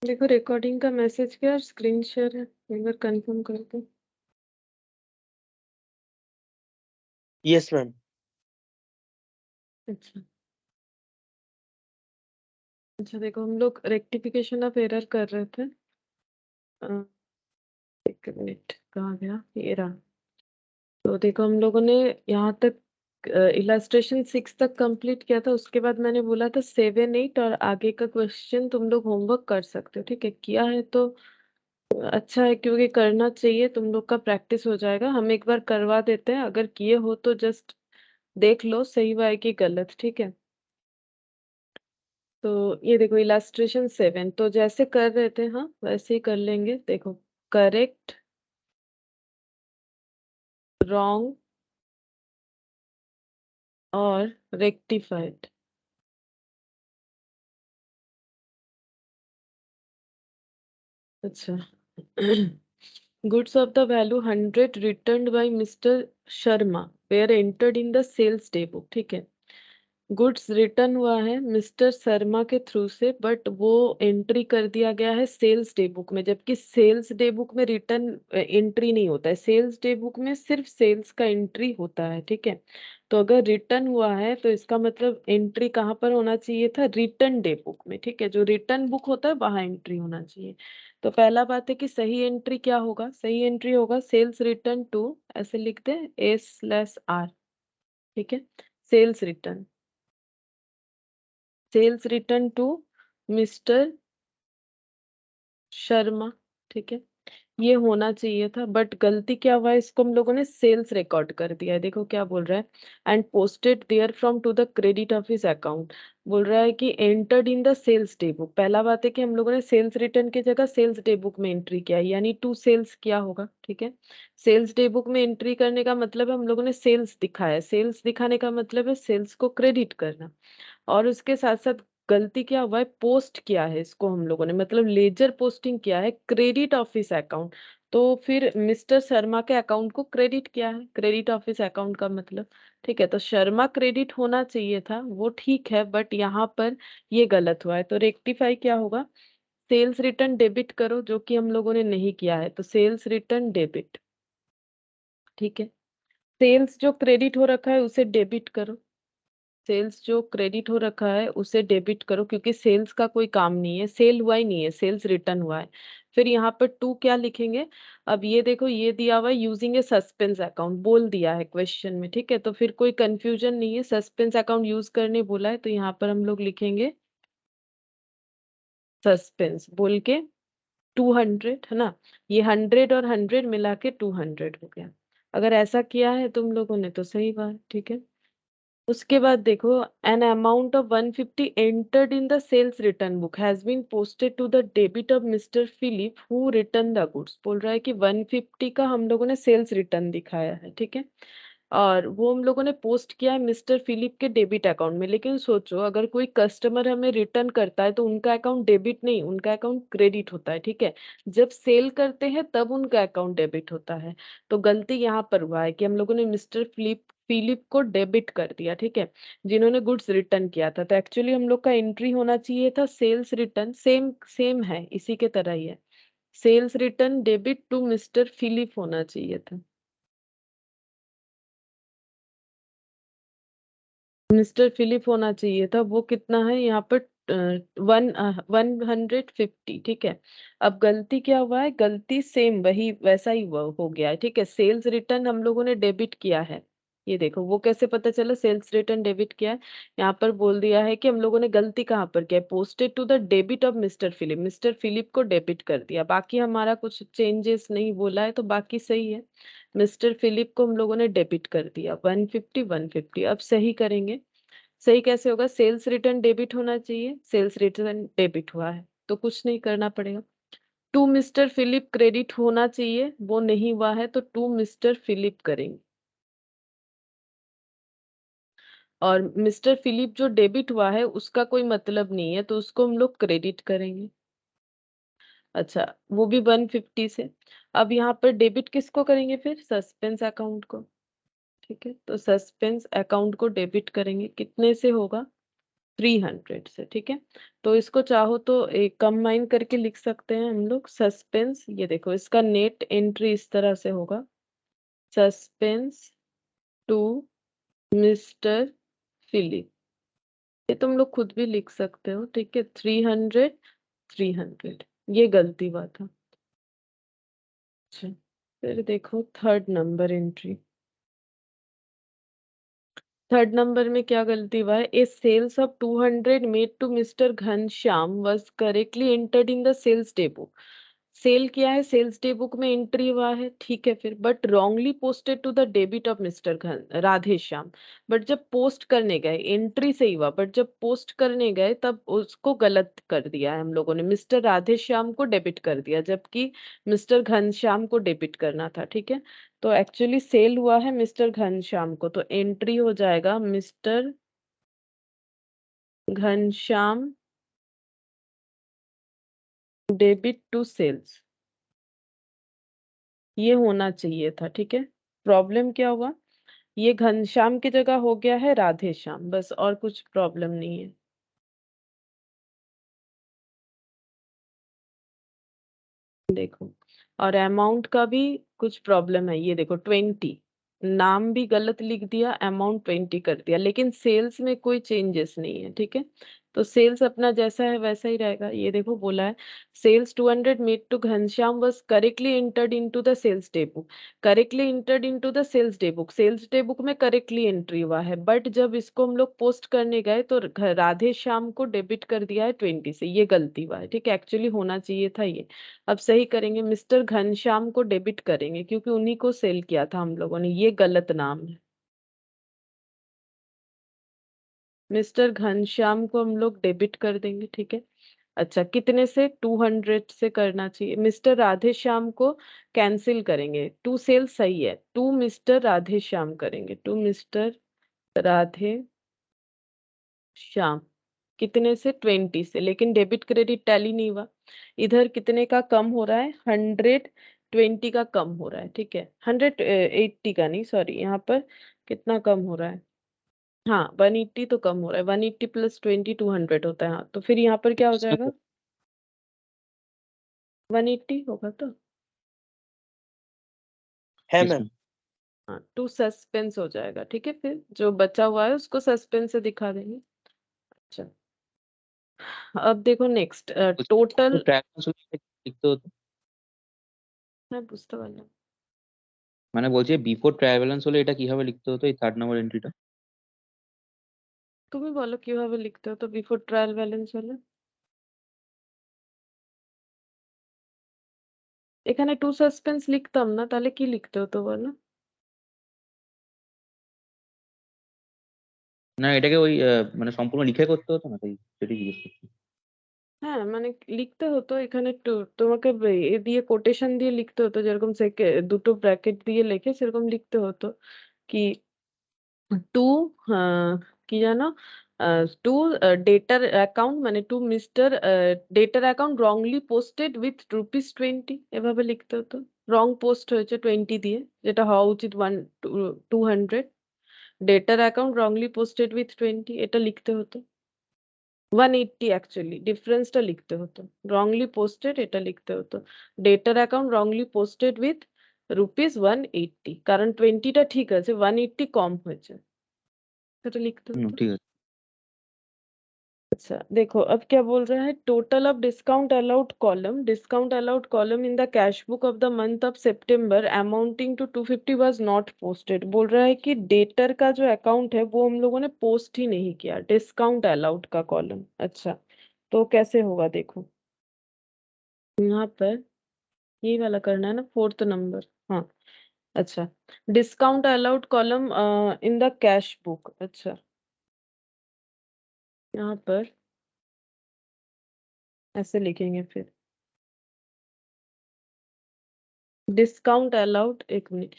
देखो रिकॉर्डिंग का मैसेज किया और स्क्रीन शेयर है, एक बार कंफर्म कर दो। Yes ma'am. अच्छा अच्छा, देखो हम लोग रेक्टिफिकेशन ऑफ एरर कर रहे थे। अ, एक मिनट, कहाँ गया ये रहा। तो देखो हम लोगों ने यहाँ तक इलास्ट्रेशन 6 तक कंप्लीट किया था, उसके बाद मैंने बोला था 7 8 और आगे का क्वेश्चन तुम लोग होमवर्क कर सकते हो, ठीक है। किया है तो अच्छा है, क्योंकि करना चाहिए, तुम लोग का प्रैक्टिस हो जाएगा। हम एक बार करवा देते हैं, अगर किए हो तो जस्ट देख लो सही हुआ है कि गलत, ठीक है। तो ये देखो इलास्ट्रेशन 7, तो जैसे कर रहे थे हाँ वैसे ही कर लेंगे। देखो करेक्ट, रॉन्ग और रेक्टिफाइड। अच्छा goods of the value 100 returned by Mr. Sharma were entered in the sales day book, ठीक है। गुड्स रिटर्न हुआ है मिस्टर शर्मा के थ्रू से, बट वो एंट्री कर दिया गया है सेल्स डे बुक में, जबकि सेल्स डे बुक में रिटर्न एंट्री नहीं होता है। सेल्स डे बुक में सिर्फ सेल्स का एंट्री होता है, ठीक है। तो अगर रिटर्न हुआ है तो इसका मतलब एंट्री कहाँ पर होना चाहिए था, रिटर्न डे बुक में, ठीक है। जो रिटर्न बुक होता है वहां एंट्री होना चाहिए। तो पहला बात है कि सही एंट्री क्या होगा, सही एंट्री होगा सेल्स रिटर्न टू, ऐसे लिखते हैं A/R, ठीक है। Sales return, sales return to mister Sharma, ठीक है। ये होना चाहिए था, बट गलती क्या हुआ है, इसको हम लोगों ने सेल्स रिकॉर्ड कर दिया है। देखो क्या बोल रहा है, and posted there from to the credit of his account. बोल रहा है कि entered in the sales day book. पहला बात है कि हम लोगों ने सेल्स रिटर्न की जगह सेल्स डे बुक में एंट्री किया है, यानी टू सेल्स किया होगा, ठीक है। सेल्स डे बुक में एंट्री करने का मतलब है हम लोगों ने सेल्स दिखाया है, सेल्स दिखाने का मतलब है सेल्स को क्रेडिट करना। और उसके साथ साथ गलती क्या हुआ है, पोस्ट किया है इसको हम लोगों ने, मतलब लेजर पोस्टिंग किया है क्रेडिट ऑफिस अकाउंट। तो फिर मिस्टर शर्मा के अकाउंट को क्रेडिट किया है, क्रेडिट ऑफिस अकाउंट का मतलब, ठीक है। तो शर्मा क्रेडिट होना चाहिए था, वो ठीक है, बट यहाँ पर ये गलत हुआ है। तो रेक्टिफाई क्या होगा, सेल्स रिटर्न डेबिट करो, जो कि हम लोगों ने नहीं किया है, तो सेल्स रिटर्न डेबिट, ठीक है। सेल्स जो क्रेडिट हो रखा है उसे डेबिट करो, सेल्स जो क्रेडिट हो रखा है उसे डेबिट करो, क्योंकि सेल्स का कोई काम नहीं है, सेल हुआ ही नहीं है, सेल्स रिटर्न हुआ है। फिर यहाँ पर टू क्या लिखेंगे, अब ये देखो ये दिया हुआ है यूजिंग ए सस्पेंस अकाउंट, बोल दिया है क्वेश्चन में, ठीक है। तो फिर कोई कंफ्यूजन नहीं है, सस्पेंस अकाउंट यूज करने बोला है, तो यहाँ पर हम लोग लिखेंगे सस्पेंस बोल के 200, है ना। ये 100 और 100 मिला के 200 हो गया। अगर ऐसा किया है तुम लोगों ने तो सही बात, ठीक है। उसके बाद देखो, an amount of 150 entered in the sales return book has been posted to the debit of mister Philip who return the goods. बोल रहा है कि 150 का हम लोगों ने सेल्स रिटर्न दिखाया है, ठीक है। और वो हम लोगों ने पोस्ट किया है मिस्टर फिलिप के डेबिट अकाउंट में। लेकिन सोचो अगर कोई कस्टमर हमें रिटर्न करता है तो उनका अकाउंट डेबिट नहीं, उनका अकाउंट क्रेडिट होता है, ठीक है। जब सेल करते हैं तब उनका अकाउंट डेबिट होता है। तो गलती यहाँ पर हुआ है कि हम लोगों ने मिस्टर फिलिप फिलिप को डेबिट कर दिया, ठीक है, जिन्होंने गुड्स रिटर्न किया था। तो एक्चुअली हम लोग का एंट्री होना चाहिए था सेल्स रिटर्न, सेम सेम है, इसी के तरह ही है, sales return debit to mister Philip होना चाहिए था। मिस्टर फिलिप होना चाहिए था, वो कितना है यहाँ पर 150, ठीक है। अब गलती क्या हुआ है, गलती सेम वही वैसा ही हुआ हो गया है, ठीक है। सेल्स रिटर्न हम लोगों ने डेबिट किया है, ये देखो वो कैसे पता चला सेल्स रिटर्न डेबिट किया है। यहाँ पर बोल दिया है कि हम लोगों ने गलती कहाँ पर किया है, posted to the debit of mister Philip, mister Philip को डेबिट कर दिया, बाकी हमारा कुछ चेंजेस नहीं बोला है, तो बाकी सही है। मिस्टर फिलिप को हम लोगों ने डेबिट कर दिया 150 150। अब सही करेंगे, सही कैसे होगा, सेल्स रिटर्न डेबिट होना चाहिए, सेल्स रिटर्न डेबिट हुआ है तो कुछ नहीं करना पड़ेगा। टू मिस्टर फिलिप क्रेडिट होना चाहिए, वो नहीं हुआ है, तो टू मिस्टर फिलिप करेंगे। और मिस्टर फिलिप जो डेबिट हुआ है उसका कोई मतलब नहीं है, तो उसको हम लोग क्रेडिट करेंगे। अच्छा, वो भी 150 से। अब यहाँ पर डेबिट किसको करेंगे, फिर सस्पेंस अकाउंट को, ठीक है। तो सस्पेंस अकाउंट को डेबिट करेंगे, कितने से होगा, 300 से, ठीक है। तो इसको चाहो तो एक कंबाइन करके लिख सकते हैं हम लोग, सस्पेंस। ये देखो इसका नेट एंट्री इस तरह से होगा, सस्पेंस टू मिस्टर फिलिप। ये तुम लोग खुद भी लिख सकते हो, ठीक है। 300 300, ये गलती हुआ था। अच्छा, फिर देखो third number entry. Third number में क्या गलती हुआ है, a sales of 200 made to Mister Ghanshyam was correctly entered in the sales day book. Sale किया है, सेल्स डे बुक में एंट्री हुआ है, ठीक है। फिर but wrongly posted to the debit of Mister Ghan Radhe Shyam. But जब पोस्ट करने गए, एंट्री से ही हुआ, बट जब पोस्ट करने गए तब उसको गलत कर दिया है हम लोगों ने, मिस्टर राधे श्याम को डेबिट कर दिया, जबकि मिस्टर घनश्याम को डेबिट करना था, ठीक है। तो एक्चुअली सेल हुआ है मिस्टर घनश्याम को, तो एंट्री हो जाएगा mister Ghanshyam debit to sales. ये होना चाहिए था, ठीक है। प्रॉब्लम क्या हुआ, ये घनश्याम की जगह हो गया है राधे श्याम, बस, और कुछ प्रॉब्लम नहीं है। देखो, और अमाउंट का भी कुछ प्रॉब्लम है, ये देखो 20, नाम भी गलत लिख दिया, अमाउंट 20 कर दिया, लेकिन सेल्स में कोई चेंजेस नहीं है, ठीक है। तो सेल्स अपना जैसा है वैसा ही रहेगा। ये देखो बोला है sales 200 made to Ghanshyam was correctly entered into the sales day book. Correctly entered into the sales day book, sales day book में करेक्टली एंट्री हुआ है, बट जब इसको हम लोग पोस्ट करने गए तो राधे श्याम को डेबिट कर दिया है 20 से, ये गलती हुआ है, ठीक है। एक्चुअली होना चाहिए था ये। अब सही करेंगे, मिस्टर घनश्याम को डेबिट करेंगे क्योंकि उन्हीं को सेल किया था हम लोगों ने, ये गलत नाम है। मिस्टर घनश्याम को हम लोग डेबिट कर देंगे, ठीक है। अच्छा, कितने से, 200 से करना चाहिए। मिस्टर राधे श्याम को कैंसिल करेंगे, टू सेल सही है, टू मिस्टर राधे श्याम करेंगे, टू मिस्टर राधे श्याम। कितने से, 20 से, लेकिन डेबिट क्रेडिट टैली नहीं हुआ। इधर कितने का कम हो रहा है, 120 का कम हो रहा है, ठीक है। 180 का नहीं, सॉरी, यहाँ पर कितना कम हो रहा है, हाँ 180 तो कम हो रहा है, 180 प्लस 20 200 होता है, हाँ। तो फिर यहाँ पर क्या हो जाएगा, 180 होगा तो, है यस मैम। मैम। हाँ, टू सस्पेंस हो जाएगा, ठीक है। फिर जो बचा हुआ है उसको सस्पेंस से दिखा देंगे। अच्छा, अब देखो नेक्स्ट, तो टोटल। ट्रैवल लिखते हो तो मैं বুঝতে পারলাম। মানে বলছি বিফোর ট্রাভেলেন্স হলে এটা কিভাবে লিখতে হতো এই থার্ড নাম্বার এন্ট্রিটা? তুমি বলো কিভাবে লিখতে হতো বিফোর ট্রায়াল ব্যালেন্স হলে। এখানে টু সাসপেন্স লিখতাম না, তাহলে কি লিখতে হতো বলো। না এটাকে ওই মানে সম্পূর্ণ লিখে করতে হতো না, তাই সেটাই জিজ্ঞেস করছি। হ্যাঁ, মানে লিখতে হতো এখানে তোমাকে এ দিয়ে কোটেশন দিয়ে লিখতে হতো, যেরকম দুটো ব্র্যাকেট দিয়ে লিখে সেরকম লিখতে হতো কি, টু কি জানো, টু ডেটার অ্যাকাউন্ট, মানে টু মিস্টার ডেটার অ্যাকাউন্ট রংলি পোস্টেড উইথ ₹20 এভাবে লিখতে হতো। রং পোস্ট হয়েছে 20 দিয়ে, যেটা হওয়া উচিত 200। ডেটার অ্যাকাউন্ট রংলি পোস্টেড উইথ 20, এটা লিখতে হতো। 180 অ্যাকচুয়ালি ডিফারেন্সটা লিখতে হতো, রংলি পোস্টেড এটা লিখতে হতো, ডেটার অ্যাকাউন্ট রংলি পোস্টেড উইথ ₹180, কারণ 20টা ঠিক আছে, 180 কম হয়েছে, সেটা লিখতে হতো। ঠিক আছে। अच्छा देखो, अब क्या बोल रहा है, total of discount allowed column in the cash book of the month of September amounting to 250 was not posted. बोल रहा है कि डेटर का जो अकाउंट है वो हम लोगों ने पोस्ट ही नहीं किया, डिस्काउंट अलाउड का कॉलम। अच्छा, तो कैसे होगा देखो, यहाँ पर यही वाला करना है ना, फोर्थ नंबर, हाँ। अच्छा, discount allowed column in the cash book. अच्छा, यहाँ पर ऐसे लिखेंगे फिर, discount allowed, एक minute,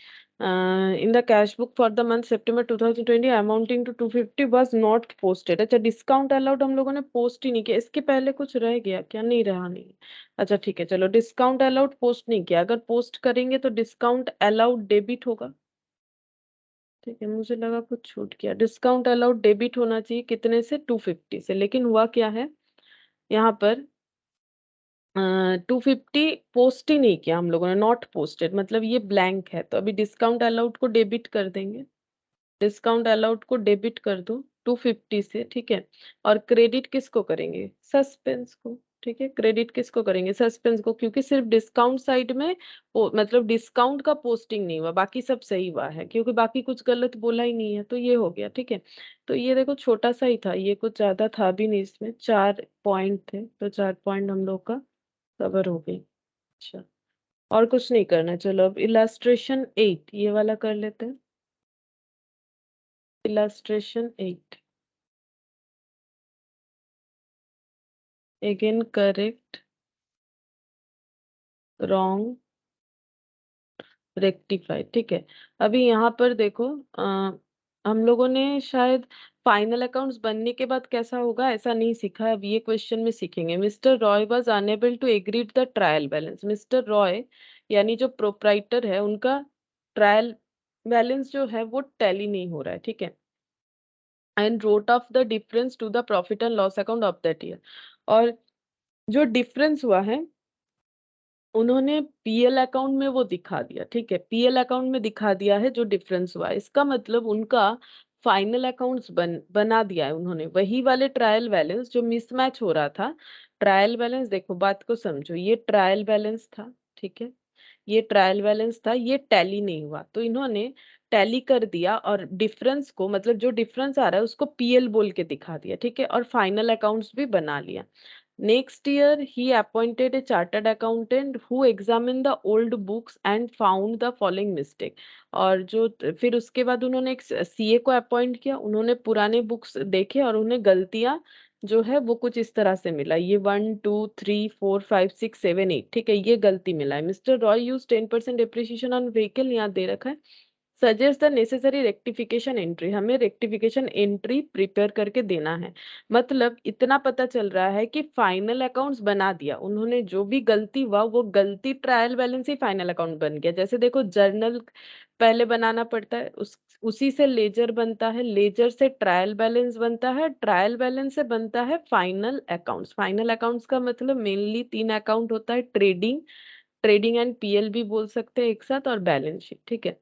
in the cash book for the month September 2020 amounting to 250 was not posted। अच्छा, डिस्काउंट अलाउड हम लोगों ने पोस्ट ही नहीं किया, इसके पहले कुछ रह गया क्या, नहीं रहा, नहीं। अच्छा ठीक है, चलो, डिस्काउंट अलाउड पोस्ट नहीं किया, अगर पोस्ट करेंगे तो डिस्काउंट अलाउड डेबिट होगा। ठीक है, मुझे लगा कुछ छूट गया। डिस्काउंट अलाउड डेबिट होना चाहिए कितने से? 250 से, लेकिन हुआ क्या है यहाँ पर 250 पोस्ट ही नहीं किया हम लोगों ने, नॉट पोस्टेड, मतलब ये ब्लैंक है। तो अभी डिस्काउंट अलाउड को डेबिट कर देंगे, डिस्काउंट अलाउड को डेबिट कर दो 250 से, ठीक है। और क्रेडिट किसको करेंगे? सस्पेंस को, ठीक है। क्रेडिट किसको करेंगे? सस्पेंस को, क्योंकि सिर्फ डिस्काउंट साइड में मतलब डिस्काउंट का पोस्टिंग नहीं हुआ, बाकी सब सही हुआ है, क्योंकि बाकी कुछ गलत बोला ही नहीं है, तो ये हो गया, ठीक है। तो ये देखो छोटा सा ही था, ये कुछ ज्यादा था भी नहीं, इसमें 4 पॉइंट थे, तो 4 पॉइंट हम लोग का कवर हो गई। अच्छा, और कुछ नहीं करना है। चलो अब इलास्ट्रेशन 8 ये वाला कर लेते हैं। Illustration 8 again correct, wrong, rectify, ठीक है। अभी यहाँ पर देखो हम लोगों ने शायद फाइनल अकाउंट्स बनने के बाद कैसा होगा ऐसा नहीं सीखा है, अब ये क्वेश्चन में सीखेंगे। Mister Roy was unable to agree the trial balance. Mister Roy यानी जो प्रोप्राइटर है, उनका ट्रायल बैलेंस जो है वो टैली नहीं हो रहा है, ठीक है। And wrote off the difference to the profit and loss account of that year. और जो डिफरेंस हुआ है उन्होंने पीएल अकाउंट में वो दिखा दिया, ठीक है। पीएल अकाउंट में दिखा दिया है जो डिफरेंस हुआ है, इसका मतलब उनका फाइनल अकाउंट्स बना दिया है उन्होंने, वही वाले ट्रायल बैलेंस जो मिसमैच हो रहा था। ट्रायल बैलेंस देखो, बात को समझो, ये ट्रायल बैलेंस था, ठीक है। ये ट्रायल बैलेंस था, ये टैली नहीं हुआ, तो इन्होंने टैली कर दिया और डिफरेंस को, मतलब जो डिफरेंस आ रहा है उसको पीएल बोल के दिखा दिया, ठीक है। और फाइनल अकाउंट्स भी बना लिया। Next year, he appointed a chartered accountant who examined the old books and found the following mistake. और जो फिर उसके बाद उन्होंने एक सीए को अपॉइंट किया, उन्होंने पुराने बुक्स देखे और उन्हें गलतियां जो है वो कुछ इस तरह से मिला, ये 1 2 3 4 5 6 7 8, ठीक है, ये गलती मिला है। Mister Roy use 10% depreciation on vehicle, यहाँ दे रखा है। Suggest the necessary rectification entry, हमें रेक्टिफिकेशन एंट्री प्रिपेयर करके देना है। मतलब इतना पता चल रहा है कि फाइनल अकाउंट्स बना दिया उन्होंने, जो भी गलती हुआ वो गलती ट्रायल बैलेंस ही फाइनल अकाउंट बन गया। जैसे देखो जर्नल पहले बनाना पड़ता है, उसी से लेजर बनता है, लेजर से ट्रायल बैलेंस बनता है, ट्रायल बैलेंस से बनता है फाइनल अकाउंट्स। फाइनल अकाउंट्स का मतलब मेनली 3 अकाउंट होता है, ट्रेडिंग, ट्रेडिंग एंड पीएल भी बोल सकते हैं एक साथ, और बैलेंस शीट, ठीक है।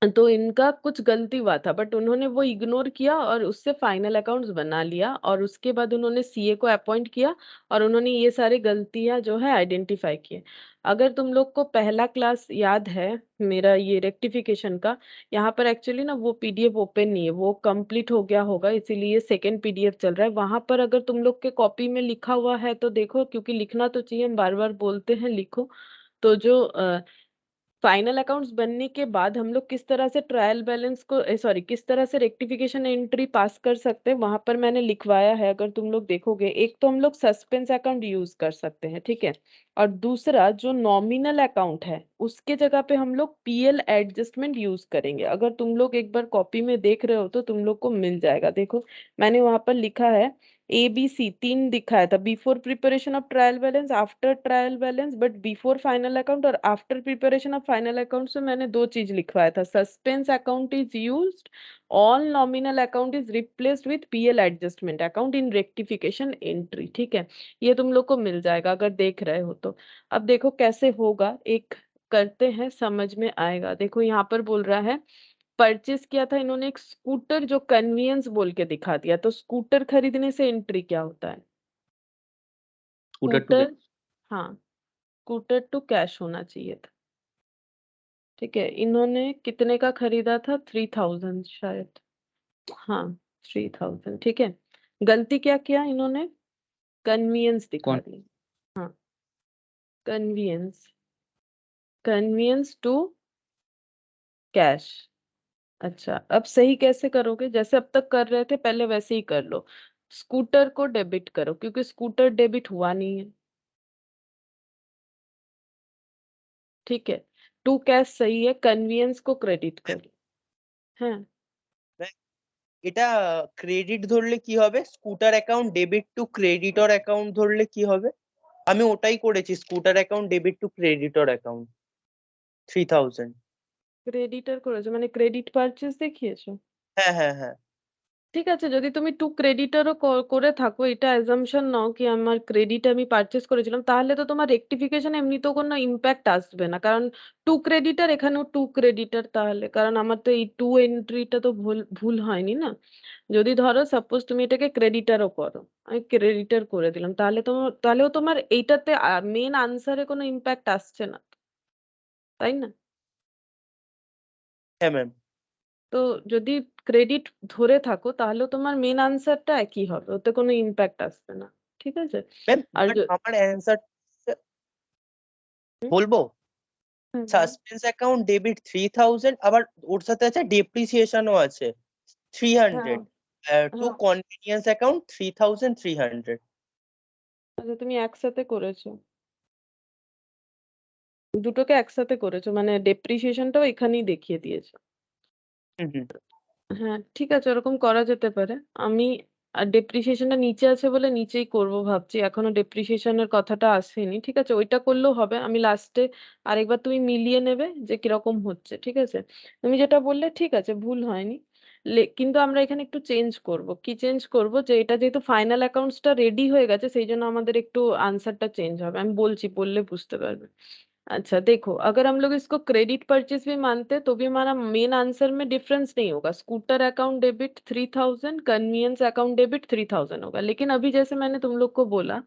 तो इनका कुछ गलती हुआ था, बट उन्होंने वो इग्नोर किया और उससे फाइनल अकाउंट्स बना लिया, और उसके बाद उन्होंने सीए को अपॉइंट किया और उन्होंने ये सारी गलतियां जो है आइडेंटिफाई किए। अगर तुम लोग को पहला क्लास याद है मेरा ये रेक्टिफिकेशन का, यहाँ पर एक्चुअली ना वो पीडीएफ ओपन नहीं है, वो कंप्लीट हो गया होगा, इसीलिए सेकेंड पीडीएफ चल रहा है। वहां पर अगर तुम लोग के कॉपी में लिखा हुआ है तो देखो, क्योंकि लिखना तो चाहिए, हम बार बार बोलते हैं लिखो। तो जो फाइनल अकाउंट्स बनने के बाद हम लोग किस तरह से ट्रायल बैलेंस को, सॉरी, किस तरह से रेक्टिफिकेशन एंट्री पास कर सकते हैं, वहां पर मैंने लिखवाया है, अगर तुम लोग देखोगे। एक तो हम लोग सस्पेंस अकाउंट यूज कर सकते हैं, ठीक है। और दूसरा जो नॉमिनल अकाउंट है उसके जगह पे हम लोग पीएल एडजस्टमेंट यूज करेंगे। अगर तुम लोग एक बार कॉपी में देख रहे हो तो तुम लोग को मिल जाएगा, देखो मैंने वहां पर लिखा है ABC 3 दिखाया था, before preparation of trial balance, after trial balance, but before final account और after preparation of final account से मैंने 2 चीज लिखवाया था। Suspense account is used, all nominal account is replaced with PL adjustment account in rectification entry, ठीक है। ये तुम लोग को मिल जाएगा अगर देख रहे हो तो। अब देखो कैसे होगा, एक करते हैं, समझ में आएगा। देखो यहाँ पर बोल रहा है परचेस किया था इन्होंने एक स्कूटर, जो कन्वीनियंस बोल के दिखा दिया, तो स्कूटर खरीदने से एंट्री क्या होता है? स्कूटर टू स्कूटर, हाँ, स्कूटर टू कैश होना चाहिए था, ठीक है। इन्होंने कितने का खरीदा था? 3000 शायद, हाँ 3000, ठीक है। गलती क्या किया इन्होंने? कन्वीनियंस दिखा कौन? दी, हाँ, कन्वीनियंस, कन्वीनियंस टू कैश। अच्छा, अब सही कैसे करोगे? जैसे अब तक कर रहे थे पहले वैसे ही कर लो। स्कूटर को डेबिट करो, क्योंकि स्कूटर डेबिट हुआ नहीं है, ठीक है। टू कैश सही है, कन्वीनियंस को क्रेडिट करो, হ্যাঁ। এটা ক্রেডিট ধরলে কি হবে? Scooter account debit two creditor account ধরলে কি হবে? আমি ওটাই করেছি, scooter account debit two creditor account 3000। Creditor করেছো মানে ক্রেডিট পারচেজ দেখিয়েছো? হ্যাঁ, হ্যাঁ, হ্যাঁ। ঠিক আছে, যদি তুমি টু ক্রেডিটারও করে থাকো, এটা অ্যাজাম্পশন নাও কি আমার ক্রেডিট আমি পারচেজ করেছিলাম, তাহলে তো তোমার রেকটিফিকেশন এমনিতেও কোনো ইম্প্যাক্ট আসবে না, কারণ টু ক্রেডিটার এখানেও টু ক্রেডিটার, তাহলে কারণ আমার তো এই টু এন্ট্রিটা তো ভুল ভুল হয়নি না। যদি ধরো সাপোজ তুমি এটাকে ক্রেডিটারও করো, আমি ক্রেডিটার করে দিলাম, তাহলেও তোমার এইটাতে মেন আনসারে কোনো ইম্প্যাক্ট আসছে না, তাই না? হ্যাঁ ম্যাম। তো যদি ক্রেডিট ধরে থাকো তাহলেও তোমার মেন আনসারটা একই হবে, ওতে কোনো ইম্প্যাক্ট আসবে না। ঠিক আছে? ম্যাম আর বাট আমার অ্যান্সার বলবো, হুম, বলো। সাসপেন্স অ্যাকাউন্ট ডেবিট 3000, আবার ওর সাথে আছে ডেপ্রিসিয়েশনও আছে 300, হ্যাঁ, টু হ্যাঁ, কনভিনিয়েন্স অ্যাকাউন্ট 3300। আচ্ছা তুমি একসাথে করেছো, দুটোকে একসাথে করেছো, মানে ডেপ্রিসিয়েশনটাও এখানেই দেখিয়ে দিয়েছো। হুম হুম। হ্যাঁ, ঠিক আছে, ওরকম করা যেতে পারে। আমি আর ডেপ্রিসিয়েশনটা নিচে আছে বলে নিচেই করব ভাবছি, এখনো ডেপ্রিসিয়েশনের কথাটা আসেনি। ঠিক আছে, ওইটা করলেও হবে। আমি লাস্টে আরেকবার তুমি মিলিয়ে নেবে যে কিরকম হচ্ছে। ঠিক আছে, তুমি যেটা বললে ঠিক আছে, ভুল হয়নি। কিন্তু আমরা এখানে একটু চেঞ্জ করব। কি চেঞ্জ করব, যে এটা যেহেতু ফাইনাল অ্যাকাউন্টসটা রেডি হয়ে গেছে, সেই জন্য আমাদের একটু आंसरটা চেঞ্জ হবে। আমি বলছি, বললে बुझते पारবে। अच्छा देखो, अगर हम लोग इसको क्रेडिट परचेज भी मानते तो भी हमारा मेन आंसर में डिफरेंस नहीं होगा। Scooter account debit 3000, convenience account debit 3000 होगा। लेकिन अभी जैसे मैंने तुम लोग को बोला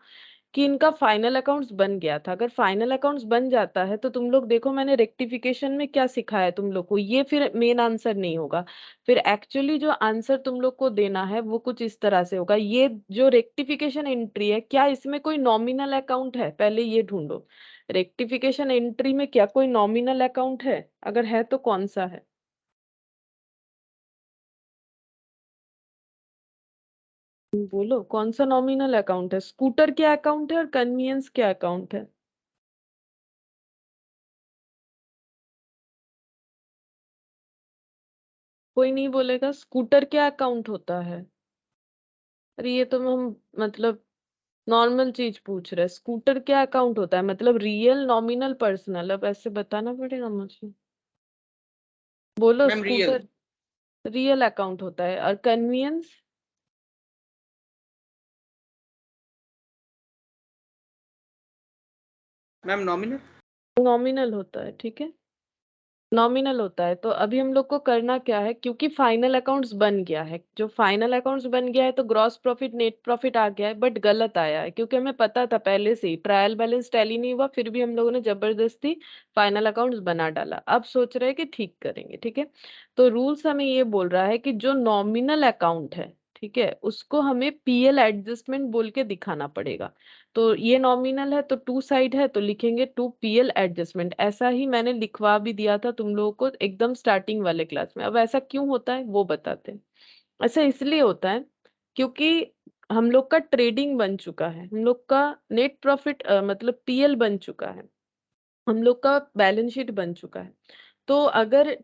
कि इनका फाइनल अकाउंट्स बन गया था, अगर फाइनल अकाउंट्स बन जाता है तो तुम लोग देखो, मैंने रेक्टिफिकेशन में क्या सिखाया तुम लोग को, ये फिर मेन आंसर नहीं होगा। फिर एक्चुअली जो आंसर तुम लोग को देना है वो कुछ इस तरह से होगा। ये जो रेक्टिफिकेशन एंट्री है, क्या इसमें कोई नॉमिनल अकाउंट है, पहले ये ढूंढो। रेक्टिफिकेशन एंट्री में क्या कोई नॉमिनल अकाउंट है? अगर है तो कौन सा है? बोलो कौन सा नॉमिनल अकाउंट है? स्कूटर क्या अकाउंट है और कन्वीनियंस क्या अकाउंट है? कोई नहीं बोलेगा। स्कूटर क्या अकाउंट होता है? अरे ये तो हम मतलब नॉर्मल चीज पूछ रहे हैं। स्कूटर क्या अकाउंट होता है, मतलब रियल, नॉमिनल, पर्सनल, अब ऐसे बताना पड़ेगा मुझे। बोलो ma'am real. Scooter real account होता है, और कन्वीनियंस मैम नॉमिनल। नॉमिनल होता है। ठीक है, नॉमिनल होता है। तो अभी हम लोग को करना क्या है, क्योंकि फाइनल अकाउंट्स बन गया है, जो फाइनल अकाउंट्स बन गया है तो ग्रॉस प्रॉफिट नेट प्रॉफिट आ गया है, बट गलत आया है, क्योंकि हमें पता था पहले से ही, ट्रायल बैलेंस टैली नहीं हुआ, फिर भी हम लोगों ने जबरदस्ती फाइनल अकाउंट्स बना डाला। अब सोच रहे हैं कि ठीक करेंगे। ठीक है, तो रूल्स हमें ये बोल रहा है कि जो नॉमिनल अकाउंट है, ठीक है, उसको हमें पीएल एडजस्टमेंट बोल के दिखाना पड़ेगा। तो ये नॉमिनल है तो टू साइड है तो लिखेंगे टू पीएल एडजस्टमेंट। ऐसा ही मैंने लिखवा भी दिया था तुम लोगों को एकदम स्टार्टिंग वाले क्लास में। अब ऐसा क्यों होता है वो बताते हैं। ऐसा इसलिए होता है क्योंकि हम लोग का ट्रेडिंग बन चुका है, हम लोग का नेट प्रॉफिट मतलब पीएल बन चुका है, हम लोग का बैलेंस शीट बन चुका है। तो अगर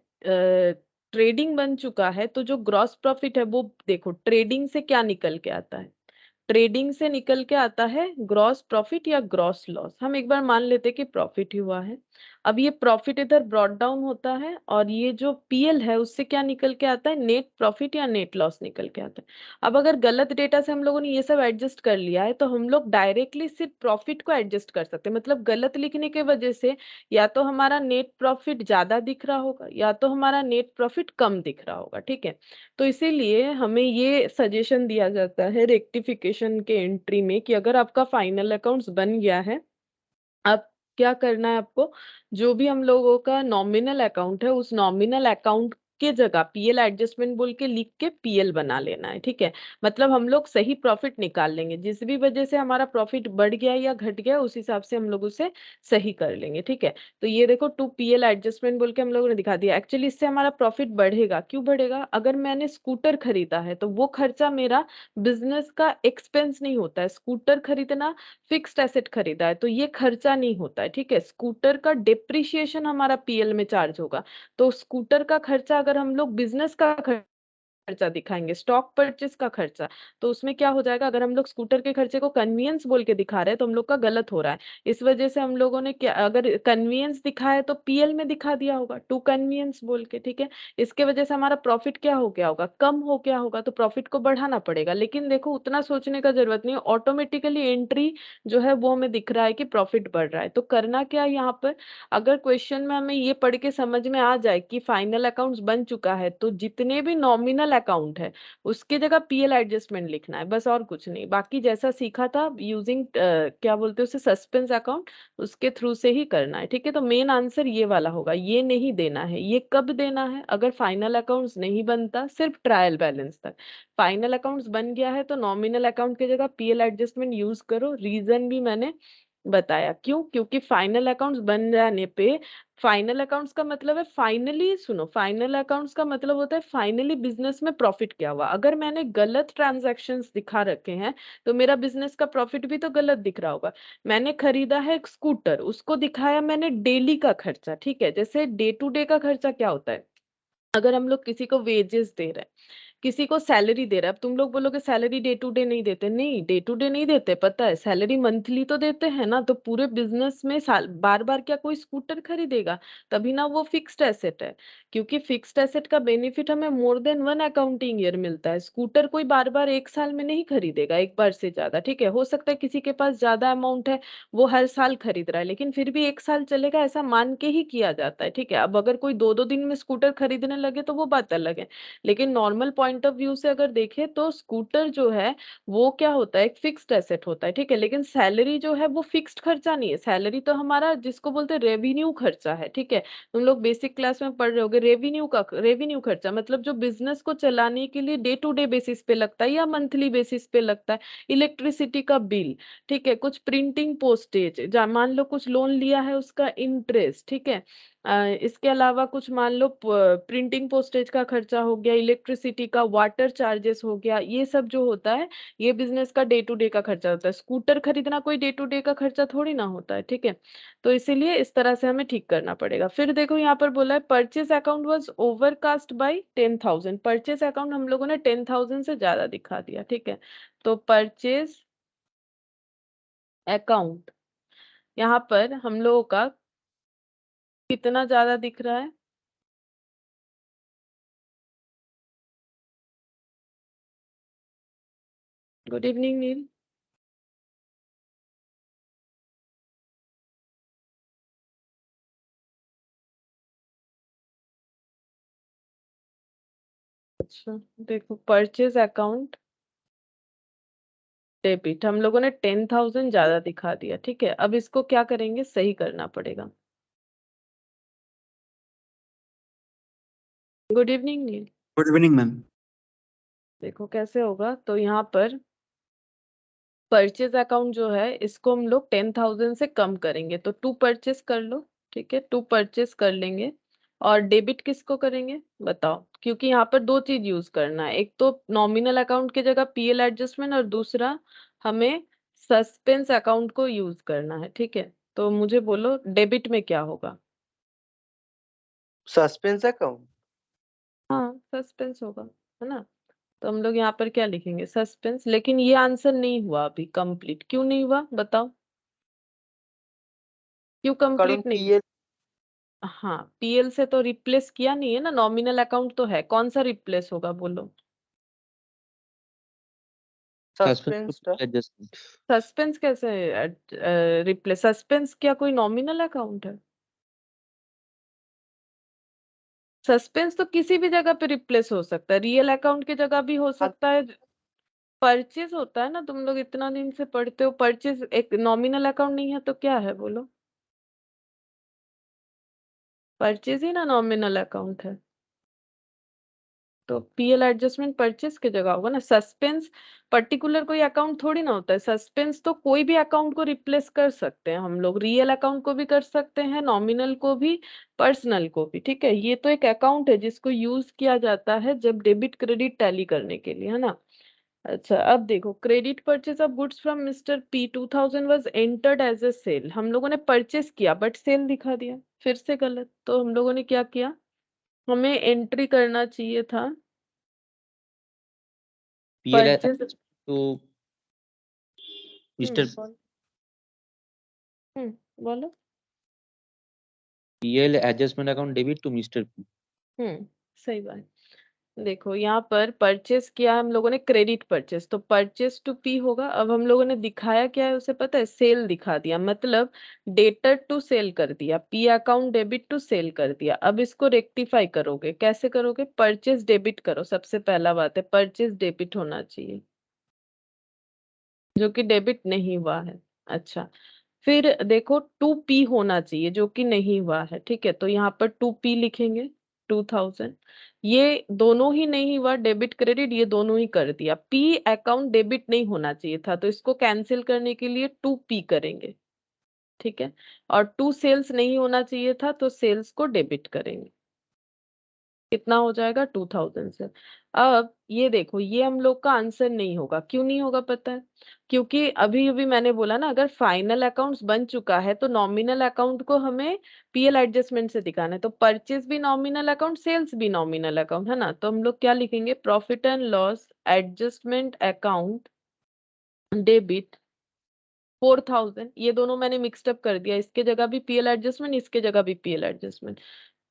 ट्रेडिंग बन चुका है तो जो ग्रॉस प्रॉफिट है वो देखो, ट्रेडिंग से क्या निकल के आता है, ट्रेडिंग से निकल के आता है ग्रॉस प्रॉफिट या ग्रॉस लॉस। हम एक बार मान लेते हैं कि प्रॉफिट ही हुआ है। अब ये प्रॉफिट इधर ब्रॉट डाउन होता है, और ये जो पीएल है उससे क्या निकल के आता है, नेट प्रॉफिट या नेट लॉस निकल के आता है। अब अगर गलत डेटा से हम लोगों ने ये सब एडजस्ट कर लिया है तो हम लोग डायरेक्टली सिर्फ प्रॉफिट को एडजस्ट कर सकते हैं। मतलब गलत लिखने की वजह से या तो हमारा नेट प्रॉफिट ज्यादा दिख रहा होगा या तो हमारा नेट प्रॉफिट कम दिख रहा होगा। ठीक है, तो इसीलिए हमें ये सजेशन दिया जाता है रेक्टिफिकेशन के एंट्री में कि अगर आपका फाइनल अकाउंट्स बन गया है, अब क्या करना है आपको, जो भी हम लोगों का नॉमिनल अकाउंट है उस नॉमिनल अकाउंट के जगह पीएल एडजस्टमेंट बोल के लिख के पीएल बना लेना है। ठीक है, मतलब हम लोग सही प्रॉफिट निकाल लेंगे, जिस भी वजह से हमारा प्रॉफिट बढ़ गया या घट गया उस हिसाब से हम लोग उसे सही कर लेंगे। ठीक है, तो ये देखो टू पीएल एडजस्टमेंट बोल के हम लोगों ने दिखा दिया। एक्चुअली इससे हमारा प्रॉफिट बढ़ेगा। क्यों बढ़ेगा? अगर मैंने स्कूटर खरीदा है तो वो खर्चा मेरा बिजनेस का एक्सपेंस नहीं होता है। स्कूटर खरीदना फिक्स्ड एसेट खरीदा है तो ये खर्चा नहीं होता है। ठीक है, स्कूटर का डेप्रिशिएशन हमारा पीएल में चार्ज होगा। तो स्कूटर का खर्चा अगर हम लोग बिजनेस का खर्चा दिखाएंगे, स्टॉक परचेस का खर्चा। तो उसमें क्या हो जाएगा, अगर हम लोग स्कूटर के खर्चे को कन्वीनियंस बोल के दिखा रहे हैं तो हम लोग का गलत हो रहा है। इस वजह से हम लोगों ने क्या, अगर कन्वीनियंस दिखा है तो पीएल में दिखा दिया होगा टू कन्वीनियंस बोल के, ठीक है। इसके वजह से हमारा प्रॉफिट क्या हो गया होगा, कम हो गया होगा, तो प्रॉफिट को बढ़ाना पड़ेगा। लेकिन देखो उतना सोचने का जरूरत नहीं है, ऑटोमेटिकली एंट्री जो है वो हमें दिख रहा है कि प्रॉफिट बढ़ रहा है। तो करना क्या है यहाँ पर, अगर क्वेश्चन में हमें ये पढ़ के समझ में आ जाए कि फाइनल अकाउंट्स बन चुका है, तो जितने भी नॉमिनल अकाउंट है उसके जगह पीएल एडजस्टमेंट लिखना है, बस और कुछ नहीं। बाकी जैसा सीखा था यूजिंग क्या बोलते हैं उसे, सस्पेंस अकाउंट, उसके थ्रू से ही करना है, ठीक है। तो मेन आंसर ये वाला होगा, ये नहीं देना है। ये कब देना है, अगर फाइनल अकाउंट्स नहीं बनता, सिर्फ ट्रायल बैलेंस तक। फाइनल अकाउंट्स बन गया है तो नॉमिनल अकाउंट की जगह पीएल एडजस्टमेंट यूज करो। रीजन भी मैंने बताया क्यों, क्योंकि फाइनल अकाउंट्स बन जाने पे, फाइनल अकाउंट्स का मतलब है फाइनली, सुनो, फाइनल अकाउंट्स का मतलब होता है फाइनली बिजनेस में प्रॉफिट क्या हुआ। अगर मैंने गलत ट्रांजैक्शंस दिखा रखे हैं तो मेरा बिजनेस का प्रॉफिट भी तो गलत दिख रहा होगा। मैंने खरीदा है एक स्कूटर, उसको दिखाया मैंने डेली का खर्चा, ठीक है। जैसे डे टू डे का खर्चा क्या होता है, अगर हम लोग किसी को वेजेस दे रहे हैं, किसी को सैलरी दे रहा है। अब तुम लोग बोलोगे सैलरी डे टू डे नहीं देते, नहीं डे टू डे नहीं देते, पता है, सैलरी मंथली तो देते हैं ना। तो पूरे बिजनेस में साल बार बार क्या कोई स्कूटर खरीदेगा, तभी ना वो फिक्स्ड एसेट है। क्योंकि फिक्स्ड एसेट का बेनिफिट हमें more than one accounting year मिलता है। स्कूटर कोई बार बार एक साल में नहीं खरीदेगा, एक बार से ज्यादा, ठीक है। हो सकता है किसी के पास ज्यादा अमाउंट है, वो हर साल खरीद रहा है, लेकिन फिर भी एक साल चलेगा ऐसा मान के ही किया जाता है, ठीक है। अब अगर कोई दो दो दिन में स्कूटर खरीदने लगे तो वो बात अलग है। लेकिन नॉर्मल पॉइंट ऑफ व्यू से अगर देखें तो स्कूटर जो है वो क्या होता है, एक फिक्स्ड एसेट होता है, ठीक है। लेकिन सैलरी जो है वो फिक्स्ड खर्चा नहीं है। सैलरी तो हमारा जिसको बोलते हैं रेवेन्यू खर्चा है, ठीक है। तुम लोग बेसिक क्लास में पढ़ रहे होगे, रेवेन्यू खर्चा मतलब जो बिजनेस को चलाने के लिए डे टू डे बेसिस पे लगता है या मंथली बेसिस पे लगता है। इलेक्ट्रिसिटी का बिल, ठीक है, कुछ प्रिंटिंग पोस्टेज, मान लो कुछ लोन लिया है उसका इंटरेस्ट, ठीक है। इसके अलावा कुछ मान लो प्रिंटिंग पोस्टेज का खर्चा हो गया, इलेक्ट्रिसिटी का, वाटर चार्जेस हो गया, ये सब जो होता है ये बिजनेस का डे टू डे का खर्चा होता है। स्कूटर खरीदना कोई डे टू डे का खर्चा थोड़ी ना होता है, ठीक है। तो इसीलिए इस तरह से हमें ठीक करना पड़ेगा। फिर देखो यहाँ पर बोला है purchase account was overcast bye 10,000। Purchase account हम लोगों ने 10,000 से ज्यादा दिखा दिया, ठीक है। तो परचेस अकाउंट यहाँ पर हम लोगों का कितना ज्यादा दिख रहा है, गुड इवनिंग नील। अच्छा, देखो परचेज अकाउंट डेबिट हम लोगों ने 10,000 ज्यादा दिखा दिया, ठीक है। अब इसको क्या करेंगे, सही करना पड़ेगा। Good evening Neel. Good evening ma'am. देखो कैसे होगा, तो यहाँ पर परचेज अकाउंट जो है इसको हम लोग 10,000 से कम करेंगे, तो टू परचेज कर लो, ठीक है, टू परचेज कर लेंगे। और डेबिट किसको करेंगे बताओ, क्योंकि यहाँ पर दो चीज यूज करना है, एक तो नॉमिनल अकाउंट की जगह पीएल एडजस्टमेंट, और दूसरा हमें सस्पेंस अकाउंट को यूज करना है, ठीक है। तो मुझे बोलो डेबिट में क्या होगा। Suspense account. हाँ सस्पेंस होगा, है ना। तो हम लोग यहाँ पर क्या लिखेंगे, सस्पेंस। लेकिन ये आंसर नहीं हुआ अभी कंप्लीट, क्यों नहीं हुआ बताओ, क्यों কারণ कंप्लीट नहीं। পিএল हाँ पीएल से तो रिप्लेस किया नहीं है ना, नॉमिनल अकाउंट तो है, कौन सा रिप्लेस होगा बोलो। সাসপেন্সটা एडजस्टमेंट। सस्पेंस कैसे रिप्लेस, सस्पेंस क्या कोई नॉमिनल अकाउंट है। सस्पेंस तो किसी भी जगह पे रिप्लेस हो सकता है, रियल अकाउंट की जगह भी हो सकता है। परचेज होता है ना, तुम लोग इतना दिन से पढ़ते हो, परचेज एक नॉमिनल अकाउंट नहीं है तो क्या है बोलो। परचेज ही ना नॉमिनल अकाउंट है, तो पीएल एडजस्टमेंट परचेज की जगह होगा ना। सस्पेंस पर्टिकुलर कोई अकाउंट थोड़ी ना होता है, सस्पेंस तो कोई भी अकाउंट को रिप्लेस कर सकते हैं हम लोग, रियल अकाउंट को भी कर सकते हैं, नॉमिनल को भी, पर्सनल को भी, ठीक है। ये तो एक अकाउंट है जिसको यूज किया जाता है जब डेबिट क्रेडिट टैली करने के लिए, है ना। अच्छा अब देखो, credit purchase of goods from mister P 2000 was entered as a sale. हम लोगों ने परचेज किया बट सेल दिखा दिया, फिर से गलत। तो हम लोगों ने क्या किया, हमें एंट्री करना चाहिए था PL परचेज to Mr. बोल बोलो। PL adjustment account debit to Mr. P. सही बात। देखो यहाँ पर परचेस किया हम लोगों ने, क्रेडिट परचेस, तो परचेस टू पी होगा। अब हम लोगों ने दिखाया क्या है उसे पता है, सेल दिखा दिया, मतलब डेटर टू सेल कर दिया, P account debit to sale कर दिया। अब इसको रेक्टिफाई करोगे, कैसे करोगे, परचेस डेबिट करो। सबसे पहला बात है परचेस डेबिट होना चाहिए, जो कि डेबिट नहीं हुआ है। अच्छा, फिर देखो टू पी होना चाहिए, जो कि नहीं हुआ है। ठीक है, तो यहाँ पर टू पी लिखेंगे 2000। ये दोनों ही नहीं हुआ, डेबिट क्रेडिट ये दोनों ही कर दिया। पी अकाउंट डेबिट नहीं होना चाहिए था, तो इसको कैंसिल करने के लिए टू पी करेंगे। ठीक है, और टू सेल्स नहीं होना चाहिए था, तो सेल्स को डेबिट करेंगे। कितना हो जाएगा 2000 से। अब ये देखो, ये हम लोग का आंसर नहीं होगा। क्यों नहीं होगा पता है, क्योंकि अभी अभी मैंने बोला ना, अगर फाइनल अकाउंट्स बन चुका है तो नॉमिनल अकाउंट को हमें पीएल एडजस्टमेंट से दिखाना है। तो परचेज भी नॉमिनल अकाउंट, सेल्स भी नॉमिनल अकाउंट है ना, तो हम लोग क्या लिखेंगे, profit and loss adjustment account debit 4000। ये दोनों मैंने मिक्सड अप कर दिया, इसके जगह भी पीएल एडजस्टमेंट, इसके जगह भी पीएल एडजस्टमेंट।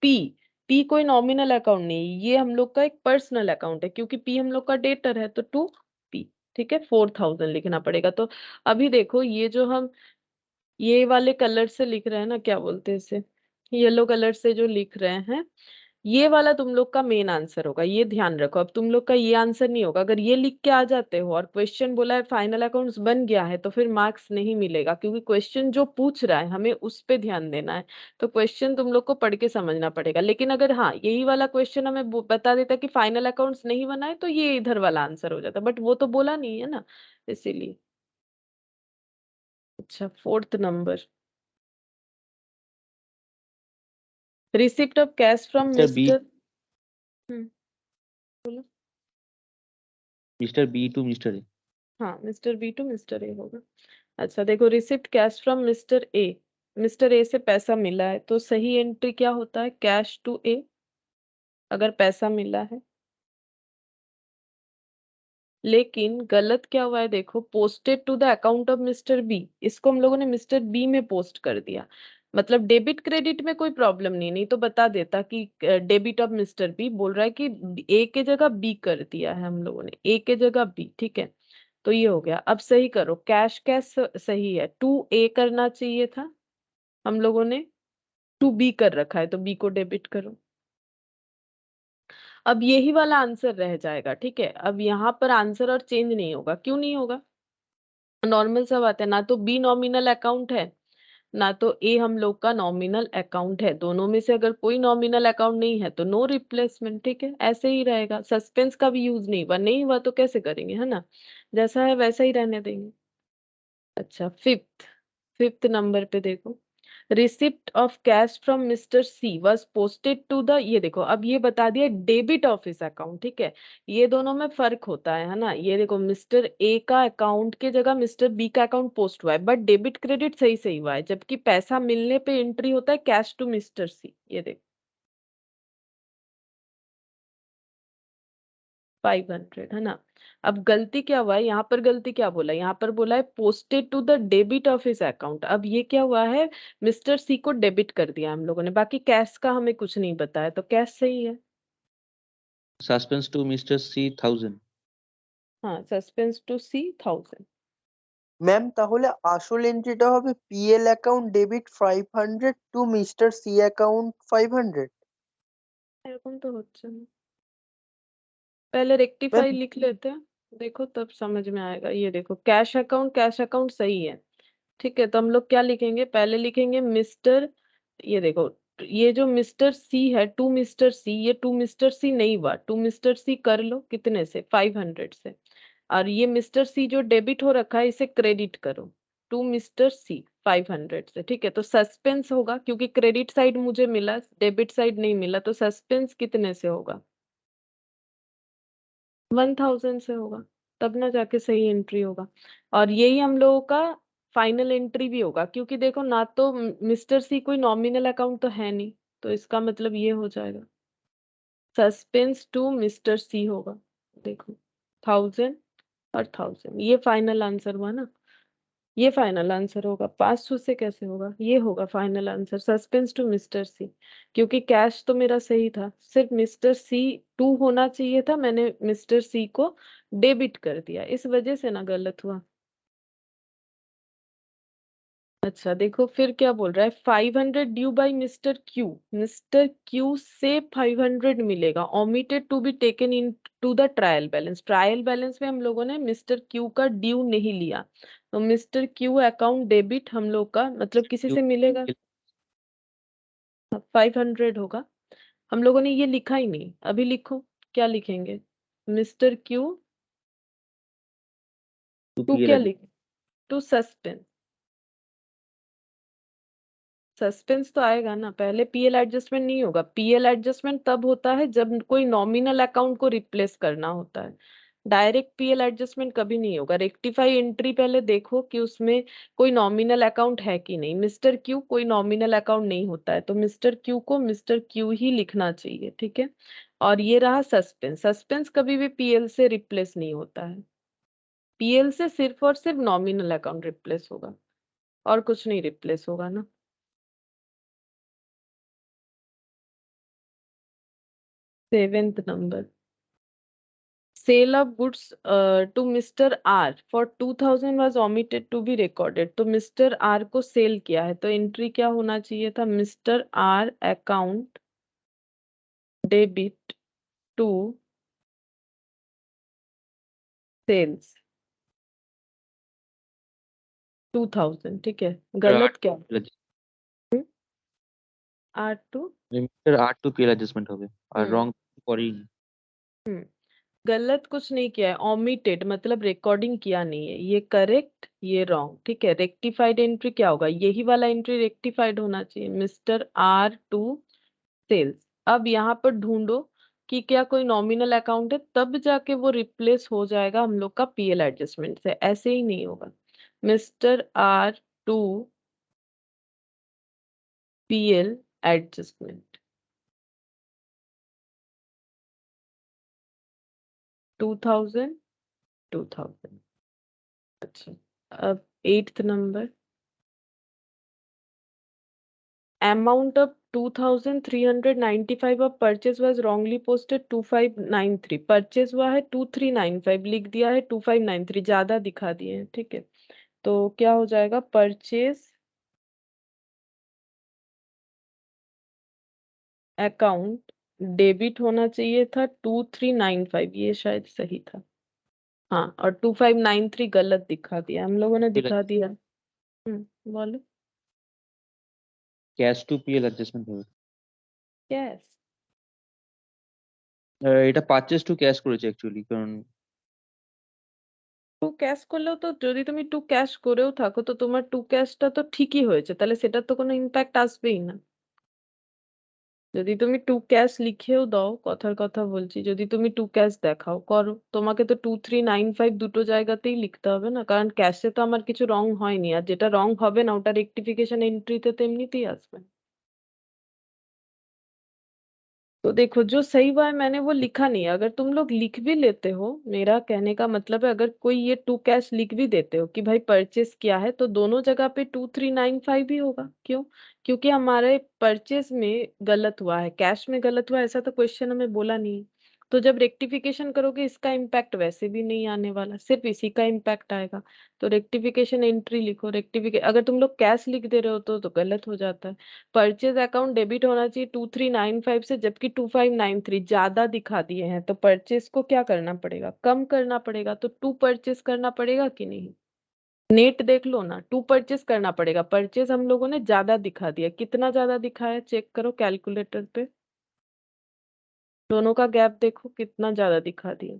पी, पी कोई नॉमिनल अकाउंट नहीं, ये हम लोग का एक पर्सनल अकाउंट है, क्योंकि पी हम लोग का डेटर है, तो टू पी। ठीक है, 4000 लिखना पड़ेगा। तो अभी देखो, ये जो हम ये वाले कलर से लिख रहे हैं ना, क्या बोलते हैं इसे, येलो कलर से जो लिख रहे हैं, ये वाला तुम लोग का मेन आंसर होगा, ये ध्यान रखो। अब तुम लोग का ये आंसर नहीं होगा। अगर ये लिख के आ जाते हो और क्वेश्चन बोला है फाइनल अकाउंट्स बन गया है, तो फिर मार्क्स नहीं मिलेगा, क्योंकि क्वेश्चन जो पूछ रहा है हमें उस पे ध्यान देना है। तो क्वेश्चन तुम लोग को पढ़ के समझना पड़ेगा। लेकिन अगर हाँ यही वाला क्वेश्चन हमें बता देता कि फाइनल अकाउंट्स नहीं बना है, तो ये इधर वाला आंसर हो जाता, बट वो तो बोला नहीं है ना, इसीलिए। अच्छा, 4th number, receipt of cash from Mr. B, mister, बोलो। Mr. B to Mr. A. हाँ, mister B to mister A होगा। अच्छा देखो, receipt cash from mister A, mister A से पैसा मिला है, तो सही एंट्री क्या होता है, कैश टू ए, अगर पैसा मिला है। लेकिन गलत क्या हुआ है देखो, posted to the account of mister B, इसको हम लोगों ने मिस्टर बी में पोस्ट कर दिया। मतलब डेबिट क्रेडिट में कोई प्रॉब्लम नहीं, नहीं तो बता देता कि डेबिट ऑफ मिस्टर बी, बोल रहा है कि ए के जगह बी कर दिया है हम लोगों ने, ए के जगह बी। ठीक है, तो ये हो गया। अब सही करो, कैश कैश सही है, टू ए करना चाहिए था, हम लोगों ने टू बी कर रखा है, तो बी को डेबिट करो। अब यही वाला आंसर रह जाएगा। ठीक है, अब यहाँ पर आंसर और चेंज नहीं होगा। क्यों नहीं होगा, नॉर्मल सा बात है, ना तो बी नॉमिनल अकाउंट है, ना तो ए हम लोग का नॉमिनल अकाउंट है। दोनों में से अगर कोई नॉमिनल अकाउंट नहीं है तो नो रिप्लेसमेंट। ठीक है, ऐसे ही रहेगा, सस्पेंस का भी यूज नहीं हुआ, नहीं हुआ तो कैसे करेंगे, है ना, जैसा है वैसा ही रहने देंगे। अच्छा, फिफ्थ नंबर पे देखो, receipt of cash from mister C was posted to the, ये देखो अब ये बता दिया डेबिट ऑफिस अकाउंट। ठीक है, ये दोनों में फर्क होता है ना, ये देखो मिस्टर ए का अकाउंट के जगह मिस्टर बी का अकाउंट पोस्ट हुआ है, बट डेबिट क्रेडिट सही सही हुआ है, जबकि पैसा मिलने पे एंट्री होता है कैश टू मिस्टर सी। ये देखो 500 है ना। अब गलती क्या हुआ है, यहाँ पर गलती क्या बोला, यहाँ पर बोला है posted to the debit of his account. अब ये क्या हुआ है, मिस्टर सी को डेबिट कर दिया हम लोगों ने, बाकी कैश का हमें कुछ नहीं बताया, तो कैश सही है। Suspense to Mr. C 1000. हाँ, सस्पेंस टू सी 1000। ম্যাম তাহলে আসল এন্ট্রিটা হবে PL account debit 500 to mister C account 500। এরকম তো হচ্ছে না, पहले ম্যাম रेक्टिफाई लिख लेते हैं, देखो तब समझ में आएगा। ये देखो कैश अकाउंट सही है। ठीक है, तो हम लोग क्या लिखेंगे, पहले लिखेंगे मिस्टर, ये देखो ये जो मिस्टर सी है, टू मिस्टर सी, ये टू मिस्टर सी नहीं हुआ, टू मिस्टर सी कर लो कितने से, 500 से। और ये मिस्टर सी जो डेबिट हो रखा है, इसे क्रेडिट करो, टू मिस्टर सी 500 से। ठीक है, तो सस्पेंस होगा, क्योंकि क्रेडिट साइड मुझे मिला, डेबिट साइड नहीं मिला, तो सस्पेंस कितने से होगा, 1000 से होगा, तब ना जाके सही एंट्री होगा। और यही हम लोगों का फाइनल एंट्री भी होगा, क्योंकि देखो ना तो मिस्टर सी कोई नॉमिनल अकाउंट तो है नहीं, तो इसका मतलब ये हो जाएगा, सस्पेंस टू मिस्टर सी होगा। देखो 1000 और 1000, ये फाइनल आंसर हुआ ना, ये फाइनल आंसर होगा। 500 से कैसे होगा, ये होगा final answer. Suspense to Mister C, क्योंकि कैश तो मेरा सही था, सिर्फ मिस्टर सी 2 होना चाहिए था, मैंने मिस्टर सी को डेबिट कर दिया, इस वजह से ना गलत हुआ। अच्छा देखो फिर क्या बोल रहा है, 500 ड्यू बाय मिस्टर क्यू से 500 मिलेगा, omitted to be taken into the trial balance. Trial balance में हम लोगों ने मिस्टर क्यू का ड्यू नहीं लिया, तो मिस्टर क्यू अकाउंट डेबिट हम लोग का मतलब किसी से मिलेगा, 500 होगा। हम लोगों ने ये लिखा ही नहीं, अभी लिखो क्या लिखेंगे, mister Q to to PL क्या लिख, टू सस्पेंस, सस्पेंस तो आएगा ना, पहले पीएल एडजस्टमेंट नहीं होगा। पीएल एडजस्टमेंट तब होता है जब कोई नॉमिनल अकाउंट को रिप्लेस करना होता है, डायरेक्ट पीएल एडजस्टमेंट कभी नहीं होगा। रेक्टिफाई एंट्री पहले देखो कि उसमें कोई नॉमिनल अकाउंट है कि नहीं, मिस्टर क्यू कोई नॉमिनल अकाउंट नहीं होता है, तो मिस्टर क्यू को मिस्टर क्यू ही लिखना चाहिए, ठीक है। और ये रहा सस्पेंस, सस्पेंस कभी भी पीएल से रिप्लेस नहीं होता है, पीएल से सिर्फ और सिर्फ नॉमिनल अकाउंट रिप्लेस होगा, और कुछ नहीं रिप्लेस होगा ना। 7th number, sale of goods to Mr. R for 2000 was omitted to be recorded, तो Mr. R को सेल किया है, तो एंट्री क्या होना चाहिए था, Mr. R account debit to sales 2000, ठीक है। गलत क्या, R to, mister R to PL adjustment हो गया और हम्म रॉन्ग फॉर ही हम्म गलत कुछ नहीं किया है, ओमिटेड मतलब रिकॉर्डिंग किया नहीं है, ये करेक्ट ये रॉन्ग, ठीक है। रेक्टिफाइड एंट्री क्या होगा, यही वाला एंट्री रेक्टिफाइड होना चाहिए, मिस्टर आर टू सेल्स। अब यहाँ पर ढूंढो कि क्या कोई नॉमिनल अकाउंट है, तब जाके वो रिप्लेस हो जाएगा हम लोग का पीएल एडजस्टमेंट से, ऐसे ही नहीं होगा। Mister R to PL adjustment 2000 2000। अच्छा अब 8th number, amount of 2395 of purchase was wrongly posted 2593, purchase हुआ है 2395, लिख दिया है 2593, ज्यादा दिखा दिए हैं, ठीक है। तो क्या हो जाएगा, परचेज अकाउंट डेबिट होना चाहिए था 2395, ये शायद सही था, हाँ, और 2593 गलत दिखा दिया हम लोगों ने, दिखा दिया। बोलो ক্যাশ টু পিএল অ্যাডজাস্টমেন্ট হবে। यस, এটা পারচেজ টু ক্যাশ করেছে অ্যাকচুয়ালি, কারণ টু ক্যাশ করলেও তো, যদি তুমি টু ক্যাশ করেও থাকো তো তোমার টু ক্যাশটা তো ঠিকই হয়েছে, তাহলে সেটার তো কোনো ইম্প্যাক্ট আসবেই না। যদি তুমি টু ক্যাশ লিখেও দাও, কথার কথা বলছি, যদি তুমি টু ক্যাশ দেখাও করো, তোমাকে তো 2395 দুটো জায়গাতেই লিখতে হবে না, কারণ ক্যাশে তো আমার কিছু রং হয়নি, আর যেটা রং হবে না ওটা রেক্টিফিকেশন এন্ট্রিতে তো এমনিতেই আসবে। तो देखो जो सही हुआ है मैंने वो लिखा नहीं है, अगर तुम लोग लिख भी लेते हो, मेरा कहने का मतलब है, अगर कोई ये टू कैश लिख भी देते हो कि भाई परचेस किया है, तो दोनों जगह पे 2395 ही होगा, क्यों, क्योंकि हमारे परचेस में गलत हुआ है, कैश में गलत हुआ है, ऐसा तो क्वेश्चन हमें बोला नहीं है। तो जब रेक्टिफिकेशन करोगे इसका इम्पैक्ट वैसे भी नहीं आने वाला, सिर्फ इसी का इम्पैक्ट आएगा। तो रेक्टिफिकेशन एंट्री लिखो, रेक्टिफिके अगर तुम लोग कैश लिख दे रहे हो तो गलत हो जाता है। परचेज अकाउंट डेबिट होना चाहिए 2395 से, जबकि 2593 ज्यादा दिखा दिए हैं, तो परचेज को क्या करना पड़ेगा, कम करना पड़ेगा, तो टू परचेज करना पड़ेगा कि नहीं। नेट देख लो ना, टू परचेज करना पड़ेगा, परचेज हम लोगों ने ज्यादा दिखा दिया, कितना ज्यादा दिखाया चेक करो कैलकुलेटर पे, दोनों का गैप देखो कितना ज्यादा दिखा दिया,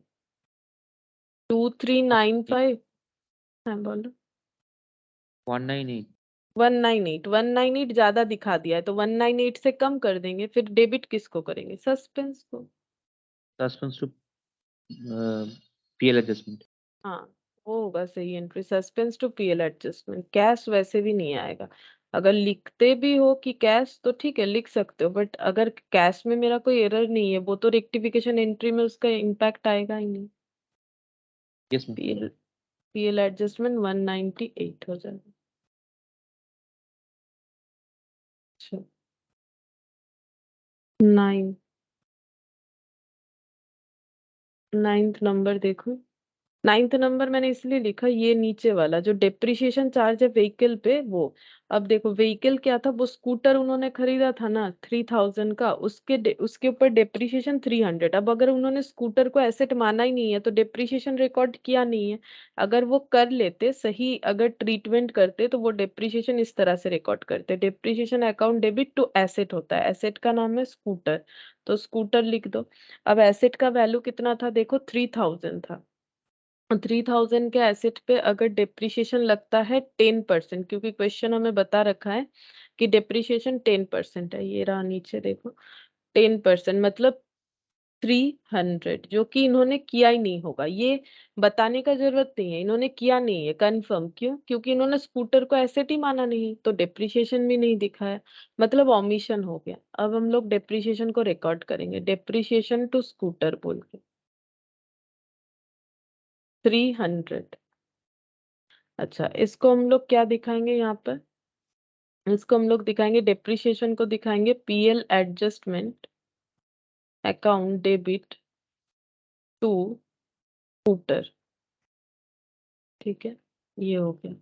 2395। हाँ बोलो, 198 198 ज्यादा दिखा दिया है, तो 198 से कम कर देंगे, फिर डेबिट किसको करेंगे, सस्पेंस को। Suspense to PL adjustment. हाँ वो होगा सही entry, suspense to PL adjustment, cash वैसे भी नहीं आएगा। अगर लिखते भी हो कि कैश तो ठीक है लिख सकते हो, बट अगर कैश में मेरा कोई एरर नहीं है, वो तो रेक्टिफिकेशन एंट्री में उसका इम्पैक्ट आएगा ही नहीं। Yes ma'am. पीएल एडजस्टमेंट 198 हो जाएगा। अच्छा 9th नंबर देखो, 9th नंबर मैंने इसलिए लिखा, ये नीचे वाला जो डेप्रिसिएशन चार्ज है व्हीकल पे वो। अब देखो व्हीकल क्या था, वो स्कूटर उन्होंने खरीदा था ना 3000 का, उसके ऊपर डेप्रिसिएशन 300। अब अगर उन्होंने स्कूटर को एसेट माना ही नहीं है तो डेप्रिसिएशन रिकॉर्ड किया नहीं है। अगर वो कर लेते सही, अगर ट्रीटमेंट करते तो वो डेप्रिसिएशन इस तरह से रिकॉर्ड करते। Depreciation account debit to asset होता है, एसेट का नाम है स्कूटर, तो स्कूटर लिख दो। अब एसेट का वैल्यू कितना था देखो, 3000 था। 3000 के एसेट पे अगर डेप्रिसिएशन लगता है 10%, क्योंकि क्वेश्चन हमें बता रखा है कि डेप्रिसिएशन 10% है, ये रहा नीचे देखो 10%, मतलब 300, जो कि इन्होंने किया ही नहीं होगा। ये बताने का जरूरत नहीं है, इन्होंने किया नहीं है कंफर्म। क्यों? क्योंकि इन्होंने स्कूटर को एसेट ही माना नहीं, तो डेप्रिसिएशन भी नहीं दिखाया, मतलब ऑमिशन हो गया। अब हम लोग डेप्रिसिएशन को रिकॉर्ड करेंगे, डेप्रिसिएशन टू स्कूटर बोल के 300। अच्छा इसको हम लोग क्या दिखाएंगे यहाँ पर, इसको हम लोग दिखाएंगे, डेप्रिसिएशन को दिखाएंगे PL adjustment account debit to scooter. ठीक है, ये हो गया।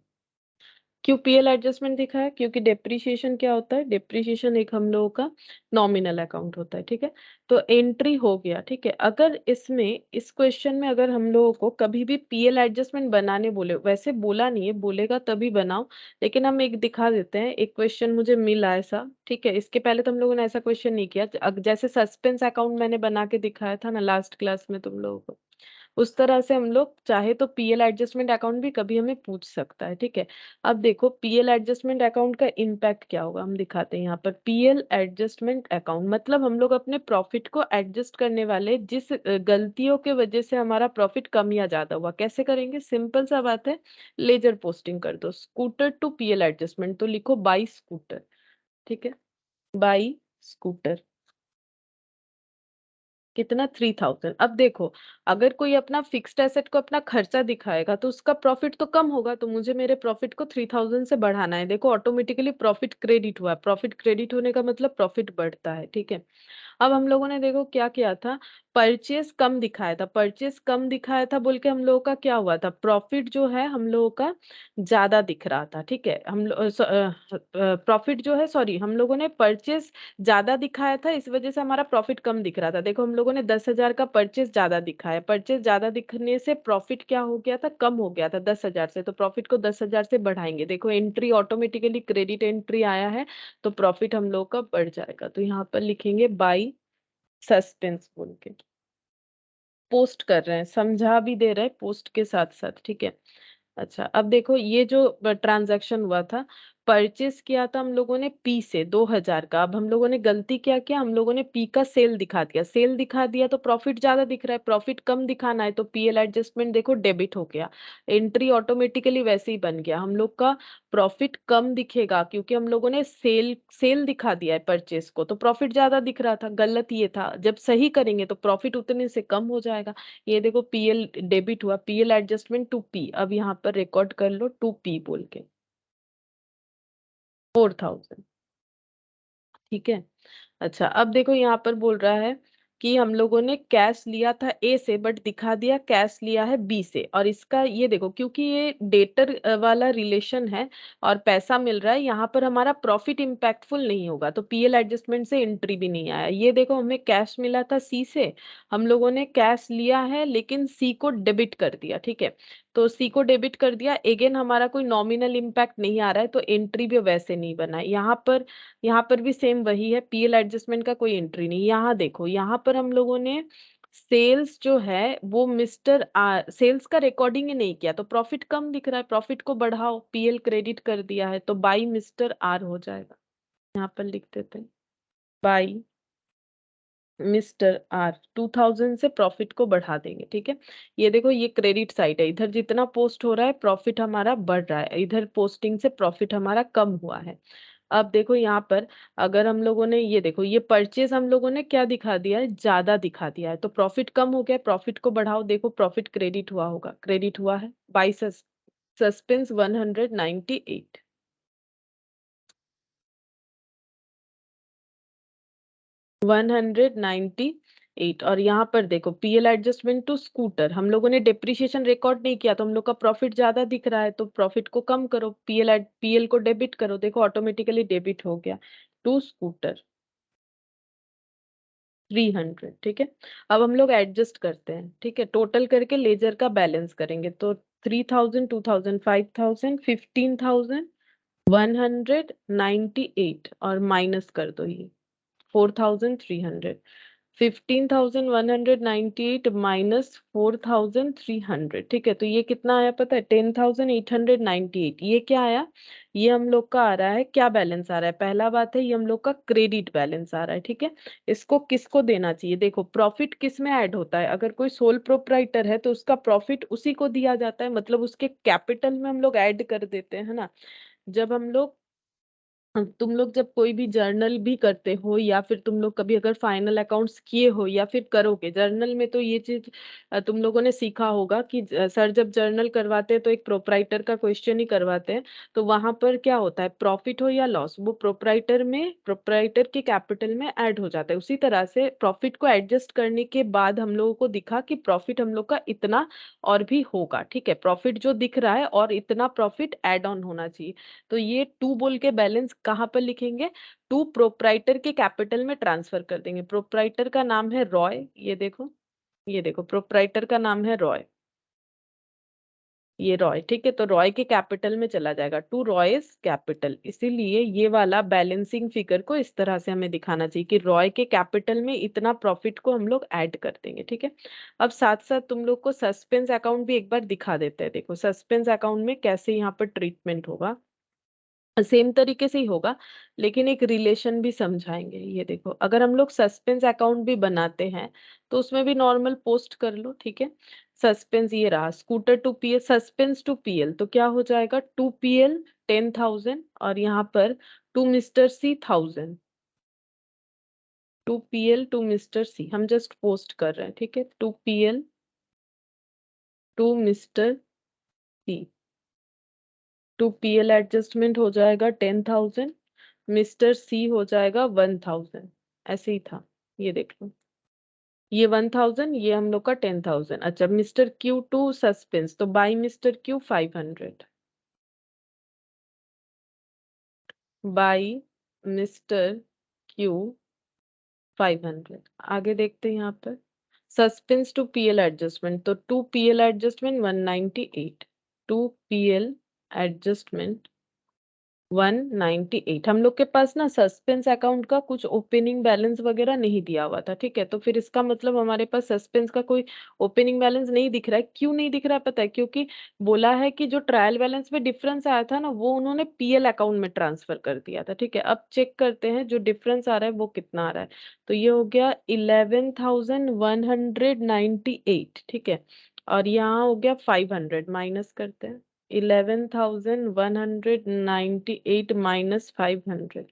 क्यों पीएल एडजस्टमेंट दिखा है? क्योंकि डेप्रिसिएशन क्या होता है, डेप्रिसिएशन एक हम लोगों का नॉमिनल अकाउंट होता है। ठीक है, तो एंट्री हो गया। ठीक है, अगर इसमें इस क्वेश्चन में अगर हम लोगों को कभी भी पीएल एडजस्टमेंट बनाने बोले, वैसे बोला नहीं है, बोलेगा तभी बनाओ, लेकिन हम एक दिखा देते हैं। एक क्वेश्चन मुझे मिला ऐसा, ठीक है, इसके पहले तो हम लोगों ने ऐसा क्वेश्चन नहीं किया। जैसे सस्पेंस अकाउंट मैंने बना के दिखाया था ना लास्ट क्लास में तुम लोगों को, उस तरह से हम लोग चाहे तो पीएल एडजस्टमेंट अकाउंट भी कभी हमें पूछ सकता है। ठीक है, अब देखो पीएल एडजस्टमेंट अकाउंट का इम्पैक्ट क्या होगा, हम दिखाते हैं यहाँ पर। पीएल एडजस्टमेंट अकाउंट मतलब हम लोग अपने प्रॉफिट को एडजस्ट करने वाले, जिस गलतियों के वजह से हमारा प्रॉफिट कम या ज्यादा हुआ, कैसे करेंगे? सिंपल सा बात है, लेजर पोस्टिंग कर दो। स्कूटर टू पीएल एडजस्टमेंट, तो लिखो बाई स्कूटर। ठीक है, बाई स्कूटर कितना, 3000। अब देखो अगर कोई अपना फिक्स्ड एसेट को अपना खर्चा दिखाएगा तो उसका प्रॉफिट तो कम होगा, तो मुझे मेरे प्रॉफिट को 3000 से बढ़ाना है। देखो ऑटोमेटिकली प्रॉफिट क्रेडिट हुआ, प्रॉफिट क्रेडिट होने का मतलब प्रॉफिट बढ़ता है। ठीक है, अब हम लोगों ने देखो क्या किया था, परचेस कम दिखाया था, परचेस कम दिखाया था बोल के हम लोगों का क्या हुआ था, प्रॉफिट जो है हम लोगों का ज्यादा दिख रहा था। ठीक है, हम प्रॉफिट जो है, सॉरी, हम लोगों ने परचेस ज्यादा दिखाया था, इस वजह से हमारा प्रॉफिट कम दिख रहा था। देखो हम लोगों ने 10,000 का परचेस ज्यादा दिखाया, परचेस ज्यादा दिखने से प्रॉफिट क्या हो गया था, कम हो गया था 10,000 से, तो प्रॉफिट को 10,000 से बढ़ाएंगे। देखो एंट्री ऑटोमेटिकली क्रेडिट एंट्री आया है, तो प्रॉफिट हम लोग का बढ़ जाएगा। तो यहाँ पर लिखेंगे बाई सस्पेंस बोल के, पोस्ट कर रहे हैं, समझा भी दे रहे हैं पोस्ट के साथ साथ। ठीक है, अच्छा अब देखो ये जो ट्रांजैक्शन हुआ था, परचेस किया था हम लोगों ने पी से 2000 का। अब हम लोगों ने गलती क्या किया, हम लोगों ने पी का सेल दिखा दिया, सेल दिखा दिया तो प्रॉफिट ज्यादा दिख रहा है, प्रॉफिट कम दिखाना है तो पीएल एडजस्टमेंट देखो डेबिट हो गया, एंट्री ऑटोमेटिकली वैसे ही बन गया। हम लोग का प्रॉफिट कम दिखेगा क्योंकि हम लोगों ने सेल सेल दिखा दिया है परचेस को, तो प्रॉफिट ज्यादा दिख रहा था। गलत ये था, जब सही करेंगे तो प्रॉफिट उतने से कम हो जाएगा। ये देखो पीएल डेबिट हुआ, पीएल एडजस्टमेंट टू पी, अब यहाँ पर रिकॉर्ड कर लो टू पी बोल के 4000। ठीक है, अच्छा अब देखो यहाँ पर बोल रहा है कि हम लोगों ने कैश लिया था ए से, बट दिखा दिया कैश लिया है बी से। और इसका ये देखो, क्योंकि ये डेटर वाला रिलेशन है और पैसा मिल रहा है, यहाँ पर हमारा प्रॉफिट इम्पैक्टफुल नहीं होगा, तो पीएल एडजस्टमेंट से एंट्री भी नहीं आया। ये देखो हमें कैश मिला था सी से, हम लोगों ने कैश लिया है लेकिन सी को डेबिट कर दिया। ठीक है, तो सी को डेबिट कर दिया, अगेन हमारा कोई नॉमिनल इम्पैक्ट नहीं आ रहा है, तो एंट्री भी वैसे नहीं बना है। यहाँ पर भी सेम वही है, पीएल एडजस्टमेंट का कोई एंट्री नहीं। यहाँ देखो, यहाँ पर हम लोगों ने सेल्स जो है वो मिस्टर आर, सेल्स का रिकॉर्डिंग ही नहीं किया, तो प्रॉफिट कम दिख रहा है, प्रॉफिट को बढ़ाओ, पीएल क्रेडिट कर दिया है तो बाई मिस्टर आर हो जाएगा। यहाँ पर लिख देते हैं बाई मिस्टर आर, 2000 से प्रॉफिट को बढ़ा देंगे। ठीक है, ये देखो ये क्रेडिट साइड है, इधर जितना पोस्ट हो रहा है प्रॉफिट हमारा बढ़ रहा है, इधर पोस्टिंग से प्रॉफिट हमारा कम हुआ है। अब देखो यहाँ पर अगर हम लोगों ने ये देखो ये परचेज हम लोगों ने क्या दिखा दिया है, ज्यादा दिखा दिया है, तो प्रॉफिट कम हो गया, प्रॉफिट को बढ़ाओ, देखो प्रॉफिट क्रेडिट हुआ होगा, क्रेडिट हुआ है बाई सस्पेंस 198, 198। और यहाँ पर देखो पीएल एडजस्टमेंट टू स्कूटर, हम लोगों ने डेप्रिसिएशन रिकॉर्ड नहीं किया तो हम लोग का प्रॉफिट ज्यादा दिख रहा है, तो प्रॉफिट को कम करो, पीएल को डेबिट करो, देखो ऑटोमेटिकली डेबिट हो गया टू स्कूटर 300। ठीक है, अब हम लोग एडजस्ट करते हैं, ठीक है, टोटल करके लेजर का बैलेंस करेंगे, तो 3000, 2000, 5000, 15000, 198 और माइनस कर दो ये 4300, 15,198 माइनस 4,300। ठीक है, तो ये कितना आया पता है, 10,898। ये क्या आया, ये हम लोग का आ रहा है, क्या बैलेंस आ रहा है, पहला बात है ये हम लोग का क्रेडिट बैलेंस आ रहा है। ठीक है, इसको किसको देना चाहिए, देखो प्रॉफिट किस में ऐड होता है, अगर कोई सोल प्रोप्राइटर है तो उसका प्रॉफिट उसी को दिया जाता है, मतलब उसके कैपिटल में हम लोग ऐड कर देते हैं, है ना। जब हम लोग तुम लोग जब कोई भी जर्नल भी करते हो या फिर तुम लोग कभी अगर फाइनल अकाउंट्स किए हो या फिर करोगे जर्नल में, तो ये चीज तुम लोगों ने सीखा होगा कि सर जब जर्नल करवाते हैं तो एक प्रोप्राइटर का क्वेश्चन ही करवाते हैं, तो वहां पर क्या होता है, प्रॉफिट हो या लॉस वो प्रोप्राइटर के कैपिटल में ऐड हो जाता है। उसी तरह से प्रॉफिट को एडजस्ट करने के बाद हम लोगों को दिखा कि प्रॉफिट हम लोग का इतना और भी होगा। ठीक है, प्रॉफिट जो दिख रहा है और इतना प्रॉफिट एड ऑन होना चाहिए, तो ये टू बोल के बैलेंस कहाँ पर लिखेंगे, टू प्रोप्राइटर के कैपिटल में ट्रांसफर कर देंगे। प्रोप्राइटर का नाम है रॉय, ये देखो प्रोप्राइटर का नाम है रॉय, ये रॉय। ठीक है, तो रॉय के कैपिटल में चला जाएगा टू रॉयस कैपिटल, इसीलिए ये वाला बैलेंसिंग फिगर को इस तरह से हमें दिखाना चाहिए कि रॉय के कैपिटल में इतना प्रॉफिट को हम लोग ऐड कर देंगे। ठीक है, अब साथ साथ तुम लोग को सस्पेंस अकाउंट भी एक बार दिखा देते हैं, देखो सस्पेंस अकाउंट में कैसे यहाँ पर ट्रीटमेंट होगा, सेम तरीके से ही होगा लेकिन एक रिलेशन भी समझाएंगे। ये देखो अगर हम लोग सस्पेंस अकाउंट भी बनाते हैं तो उसमें भी नॉर्मल पोस्ट कर लो। ठीक है, सस्पेंस ये रहा, scooter to PL, suspense to PL, तो क्या हो जाएगा, टू पीएल 10,000 और यहाँ पर to Mister C 1000, to PL to Mister C, हम जस्ट पोस्ट कर रहे हैं। ठीक है, to PL to Mister C, to PL adjustment हो जाएगा 10,000, मिस्टर सी हो जाएगा 1,000, ऐसे ही था। ये देख लो, ये 1,000, ये हम लोग का 10,000। अच्छा, मिस्टर क्यू टू सस्पेंस, तो by mister Q 500, by mister Q 500। आगे देखते हैं यहाँ पर सस्पेंस टू पीएल एडजस्टमेंट, तो to PL adjustment 198, to PL adjustment 198। हम लोग के पास ना सस्पेंस अकाउंट का कुछ ओपनिंग बैलेंस वगैरह नहीं दिया हुआ था। ठीक है, तो फिर इसका मतलब हमारे पास सस्पेंस का कोई ओपनिंग बैलेंस नहीं दिख रहा है। क्यों नहीं दिख रहा है पता है, क्योंकि बोला है कि जो ट्रायल बैलेंस में डिफरेंस आया था ना वो उन्होंने पीएल अकाउंट में ट्रांसफर कर दिया था। ठीक है, अब चेक करते हैं जो डिफरेंस आ रहा है वो कितना आ रहा है, तो ये हो गया 11,198। ठीक है, और यहाँ हो गया 500, माइनस करते हैं 11,198 माइनस 500,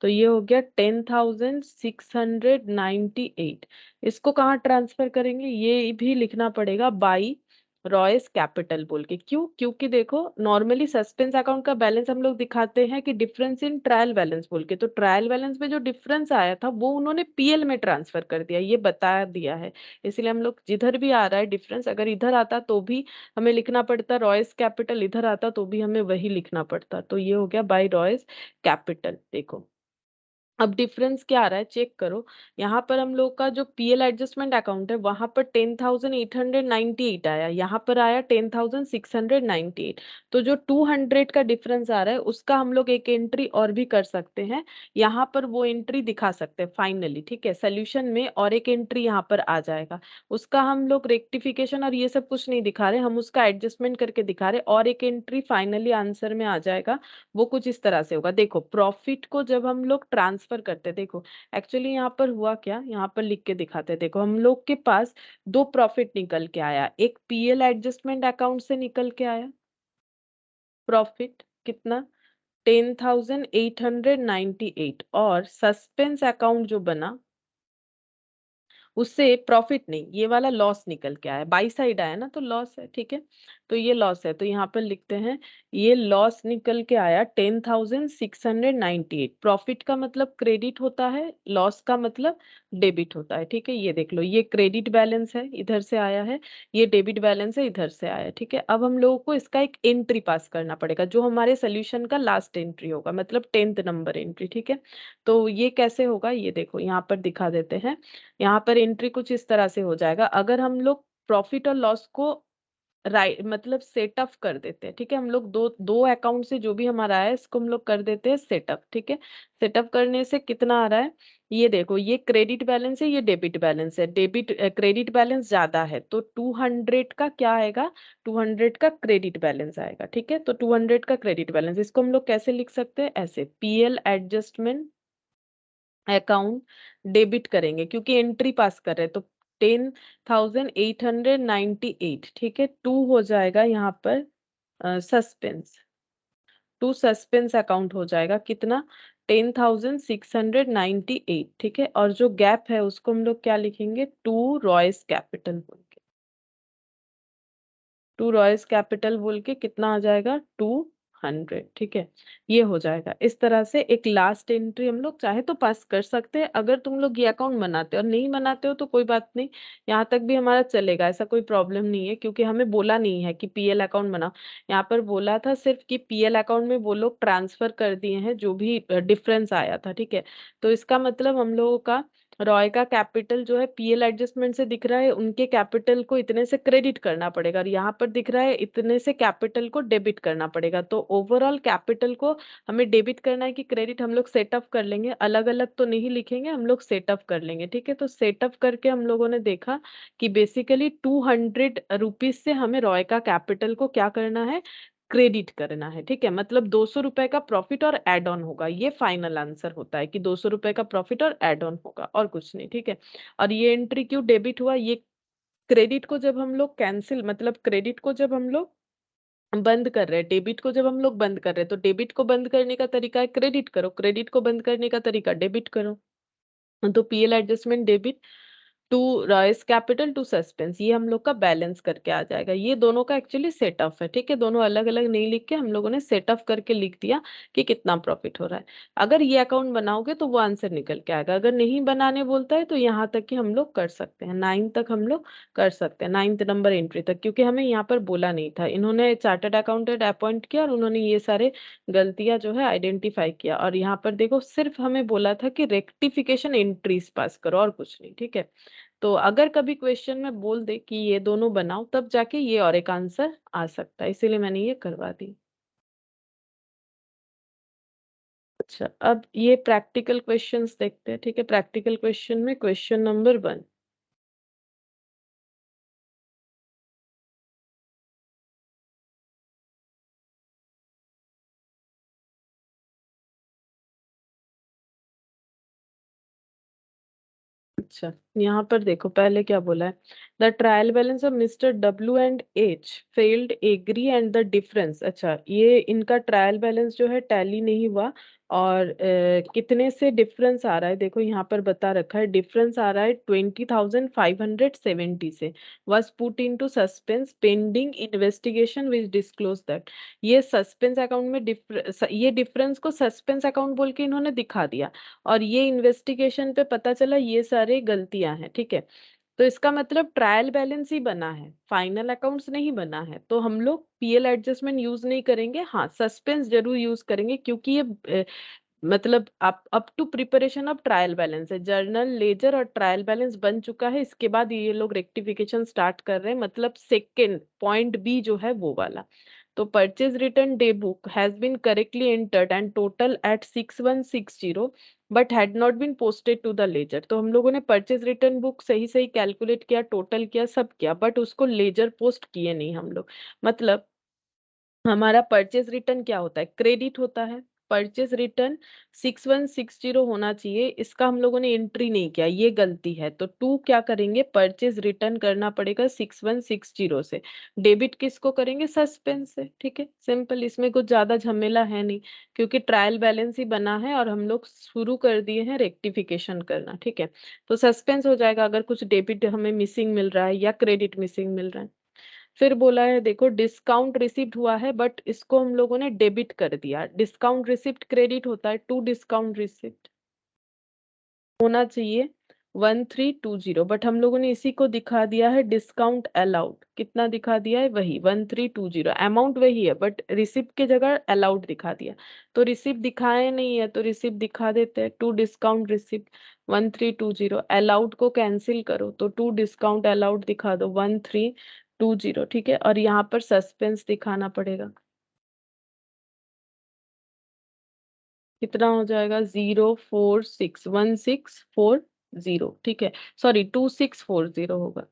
तो ये हो गया 10,698। इसको कहाँ ट्रांसफर करेंगे, ये भी लिखना पड़ेगा बाई रॉयस कैपिटल बोल के। क्यों, क्योंकि देखो नॉर्मली सस्पेंस अकाउंट का बैलेंस हम लोग दिखाते हैं कि डिफरेंस इन ट्रायल बैलेंस बोल के, तो ट्रायल बैलेंस में जो डिफरेंस आया था वो उन्होंने पीएल में ट्रांसफर कर दिया, ये बता दिया है। इसलिए हम लोग जिधर भी आ रहा है डिफरेंस, अगर इधर आता तो भी हमें लिखना पड़ता रॉयस कैपिटल, इधर आता तो भी हमें वही लिखना पड़ता, तो ये हो गया बाय रॉयस कैपिटल। देखो अब डिफरेंस क्या आ रहा है चेक करो, यहाँ पर हम लोग का जो पीएल एडजस्टमेंट अकाउंट है वहां पर 10,898 आया, यहाँ पर आया 10,698, तो जो 200 का डिफरेंस आ रहा है उसका हम लोग एक एंट्री और भी कर सकते हैं, यहाँ पर वो एंट्री दिखा सकते हैं फाइनली। ठीक है, सोल्यूशन में और एक एंट्री यहाँ पर आ जाएगा, उसका हम लोग रेक्टिफिकेशन और ये सब कुछ नहीं दिखा रहे, हम उसका एडजस्टमेंट करके दिखा रहे, और एक एंट्री फाइनली आंसर में आ जाएगा। वो कुछ इस तरह से होगा, देखो प्रॉफिट को जब हम लोग ट्रांसफर करते हैं, देखो एक्चुअली यहाँ पर हुआ क्या, यहाँ पर लिख के दिखाते हैं। देखो हम लोग के पास दो प्रॉफिट निकल के आया, एक पीएल एडजस्टमेंट अकाउंट से निकल के आया प्रॉफिट कितना 10,898 और सस्पेंस अकाउंट जो बना उससे प्रॉफिट नहीं, ये वाला लॉस निकल के आया, बाई साइड आया ना तो लॉस है, ठीक है। तो ये लॉस है, तो यहाँ पर लिखते हैं ये लॉस निकल के आया 10,698। प्रॉफिट का मतलब क्रेडिट होता है, लॉस का मतलब डेबिट होता है, ठीक है। ये देख लो, ये क्रेडिट बैलेंस है, इधर से आया है, ये डेबिट बैलेंस है, इधर से आया है, ठीक है। अब हम लोगों को इसका एक एंट्री पास करना पड़ेगा जो हमारे सोल्यूशन का लास्ट एंट्री होगा, मतलब 10th नंबर एंट्री, ठीक है। तो ये कैसे होगा, ये देखो यहाँ पर दिखा देते हैं। यहाँ पर एंट्री कुछ इस तरह से हो जाएगा, अगर हम लोग प्रॉफिट और लॉस को राइट मतलब सेटअप कर देते हैं, ठीक है। हम लोग दो दो अकाउंट से जो भी हमारा है इसको हम लोग कर देते हैं सेटअप, ठीक है। सेटअप करने से कितना आ रहा है, ये देखो, ये क्रेडिट बैलेंस है, ये डेबिट बैलेंस है। डेबिट क्रेडिट बैलेंस ज्यादा है तो 200 का क्या आएगा, 200 का क्रेडिट बैलेंस आएगा, ठीक है। तो 200 का क्रेडिट बैलेंस, इसको हम लोग कैसे लिख सकते हैं, ऐसे पीएल एडजस्टमेंट अकाउंट डेबिट करेंगे क्योंकि एंट्री पास कर रहे हैं, तो 10,898, ठीक है। टू हो जाएगा यहाँ पर सस्पेंस, टू सस्पेंस अकाउंट हो जाएगा कितना, 10,698, ठीक है। और जो गैप है उसको हम लोग क्या लिखेंगे, टू रॉयस कैपिटल बोल के, टू रॉयस कैपिटल बोल के कितना आ जाएगा, 200, ठीक है। ये हो जाएगा, इस तरह से एक लास्ट एंट्री हम लोग चाहे तो पास कर सकते हैं। अगर तुम लोग ये अकाउंट बनाते हो और नहीं बनाते हो तो कोई बात नहीं, यहाँ तक भी हमारा चलेगा, ऐसा कोई प्रॉब्लम नहीं है, क्योंकि हमें बोला नहीं है कि पीएल अकाउंट बनाओ। यहाँ पर बोला था सिर्फ कि पीएल अकाउंट में वो लोग ट्रांसफर कर दिए हैं जो भी डिफरेंस आया था, ठीक है। तो इसका मतलब हम लोगों का रॉय का कैपिटल जो है पीएल एडजस्टमेंट से दिख रहा है, उनके कैपिटल को इतने से क्रेडिट करना पड़ेगा, और यहाँ पर दिख रहा है इतने से कैपिटल को डेबिट करना पड़ेगा। तो ओवरऑल कैपिटल को हमें डेबिट करना है कि क्रेडिट, हम लोग सेटअप कर लेंगे, अलग अलग तो नहीं लिखेंगे, हम लोग सेटअप कर लेंगे, ठीक है। तो सेटअप करके हम लोगों ने देखा कि बेसिकली 200 रुपीज से हमें रॉय का कैपिटल को क्या करना है, क्रेडिट करना है, ठीक है। मतलब 200 रुपए का प्रॉफिट और एड ऑन होगा, ये फाइनल आंसर होता है कि 200 रुपए का प्रॉफिट और एड ऑन होगा, और कुछ नहीं, ठीक है। और ये एंट्री क्यों डेबिट हुआ, ये क्रेडिट को जब हम लोग कैंसिल, मतलब क्रेडिट को जब हम लोग बंद कर रहे हैं, डेबिट को जब हम लोग बंद कर रहे हैं, तो डेबिट को बंद करने का तरीका है क्रेडिट करो, क्रेडिट को बंद करने का तरीका डेबिट करो। तो PL adjustment debit to Royce capital to suspense, ये हम लोग का बैलेंस करके आ जाएगा। ये दोनों का एक्चुअली सेटअप है, ठीक है। दोनों अलग अलग नहीं लिख के हम लोगों ने सेटअप करके लिख दिया कि कितना प्रॉफिट हो रहा है। अगर ये अकाउंट बनाओगे तो वो आंसर निकल के आएगा, अगर नहीं बनाने बोलता है तो यहाँ तक कि हम लोग कर सकते हैं, 9 तक हम लोग कर सकते हैं, 9th नंबर एंट्री तक, क्योंकि हमें यहाँ पर बोला नहीं था। इन्होंने चार्टर्ड अकाउंटेंट अपॉइंट किया और उन्होंने ये सारे गलतियां जो है आइडेंटिफाई किया, और यहाँ पर देखो सिर्फ हमें बोला था कि रेक्टिफिकेशन एंट्रीज पास करो और कुछ नहीं, ठीक है। तो अगर कभी क्वेश्चन में बोल दे कि ये दोनों बनाओ, तब जाके ये और एक आंसर आ सकता है, इसीलिए मैंने ये करवा दी। अच्छा, अब ये प्रैक्टिकल क्वेश्चंस देखते हैं, ठीक है। प्रैक्टिकल क्वेश्चन में क्वेश्चन नंबर 1, अच्छा यहाँ पर देखो पहले क्या बोला है, the trial balance of mister W and H failed agree and the difference. अच्छा, ये इनका ट्रायल बैलेंस जो है टैली नहीं हुआ, और कितने से डिफरेंस आ रहा है, देखो यहाँ पर बता रखा है, डिफरेंस आ रहा है 20,570 से, was put into suspense pending investigation which disclosed that। ये सस्पेंस अकाउंट में ये डिफरेंस को सस्पेंस अकाउंट बोल के इन्होंने दिखा दिया, और ये इन्वेस्टिगेशन पे पता चला ये सारे गलतियां हैं, ठीक है। तो इसका मतलब ट्रायल बैलेंस ही बना है, फाइनल अकाउंट्स नहीं बना है, तो हम लोग पीएल एडजस्टमेंट यूज नहीं करेंगे, हाँ सस्पेंस जरूर यूज करेंगे, क्योंकि ये मतलब up to preparation of trial balance है, जर्नल लेजर और ट्रायल बैलेंस बन चुका है, इसके बाद ये लोग रेक्टिफिकेशन स्टार्ट कर रहे हैं, मतलब सेकेंड पॉइंट बी जो है वो वाला। तो purchase return day book has been correctly entered and total at 6160 but had not been posted to the ledger. तो हम लोगों ने परचेज रिटर्न बुक सही सही कैलकुलेट किया, टोटल किया, सब किया, बट उसको लेजर पोस्ट किए नहीं हम लोग। मतलब हमारा परचेज रिटर्न क्या होता है, क्रेडिट होता है, परचेज रिटर्न 6160 होना चाहिए, इसका हम लोगों ने एंट्री नहीं किया, ये गलती है। तो टू क्या करेंगे, परचेज रिटर्न करना पड़ेगा 6160 से। डेबिट किसको करेंगे, सस्पेंस से। ठीक है, सिंपल, इसमें कुछ ज्यादा झमेला है नहीं, क्योंकि ट्रायल बैलेंस ही बना है और हम लोग शुरू कर दिए हैं रेक्टिफिकेशन करना। ठीक है, तो सस्पेंस हो जाएगा अगर कुछ डेबिट हमें मिसिंग मिल रहा है या क्रेडिट मिसिंग मिल रहा है। फिर बोला है देखो, डिस्काउंट रिसीव्ड हुआ है बट इसको हम लोगों ने डेबिट कर दिया। डिस्काउंट रिसिप्ट क्रेडिट होता है, टू डिस्काउंट रिसिप्ट होना चाहिए 1320, बट हम लोगों ने इसी को दिखा दिया है डिस्काउंट अलाउड। कितना दिखा दिया है, वही 1320, अमाउंट वही है बट रिसिप्ट के जगह अलाउड दिखा दिया। तो रिसिप्ट दिखाए नहीं है तो रिसिप्ट दिखा देते हैं, टू डिस्काउंट रिसिप्ट 1320। अलाउड को कैंसिल करो तो टू डिस्काउंट अलाउड दिखा दो 1320। ठीक है, और यहाँ पर सस्पेंस दिखाना पड़ेगा। कितना हो जाएगा, 0461640। ठीक है, सॉरी 2640 होगा,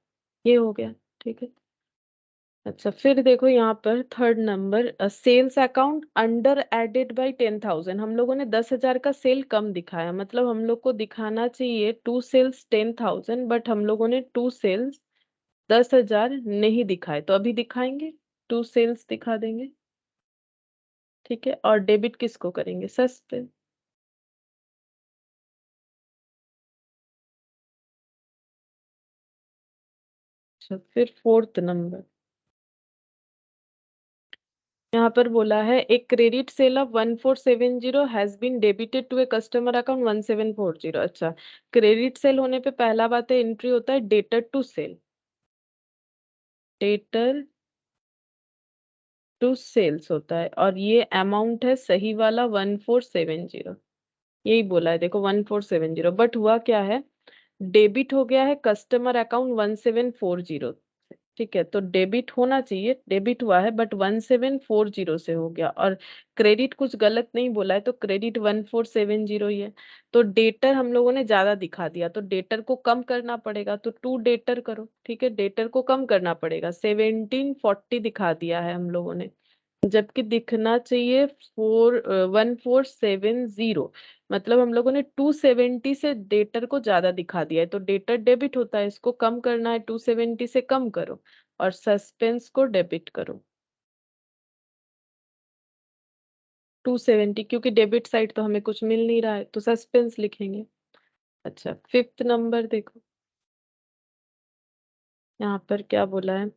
ये हो गया। ठीक है, अच्छा फिर देखो यहाँ पर third number, sales account under added by 10,000। हम लोगों ने 10,000 का सेल कम दिखाया, मतलब हम लोग को दिखाना चाहिए टू सेल्स 10,000, बट हम लोगों ने टू सेल्स 10,000 नहीं दिखाए, तो अभी दिखाएंगे, टू सेल्स दिखा देंगे। ठीक है, और डेबिट किसको करेंगे, सस्पेंस। अच्छा फिर फोर्थ नंबर, यहाँ पर बोला है एक credit sale of 1470 has been debited to a customer account 1740। अच्छा, क्रेडिट सेल होने पे पहला बात है एंट्री होता है debtor to sale, debtor to sales होता है, और ये अमाउंट है सही वाला 1470, यही बोला है देखो 1470, बट हुआ क्या है, डेबिट हो गया है कस्टमर अकाउंट 1740। ठीक है, तो डेबिट होना चाहिए, डेबिट हुआ है बट 1740 से हो गया, और क्रेडिट कुछ गलत नहीं बोला है, तो क्रेडिट 1470 ही है। तो डेटर हम लोगों ने ज्यादा दिखा दिया, तो डेटर को कम करना पड़ेगा, तो टू डेटर करो। ठीक है, डेटर को कम करना पड़ेगा, 1740 दिखा दिया है हम लोगों ने, जबकि दिखना चाहिए 1470। मतलब हम लोगों ने 270 से डेटर को ज्यादा दिखा दिया है, तो डेटर डेबिट होता है, इसको कम करना है, 270 से कम करो, और सस्पेंस को डेबिट करो 270, क्योंकि डेबिट साइड तो हमें कुछ मिल नहीं रहा है, तो सस्पेंस लिखेंगे। अच्छा फिफ्थ नंबर देखो, यहाँ पर क्या बोला है,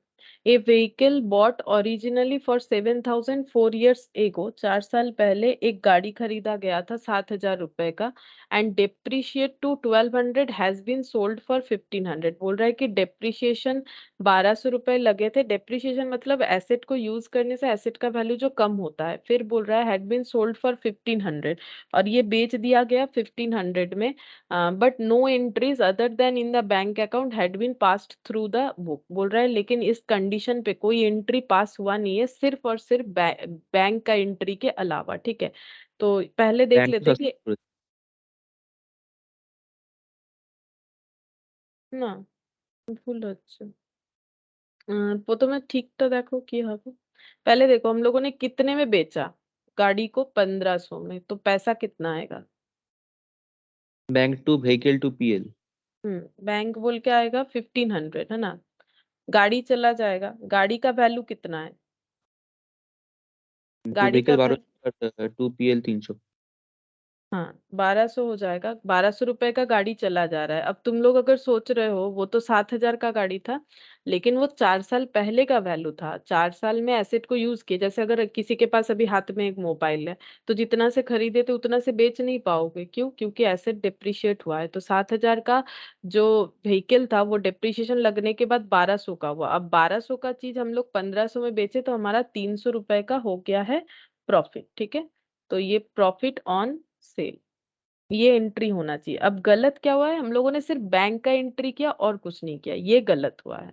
a vehicle bought originally for 7,000 4 years एगो, 4 साल पहले एक गाड़ी खरीदा गया था 7,000 रुपए का, and depreciate to 1,200 has been sold for 1,500। बोल रहा है कि डेप्रिशिएशन 1,200 रुपए लगे थे, डेप्रिशिएशन मतलब एसेट को यूज करने से एसेट का वैल्यू जो कम होता है, फिर बोल रहा है हैड बीन सोल्ड फॉर 1,500, और ये बेच दिया गया 1,500 में, but no entries other than in the bank account had been passed through the book. बोल रहा है लेकिन इस कंडीशन पे कोई एंट्री पास हुआ नहीं है, सिर्फ और सिर्फ बैंक का एंट्री के अलावा। ठीक है, तो पहले देख बैंक लेते तो हैं कि ना भूल, अच्छा वो तो मैं ठीक तो देखो कि हाँ, पहले देखो हम लोगों ने कितने में बेचा गाड़ी को, 1,500 में, तो पैसा कितना आएगा, bank to vehicle to PL. Bank बोल के आएगा 1,500 है ना, गाड़ी चला जाएगा, गाड़ी का वैल्यू कितना है, टू गाड़ी का व्हीकल 1200, टू पीएल 300। हाँ 1,200 हो जाएगा, 1,200 रुपए का गाड़ी चला जा रहा है। अब तुम लोग अगर सोच रहे हो वो तो 7,000 का गाड़ी था, लेकिन वो 4 साल पहले का वैल्यू था, 4 साल में एसेट को यूज किए। जैसे अगर किसी के पास अभी हाथ में एक मोबाइल है, तो जितना से खरीदे थे उतना से बेच नहीं पाओगे, क्यों, क्योंकि एसेट डिप्रिशिएट हुआ है। तो 7,000 का जो व्हीकल था वो डिप्रिशिएशन लगने के बाद 1,200 का हुआ। अब 1,200 का चीज हम लोग 1,500 में बेचे तो हमारा 300 रुपए का हो गया है प्रॉफिट। ठीक है, तो ये प्रॉफिट ऑन सेल, ये एंट्री होना चाहिए। अब गलत क्या हुआ है, हम लोगों ने सिर्फ बैंक का एंट्री किया और कुछ नहीं किया, ये गलत हुआ है।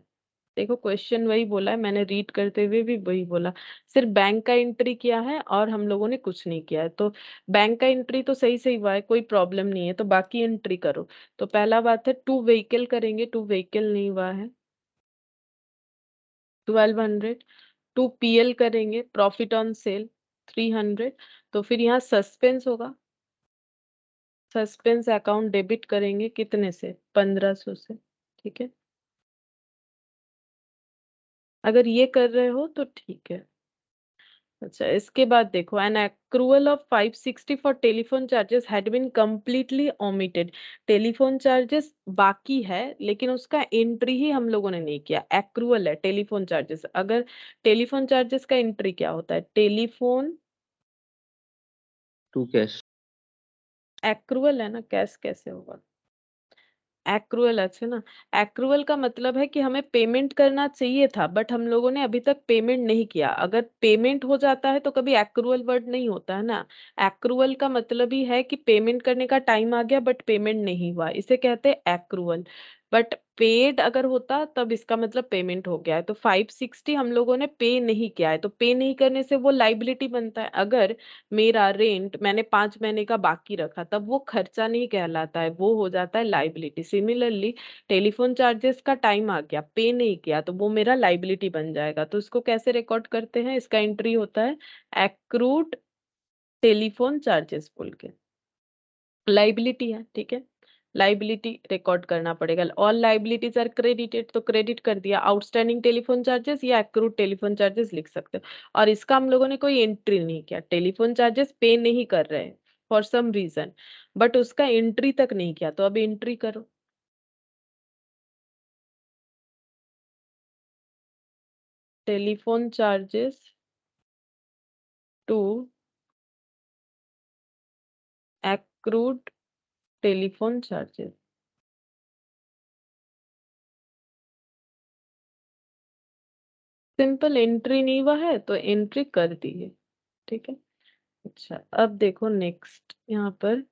देखो क्वेश्चन वही बोला है, मैंने रीड करते हुए भी वही बोला, सिर्फ बैंक का एंट्री किया है और हम लोगों ने कुछ नहीं किया है। तो बैंक का एंट्री तो सही सही हुआ है, कोई प्रॉब्लम नहीं है, तो बाकी एंट्री करो। तो पहला बात है टू व्हीकल करेंगे, टू व्हीकल नहीं हुआ है, 1,200। टू पीएल करेंगे, प्रॉफिट ऑन सेल, 300, तो फिर यहाँ सस्पेंस होगा, सस्पेंस अकाउंट डेबिट करेंगे कितने से, 1500 से, ठीक है। अगर ये कर रहे हो तो ठीक है। अच्छा, इसके बाद देखो, an accrual of 560 for telephone charges had been completely omitted. Telephone charges बाकी है, लेकिन उसका एंट्री ही हम लोगों ने नहीं किया। एक्रूअल है टेलीफोन चार्जेस। अगर टेलीफोन चार्जेस का एंट्री क्या होता है, टेलीफोन टू कैश। एक्रूअल है ना, कैश कैसे होगा, एक्रूअल, अच्छा ना। एक्रूअल का मतलब है कि हमें पेमेंट करना चाहिए था, बट हम लोगों ने अभी तक पेमेंट नहीं किया। अगर पेमेंट हो जाता है तो कभी एक्रूअल वर्ड नहीं होता है ना। एक्रूअल का मतलब ही है कि पेमेंट करने का टाइम आ गया बट पेमेंट नहीं हुआ, इसे कहते हैं एक्रूअल। बट पेड अगर होता तब इसका मतलब पेमेंट हो गया है। तो 560 हम लोगों ने पे नहीं किया है, तो पे नहीं करने से वो लाइबिलिटी बनता है। अगर मेरा रेंट मैंने 5 महीने का बाकी रखा, तब वो खर्चा नहीं कहलाता है, वो हो जाता है लाइबिलिटी। सिमिलरली टेलीफोन चार्जेस का टाइम आ गया, पे नहीं किया, तो वो मेरा लाइबिलिटी बन जाएगा। तो इसको कैसे रिकॉर्ड करते हैं, इसका एंट्री होता है एक्रूड टेलीफोन चार्जेस बोल के, लाइबिलिटी है, ठीक है। लाइबिलिटी रिकॉर्ड करना पड़ेगा। ऑल लाइबिलिटीज आर क्रेडिटेड, तो क्रेडिट कर दिया। आउटस्टैंडिंग टेलीफोन चार्जेस या एक्रूड टेलीफोन चार्जेस लिख सकते हो। और इसका हम लोगों ने कोई एंट्री नहीं किया, टेलीफोन चार्जेस पे नहीं कर रहे हैं फॉर सम रीजन, बट उसका एंट्री तक नहीं किया, तो अब एंट्री करो। Telephone charges to accrued telephone charges. Simple, entry नहीं हुआ है तो एंट्री कर दी है, ठीक है। अच्छा, अब देखो नेक्स्ट यहाँ पर।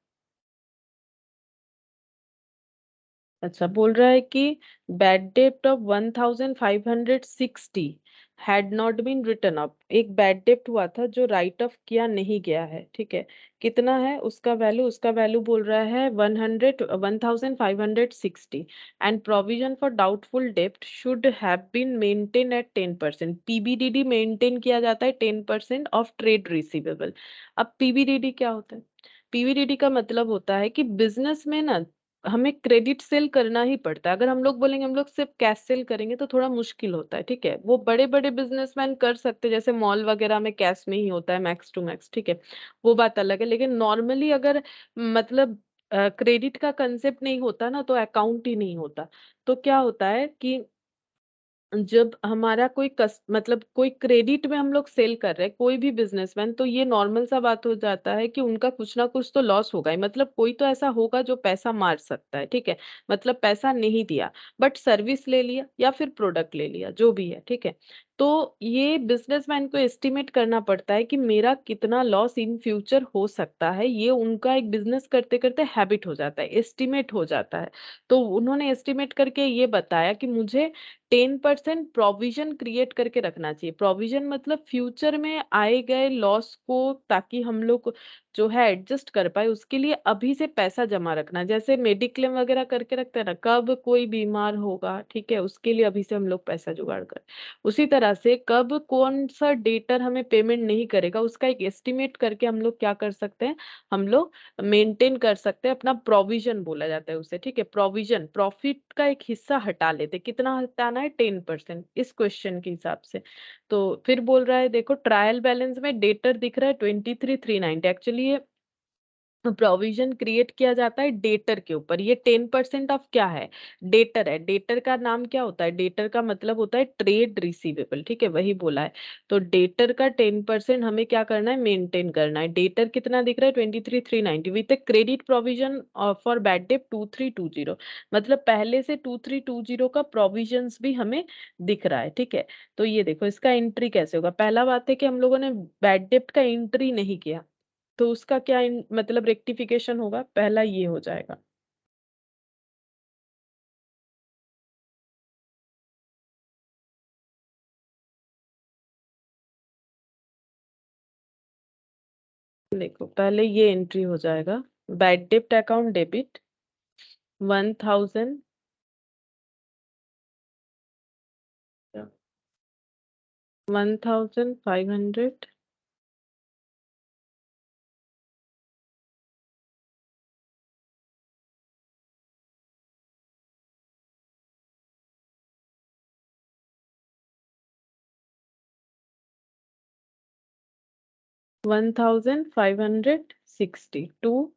अच्छा, बोल रहा है कि बैड डेप्ट of 1560 had not been written off. एक बैड डेप्ट हुआ था जो राइट ऑफ किया नहीं गया है, ठीक है। कितना है उसका वैल्यू, उसका वैल्यू बोल रहा है 1560, एंड प्रोविजन फॉर डाउटफुल डेप्ट should have been maintain at 10%। PBDD maintain किया जाता है 10% ऑफ ट्रेड रिसीवेबल। अब पीबीडीडी क्या होता है, पीवीडीडी का मतलब होता है कि बिजनेस में ना हमें क्रेडिट सेल करना ही पड़ता है। अगर हम लोग बोलेंगे हम लोग सिर्फ कैश सेल करेंगे तो थोड़ा मुश्किल होता है, ठीक है। वो बड़े बड़े बिजनेसमैन कर सकते हैं, जैसे मॉल वगैरह में कैश में ही होता है मैक्स टू मैक्स, ठीक है, वो बात अलग है। लेकिन नॉर्मली अगर मतलब क्रेडिट का कंसेप्ट नहीं होता ना, तो अकाउंट ही नहीं होता। तो क्या होता है कि जब हमारा कोई मतलब कोई क्रेडिट में हम लोग सेल कर रहे हैं, कोई भी बिजनेसमैन, तो ये नॉर्मल सा बात हो जाता है कि उनका कुछ ना कुछ तो लॉस होगा ही। मतलब कोई तो ऐसा होगा जो पैसा मार सकता है, ठीक है। मतलब पैसा नहीं दिया बट सर्विस ले लिया या फिर प्रोडक्ट ले लिया, जो भी है, ठीक है। तो ये बिजनेसमैन को एस्टिमेट करना पड़ता है कि मेरा कितना लॉस इन फ्यूचर हो सकता है। ये उनका एक बिजनेस करते करते हैबिट हो जाता है, एस्टिमेट हो जाता है। तो उन्होंने एस्टिमेट करके ये बताया कि मुझे 10% प्रोविजन क्रिएट करके रखना चाहिए। प्रोविजन मतलब फ्यूचर में आए गए लॉस को, ताकि हम लोग जो है एडजस्ट कर पाए, उसके लिए अभी से पैसा जमा रखना। जैसे मेडिक्लेम वगैरह करके रखते हैं ना, कब कोई बीमार होगा, ठीक है, उसके लिए अभी से हम लोग पैसा जुगाड़ कर। उसी तरह से कब कौन सा डेटर हमें पेमेंट नहीं करेगा, उसका एक एस्टिमेट करके हम लोग क्या कर सकते हैं, हम लोग मेंटेन कर सकते हैं। अपना प्रोविजन बोला जाता है उसे, ठीक है। प्रोविजन प्रॉफिट का एक हिस्सा हटा लेते, कितना हटाना है, 10% इस क्वेश्चन के हिसाब से। तो फिर बोल रहा है, देखो ट्रायल बैलेंस में डेटर दिख रहा है 23,390। एक्चुअली ये प्रोविजन क्रिएट किया जाता है डेटर के ऊपर। ये 10% ऑफ क्या है, डेटर है। डेटर का नाम क्या होता है, डेटर का मतलब होता है ट्रेड रिसीवेबल, ठीक है, वही बोला है। तो डेटर का 10% हमें क्या करना है, मेंटेन करना है। डेटर कितना दिख रहा है, 23,390 with credit provision for bad debt 2320। मतलब पहले से 2320 का प्रोविजन भी हमें दिख रहा है, ठीक है। तो ये देखो इसका एंट्री कैसे होगा। पहला बात है कि हम लोगों ने बैड डेप्ट का एंट्री नहीं किया, तो उसका क्या मतलब रेक्टिफिकेशन होगा, पहला ये हो जाएगा। देखो पहले ये एंट्री हो जाएगा, बैड डेप्ट अकाउंट डेबिट 1000, 1500 1560 टू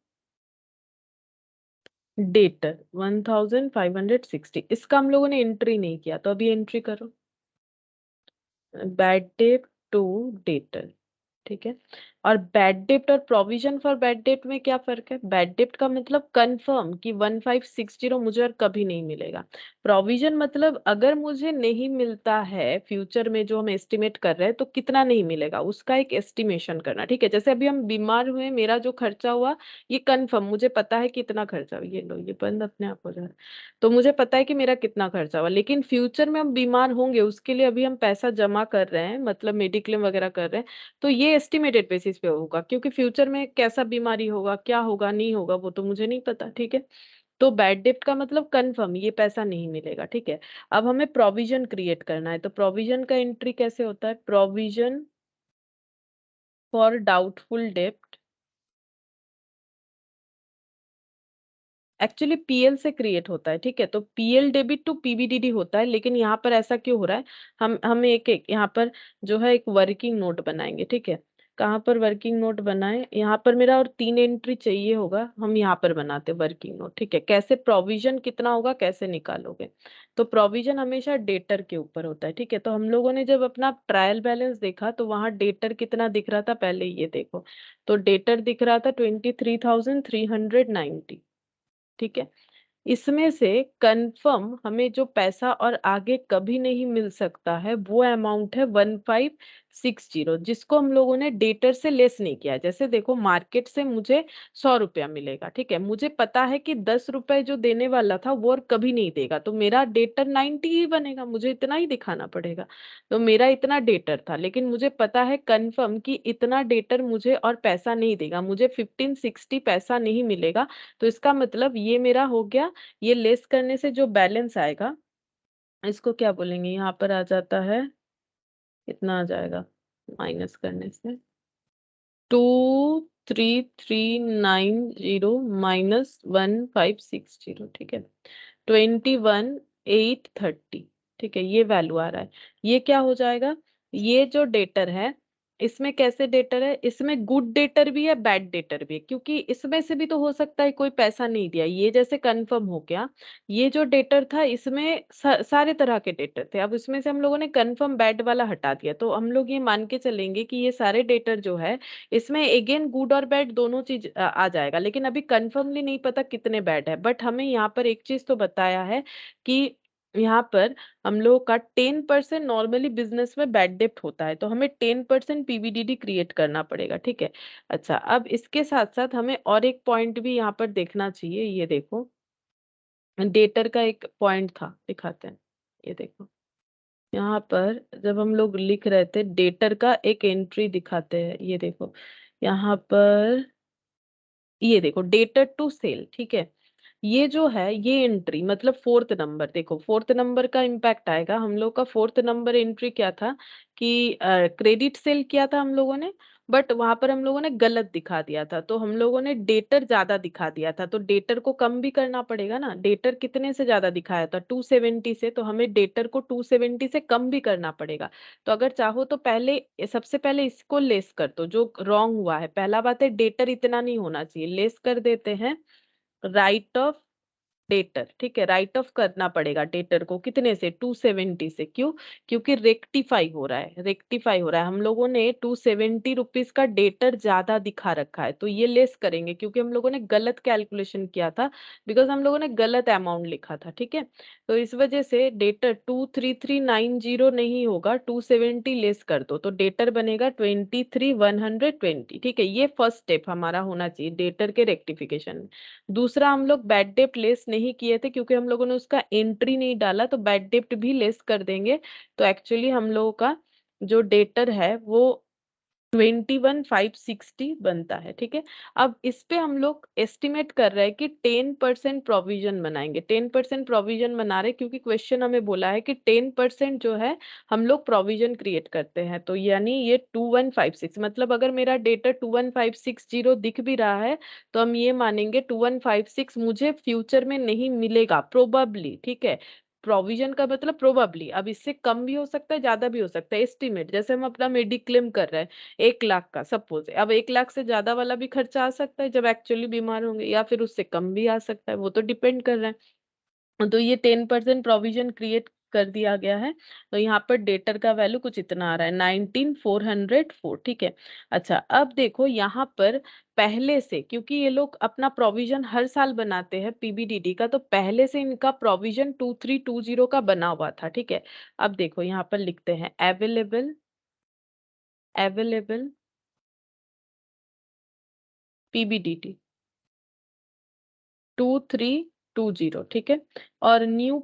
डेटर 1560, इसका हम लोगों ने एंट्री नहीं किया, तो अभी एंट्री करो। बैड डेट टू डेटर, ठीक है। और बैड डेप्ट और प्रोविजन फॉर बैड डेप्ट में क्या फर्क है? बैड डेप्ट का मतलब कंफर्म कि 1560 मुझे और कभी नहीं मिलेगा। प्रोविजन मतलब अगर मुझे नहीं मिलता है फ्यूचर में, जो हम एस्टिमेट कर रहे हैं, तो कितना नहीं मिलेगा उसका एक एस्टिमेशन करना, ठीक है। जैसे अभी हम बीमार हुए, मेरा जो खर्चा हुआ ये कंफर्म, मुझे पता है कितना खर्चा हुआ। ये लो, ये बंद अपने आप हो जाए, तो मुझे पता है कि मेरा कितना खर्चा हुआ। लेकिन फ्यूचर में हम बीमार होंगे, उसके लिए अभी हम पैसा जमा कर रहे हैं, मतलब मेडिक्लेम वगैरह कर रहे हैं, तो ये एस्टिमेटेड बेसिस पे होगा, क्योंकि फ्यूचर में कैसा बीमारी होगा, क्या होगा, नहीं होगा, वो तो मुझे नहीं पता, ठीक है। तो बैड डेप्ट का मतलब कंफर्म ये पैसा नहीं मिलेगा, ठीक है। अब हमें प्रोविजन क्रिएट करना है, तो प्रोविजन का एंट्री कैसे होता है? प्रोविजन फॉर डाउटफुल डेप्ट एक्चुअली पीएल से क्रिएट होता है, ठीक है। तो पीएल डेबिट टू पीबीडीडी होता है, लेकिन यहाँ पर ऐसा क्यों हो रहा है? हम एक एक यहाँ पर जो है एक वर्किंग नोट बनाएंगे, ठीक है। कहाँ पर वर्किंग नोट बनाए? यहाँ पर मेरा और 3 एंट्री चाहिए होगा, हम यहाँ पर बनाते वर्किंग नोट, ठीक है। कैसे प्रोविजन कितना होगा, कैसे निकालोगे? तो प्रोविजन हमेशा डेटर के ऊपर होता है, ठीक है। तो हम लोगों ने जब अपना ट्रायल बैलेंस देखा, तो वहां डेटर कितना दिख रहा था, पहले ये देखो। तो डेटर दिख रहा था 23,390, ठीक है। इसमें से कंफर्म हमें जो पैसा और आगे कभी नहीं मिल सकता है, वो अमाउंट है 1560, जिसको हम लोगों ने डेटर से लेस नहीं किया है। जैसे देखो, मार्केट से मुझे 100 रुपया मिलेगा, ठीक है। मुझे पता है कि 10 रुपए जो देने वाला था वो और कभी नहीं देगा, तो मेरा डेटर 90 ही बनेगा, मुझे इतना ही दिखाना पड़ेगा। तो मेरा इतना डेटर था, लेकिन मुझे पता है कंफर्म कि इतना डेटर मुझे और पैसा नहीं देगा, मुझे 1560 पैसा नहीं मिलेगा। तो इसका मतलब ये मेरा हो गया। ये लेस करने से जो बैलेंस आएगा, इसको क्या बोलेंगे? यहाँ पर आ जाता है, कितना आ जाएगा माइनस करने से? 23,390 माइनस 1560, ठीक है। 21,830, ठीक है, ये वैल्यू आ रहा है। ये क्या हो जाएगा? ये जो डेटर है, इसमें कैसे डेटर है? इसमें गुड डेटर भी है, बैड डेटर भी है, क्योंकि इसमें से भी तो हो सकता है कोई पैसा नहीं दिया, ये जैसे कंफर्म हो गया। ये जो डेटर था, इसमें सारे तरह के डेटर थे। अब इसमें से हम लोगों ने कंफर्म बैड वाला हटा दिया, तो हम लोग ये मान के चलेंगे कि ये सारे डेटर जो है, इसमें अगेन गुड और बैड दोनों चीज आ जाएगा। लेकिन अभी कंफर्मली नहीं पता कितने बैड है, बट हमें यहाँ पर एक चीज तो बताया है कि यहाँ पर हम लोगों का 10% नॉर्मली बिजनेस में बैड डेप्ट होता है, तो हमें 10% पीवीडीडी क्रिएट करना पड़ेगा, ठीक है। अच्छा, अब इसके साथ साथ हमें और एक पॉइंट भी यहाँ पर देखना चाहिए। ये देखो, डेटर का एक पॉइंट था, दिखाते हैं। ये देखो, यहाँ पर जब हम लोग लिख रहे थे, डेटर का एक एंट्री दिखाते हैं। ये देखो, यहाँ पर ये देखो, डेटर टू सेल, ठीक है। ये जो है, ये एंट्री मतलब फोर्थ नंबर, देखो फोर्थ नंबर का इम्पैक्ट आएगा। हम लोग का फोर्थ नंबर एंट्री क्या था कि क्रेडिट सेल किया था हम लोगों ने, बट वहां पर हम लोगों ने गलत दिखा दिया था, तो हम लोगों ने डेटर ज्यादा दिखा दिया था। तो डेटर को कम भी करना पड़ेगा ना। डेटर कितने से ज्यादा दिखाया था? 270 से, तो हमें डेटर को 270 से कम भी करना पड़ेगा। तो अगर चाहो तो पहले, सबसे पहले इसको लेस कर दो जो रॉन्ग हुआ है। पहला बात है, डेटर इतना नहीं होना चाहिए, लेस कर देते हैं। राइट ऑफ डेटर, ठीक है, राइट ऑफ करना पड़ेगा डेटर को, कितने से? 270 से। क्यों? क्योंकि रेक्टिफाई हो रहा है, रेक्टिफाई हो रहा है। हम लोगों ने 270 रुपीज का डेटर ज्यादा दिखा रखा है, तो ये लेस करेंगे, क्योंकि हम लोगों ने गलत कैलकुलेशन किया था, बिकॉज हम लोगों ने गलत अमाउंट लिखा था, ठीक है। तो इस वजह से डेटर 23390 नहीं होगा, 270 लेस कर दो, तो डेटर बनेगा 23,120, ठीक है। ये फर्स्ट स्टेप हमारा होना चाहिए डेटर के रेक्टिफिकेशन में। दूसरा, हम लोग बैड डेप्ट लेस नहीं किए थे, क्योंकि हम लोगों ने उसका एंट्री नहीं डाला, तो बैड डेप्ट भी लेस कर देंगे। तो एक्चुअली हम लोगों का जो डेटर है वो 21,560 बनता है, ठीक है। अब इस पे हम लोग एस्टिमेट कर रहे हैं कि 10% प्रोविजन बनाएंगे। 10% प्रोविजन बना रहे, क्योंकि क्वेश्चन हमें बोला है कि 10% जो है हम लोग प्रोविजन क्रिएट करते हैं। तो यानी ये 2156, मतलब अगर मेरा डेटा 21560 दिख भी रहा है, तो हम ये मानेंगे 2156 मुझे फ्यूचर में नहीं मिलेगा प्रोबेबली, ठीक है। प्रोविजन का मतलब प्रोबेबली, अब इससे कम भी हो सकता है, ज्यादा भी हो सकता है, एस्टिमेट। जैसे हम अपना मेडिक्लेम कर रहे हैं 1 लाख का सपोज, अब 1 लाख से ज्यादा वाला भी खर्चा आ सकता है जब एक्चुअली बीमार होंगे, या फिर उससे कम भी आ सकता है, वो तो डिपेंड कर रहा है। तो ये 10% प्रोविजन क्रिएट कर दिया गया है। तो यहाँ पर डेटर का वैल्यू कुछ इतना आ रहा है 19404, ठीक है। अच्छा, अब देखो यहाँ पर पहले से, क्योंकि ये लोग अपना प्रोविजन हर साल बनाते हैं पीबीडीडी का, तो पहले से इनका प्रोविजन 2320 का बना हुआ था, ठीक है। अब देखो यहाँ पर लिखते हैं अवेलेबल, अवेलेबल पीबीडीडी 2320, ठीक है। और न्यू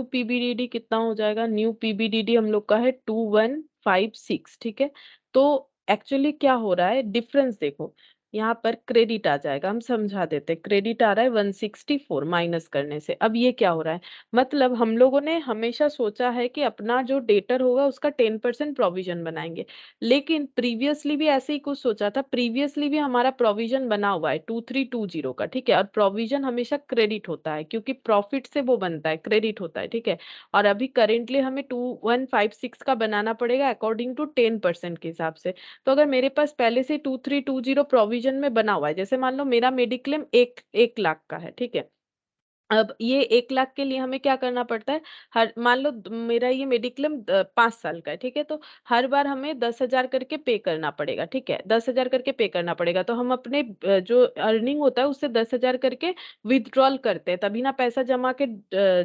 पीबीडीडी कितना हो जाएगा? न्यू पीबीडीडी हम लोग का है 2156, ठीक है। तो एक्चुअली क्या हो रहा है, डिफरेंस देखो, यहाँ पर क्रेडिट आ जाएगा, हम समझा देते, क्रेडिट आ रहा है 164 माइनस करने से। अब ये क्या हो रहा है, मतलब हम लोगों ने हमेशा सोचा है कि अपना जो डेटर होगा उसका 10% प्रोविजन बनाएंगे, लेकिन प्रीवियसली भी ऐसे ही कुछ सोचा था, प्रीवियसली भी हमारा प्रोविजन बना हुआ है 2320 का, ठीक है। और प्रोविजन हमेशा क्रेडिट होता है, क्योंकि प्रॉफिट से वो बनता है, क्रेडिट होता है, ठीक है। और अभी करेंटली हमें 2156 का बनाना पड़ेगा अकॉर्डिंग टू 10% के हिसाब से। तो अगर मेरे पास पहले से 2320 प्रोविजन में बना हुआ है, जैसे मान लो मेरा मेडिक्लेम 1 लाख का है, ठीक है। अब ये 1 लाख के लिए हमें क्या करना पड़ता है, हर मान लो मेरा ये मेडिक्लेम 5 साल का है, ठीक है। तो हर बार हमें 10,000 करके पे करना पड़ेगा, ठीक है, 10,000 करके पे करना पड़ेगा। तो हम अपने जो अर्निंग होता है उससे 10,000 करके विथड्रॉल करते हैं, तभी ना पैसा जमा के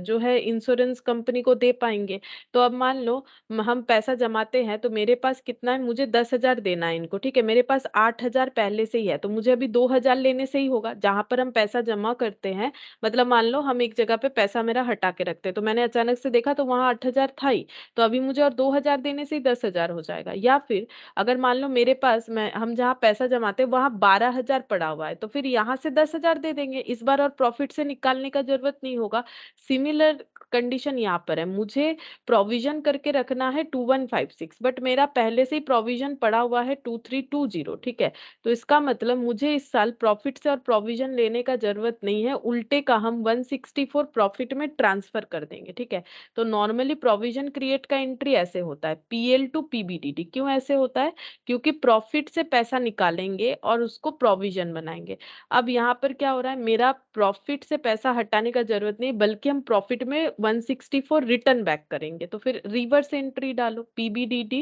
जो है इंश्योरेंस कंपनी को दे पाएंगे। तो अब मान लो हम पैसा जमाते हैं, तो मेरे पास कितना है, मुझे 10,000 देना है इनको, ठीक है। मेरे पास 8,000 पहले से ही है, तो मुझे अभी 2,000 लेने से ही होगा। जहां पर हम पैसा जमा करते हैं, मतलब मान लो हम एक जगह पे पैसा मेरा हटा के रखते हैं, तो मैंने अचानक से देखा तो वहां 8,000 था ही, तो अभी मुझे और 2,000 देने से ही 10,000 हो जाएगा। या फिर अगर मान लो मेरे पास, मैं हम जहाँ पैसा जमाते हैं वहां 12,000 पड़ा हुआ है, तो फिर यहाँ से 10,000 दे देंगे इस बार, और प्रॉफिट से निकालने का जरूरत नहीं होगा। सिमिलर कंडीशन यहाँ पर है, मुझे प्रोविजन करके रखना है 2156, बट मेरा पहले से ही प्रोविजन पड़ा हुआ है 2320, ठीक है। तो इसका मतलब मुझे इस साल प्रॉफिट से और प्रोविजन लेने का जरूरत नहीं है, उल्टे का हम 164 प्रॉफिट में ट्रांसफर कर देंगे, ठीक है। तो नॉर्मली प्रोविजन क्रिएट का एंट्री ऐसे होता है, पीएल टू पीबीडीडी। क्यों ऐसे होता है? क्योंकि प्रॉफिट से पैसा निकालेंगे और उसको प्रोविजन बनाएंगे। अब यहाँ पर क्या हो रहा है, मेरा प्रॉफिट से पैसा हटाने का जरूरत नहीं, बल्कि हम प्रॉफिट में 164 रिटर्न बैक करेंगे। तो फिर रिवर्स एंट्री डालो, पीबीडीडी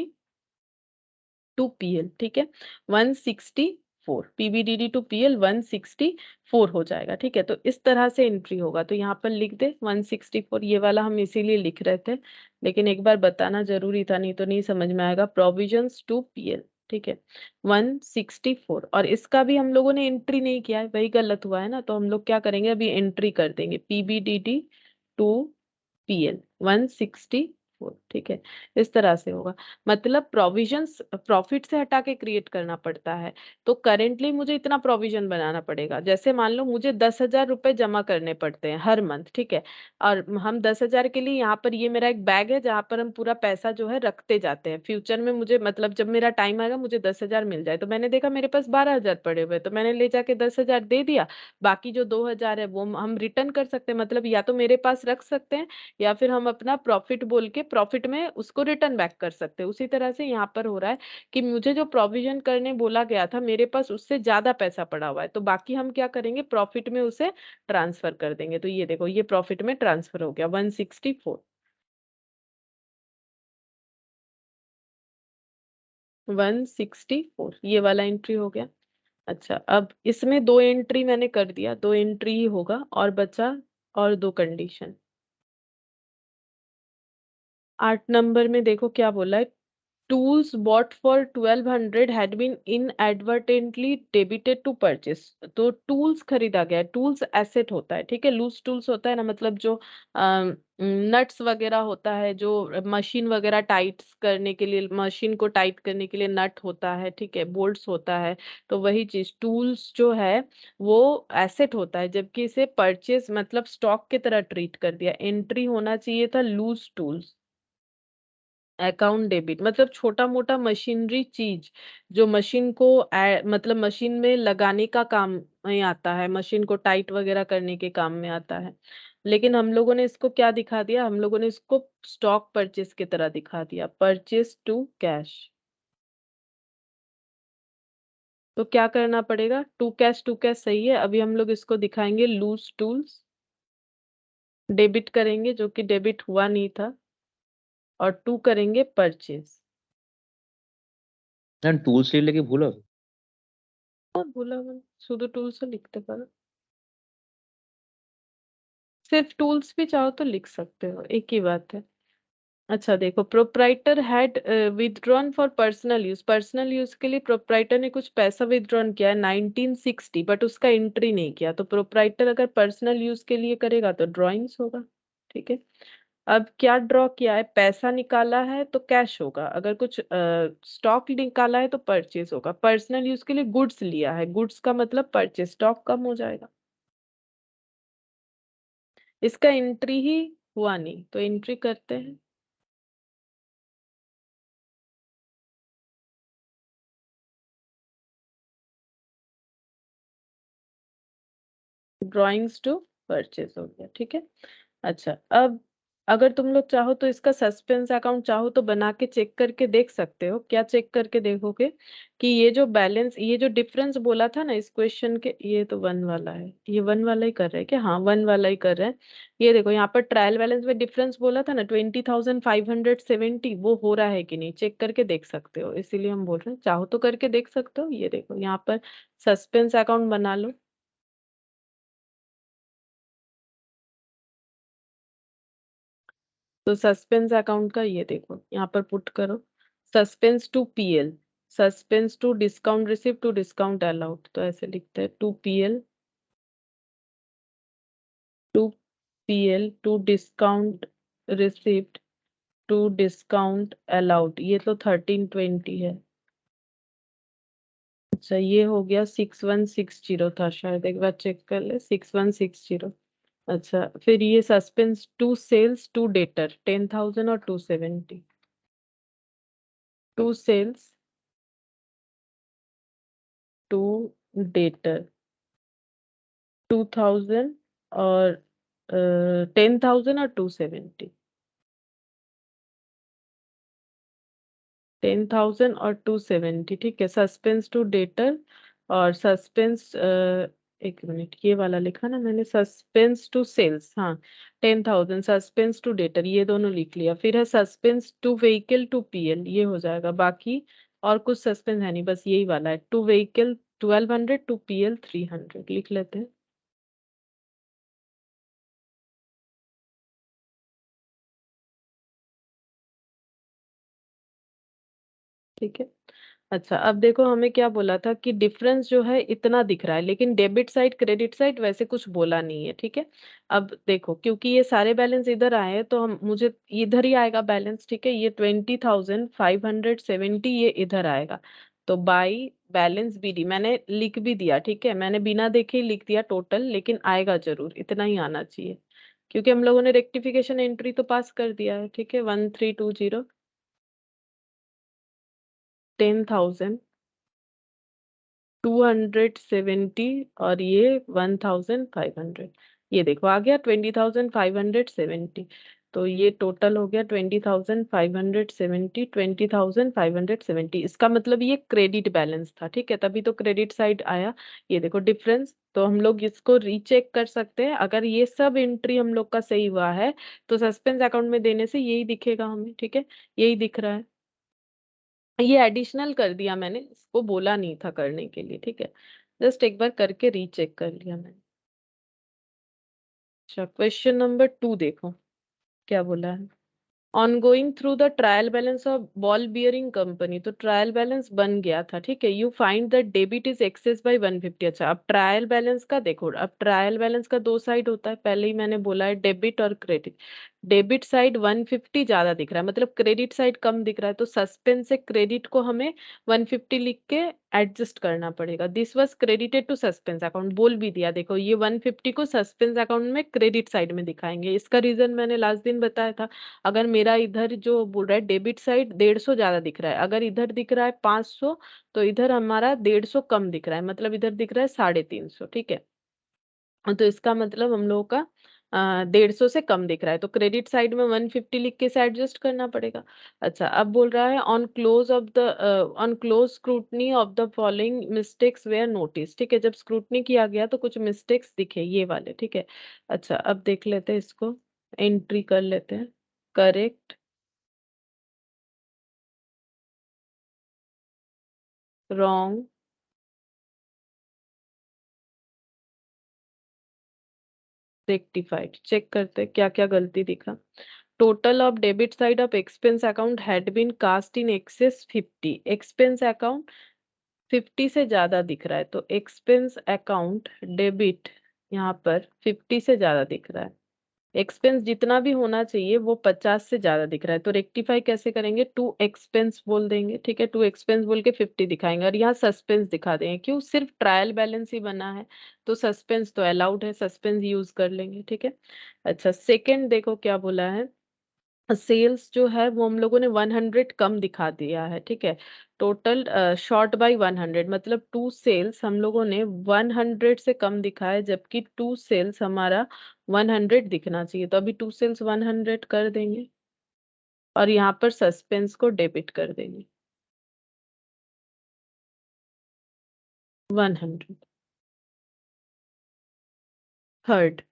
टू पीएल, ठीक है, 164, पीबीडीडी टू पीएल 164 हो जाएगा, ठीक है। तो इस तरह से एंट्री होगा, तो यहाँ पर लिख दे 164, ये वाला हम इसीलिए लिख रहे थे, लेकिन एक बार बताना जरूरी था, नहीं तो नहीं समझ में आएगा। प्रोविजंस टू पीएल, ठीक है, 164, और इसका भी हम लोगों ने एंट्री नहीं किया है, वही गलत हुआ है ना। तो हम लोग क्या करेंगे, अभी एंट्री कर देंगे, पीबीडीडी टू पीएल 164, ठीक है। इस तरह से होगा, मतलब प्रोविजंस प्रॉफिट से हटा के क्रिएट करना पड़ता है। तो करेंटली मुझे इतना प्रोविजन बनाना पड़ेगा, जैसे मान लो मुझे 10,000 रुपए जमा करने पड़ते हैं हर मंथ, ठीक है। और हम 10,000 के लिए, यहाँ पर ये मेरा एक बैग है जहाँ पर हम पूरा पैसा जो है रखते जाते हैं, फ्यूचर में मुझे, मतलब जब मेरा टाइम आएगा मुझे 10,000 मिल जाए। तो मैंने देखा मेरे पास 12,000 पड़े हुए, तो मैंने ले जाके 10,000 दे दिया, बाकी जो 2,000 है वो हम रिटर्न कर सकते हैं, मतलब या तो मेरे पास रख सकते हैं, या फिर हम अपना प्रॉफिट बोल के प्रॉफिट में उसको रिटर्न बैक कर सकते हैं। उसी तरह से यहाँ पर हो रहा है कि मुझे जो प्रोविजन करने बोला गया था, मेरे पास उससे ज्यादा पैसा पड़ा हुआ है, तो बाकी हम क्या करेंगे, प्रॉफिट में उसे ट्रांसफर कर देंगे। तो ये देखो, ये प्रॉफिट में ट्रांसफर हो गया 164, 164, ये वाला एंट्री हो गया। अच्छा, अब इसमें दो एंट्री मैंने कर दिया, दो एंट्री ही होगा, और बचा और दो कंडीशन। 8 नंबर में देखो क्या बोला है, tools bought for 1200 had been inadvertently debited to purchase। तो tools खरीदा गया है, tools एसेट होता है, ठीक है। लूज टूल्स होता है ना, मतलब जो नट्स वगैरह होता है, जो मशीन वगैरह टाइट करने के लिए, मशीन को टाइट करने के लिए नट होता है, ठीक है, बोल्ट्स होता है। तो वही चीज टूल्स जो है वो एसेट होता है, जबकि इसे परचेज मतलब स्टॉक की तरह ट्रीट कर दिया। एंट्री होना चाहिए था लूज टूल्स, अकाउंट डेबिट, मतलब छोटा मोटा मशीनरी चीज, जो मशीन को मतलब मशीन में लगाने का काम में आता है, मशीन को टाइट वगैरह करने के काम में आता है, लेकिन हम लोगों ने इसको क्या दिखा दिया, हम लोगों ने इसको स्टॉक परचेज की तरह दिखा दिया, परचेज टू कैश। तो क्या करना पड़ेगा, टू कैश सही है, अभी हम लोग इसको दिखाएंगे लूज टूल्स, डेबिट करेंगे जो कि डेबिट हुआ नहीं था, और टू करेंगे परचेज। टूल्स লিখলে ভুল হবে? और बोला मैंने शुद्ध टूल्स लिखते पारो, सिर्फ टूल्स भी चाहो तो लिख सकते हो, एक ही बात है। अच्छा देखो, proprietor had withdrawn for personal use के लिए प्रोप्राइटर ने कुछ पैसा विथड्रॉन किया है 1960, बट उसका एंट्री नहीं किया। तो प्रोप्राइटर अगर पर्सनल यूज के लिए करेगा तो ड्रॉइंग्स होगा, ठीक है। अब क्या ड्रॉ किया है, पैसा निकाला है तो कैश होगा, अगर कुछ स्टॉक निकाला है तो परचेज होगा। पर्सनल यूज के लिए गुड्स लिया है, गुड्स का मतलब परचेज, स्टॉक कम हो जाएगा। इसका एंट्री ही हुआ नहीं, तो एंट्री करते हैं। ड्राइंग्स टू परचेज हो गया, ठीक है। अच्छा, अब अगर तुम लोग चाहो तो इसका सस्पेंस अकाउंट चाहो तो बना के चेक करके देख सकते हो। क्या चेक करके देखोगे कि ये जो बैलेंस, ये जो डिफरेंस बोला था ना इस क्वेश्चन के, ये तो वन वाला है, ये वन वाला ही कर रहे हैं क्या, हाँ वन वाला ही कर रहे हैं। ये देखो यहाँ पर ट्रायल बैलेंस में डिफरेंस बोला था ना 20,570, वो हो रहा है कि नहीं चेक करके देख सकते हो, इसीलिए हम बोल रहे हैं चाहो तो करके देख सकते हो। ये देखो यहाँ पर सस्पेंस अकाउंट बना लो। तो सस्पेंस अकाउंट का ये देखो यहाँ पर पुट करो, suspense to PL, suspense to discount receipt to discount allowed, तो ऐसे लिखते हैं to PL, to PL to discount receipt to discount allowed, ये तो 1320 है। अच्छा ये हो गया 6160 था शायद, एक बार चेक कर ले, 6160। अच्छा फिर ये suspense to sales to debtor 10,000 और 270, टू सेल्स टू डेटर 2000 और 10,000 और 270, 10,000 और 270, ठीक है। सस्पेंस टू डेटर और सस्पेंस, एक मिनट ये वाला लिखा ना मैंने, सस्पेंस टू सेल्स, हाँ 10,000, सस्पेंस टू डेटर ये दोनों लिख लिया। फिर है suspense to vehicle to PL, ये हो जाएगा, बाकी और कुछ सस्पेंस है नहीं, बस यही वाला है। टू व्हीकल 1200 टू पीएल 300 लिख लेते हैं, ठीक है। अच्छा अब देखो हमें क्या बोला था कि डिफरेंस जो है इतना दिख रहा है, लेकिन डेबिट साइड क्रेडिट साइड वैसे कुछ बोला नहीं है, ठीक है। अब देखो क्योंकि ये सारे बैलेंस इधर आए हैं तो हम मुझे इधर ही आएगा बैलेंस, ठीक है। ये 20,570 ये इधर आएगा, तो बाई बैलेंस बीडी मैंने लिख भी दिया, ठीक है, मैंने बिना देखे ही लिख दिया टोटल, लेकिन आएगा जरूर, इतना ही आना चाहिए, क्योंकि हम लोगों ने रेक्टिफिकेशन एंट्री तो पास कर दिया है, ठीक है। 1320, 10,000, 270 और ये 1,500, ये देखो आ गया 20,570। तो ये टोटल हो गया 20,570, 20,570, इसका मतलब ये क्रेडिट बैलेंस था, ठीक है, तभी तो क्रेडिट साइड आया। ये देखो डिफरेंस, तो हम लोग इसको रीचेक कर सकते हैं, अगर ये सब एंट्री हम लोग का सही हुआ है तो सस्पेंस अकाउंट में देने से यही दिखेगा हमें, ठीक है, यही दिख रहा है। ये एडिशनल कर दिया मैंने, इसको बोला नहीं था करने के लिए, ठीक है, जस्ट एक बार करके रीचेक कर लिया मैंने। अच्छा क्वेश्चन नंबर 2 देखो क्या बोला है, on going through the trial balance of ball bearing company, तो ट्रायल बैलेंस बन गया था, ठीक है। You find that debit is excess by 150। अच्छा अब ट्रायल बैलेंस का देखो, अब ट्रायल बैलेंस का दो साइड होता है, पहले ही मैंने बोला है डेबिट और क्रेडिट। डेबिट साइड 150 ज्यादा दिख रहा है, मतलब क्रेडिट साइड कम दिख रहा है, तो सस्पेंस से क्रेडिट को हमें 150 लिख के एडजस्ट करना पड़ेगा। This was credited to suspense account, बोल भी दिया, देखो ये 150 को सस्पेंस अकाउंट में क्रेडिट साइड में दिखाएंगे। इसका रीजन मैंने लास्ट दिन बताया था, अगर मेरा इधर जो बोल रहा है डेबिट साइड 150 ज्यादा दिख रहा है, अगर इधर दिख रहा है 500, तो इधर हमारा 150 कम दिख रहा है, मतलब इधर दिख रहा है 350, ठीक है। तो इसका मतलब हम लोगों का 150 से कम दिख रहा है, तो क्रेडिट साइड में 150 लिख के इसे एडजस्ट करना पड़ेगा। अच्छा, अब बोल रहा है on close scrutiny of the following mistakes were notice. ठीक है, जब स्क्रूटनी किया गया तो कुछ मिस्टेक्स दिखे ये वाले। ठीक है, अच्छा अब देख लेते हैं इसको, एंट्री कर लेते हैं। Correct, wrong, rectified. चेक करते हैं क्या क्या गलती दिखा। Total of debit side of expense account had been cast in excess 50। Expense account 50 से ज्यादा दिख रहा है, तो एक्सपेंस अकाउंट डेबिट यहाँ पर 50 से ज्यादा दिख रहा है। एक्सपेंस जितना भी होना चाहिए वो 50 से ज्यादा दिख रहा है, तो रेक्टिफाई कैसे करेंगे, टू एक्सपेंस बोल देंगे। ठीक है, टू एक्सपेंस बोल के 50 दिखाएंगे और यहाँ सस्पेंस दिखा देंगे। क्यों, सिर्फ ट्रायल बैलेंस ही बना है, तो सस्पेंस तो अलाउड है, सस्पेंस यूज कर लेंगे। ठीक है, अच्छा सेकंड देखो क्या बोला है, सेल्स जो है वो हम लोगों ने 100 कम दिखा दिया है। ठीक है, टोटल शॉर्ट बाय 100, मतलब टू सेल्स हम लोगों ने 100 से कम दिखा है, जबकि टू सेल्स हमारा 100 दिखना चाहिए। तो अभी टू सेल्स 100 कर देंगे और यहाँ पर सस्पेंस को डेबिट कर देंगे 100।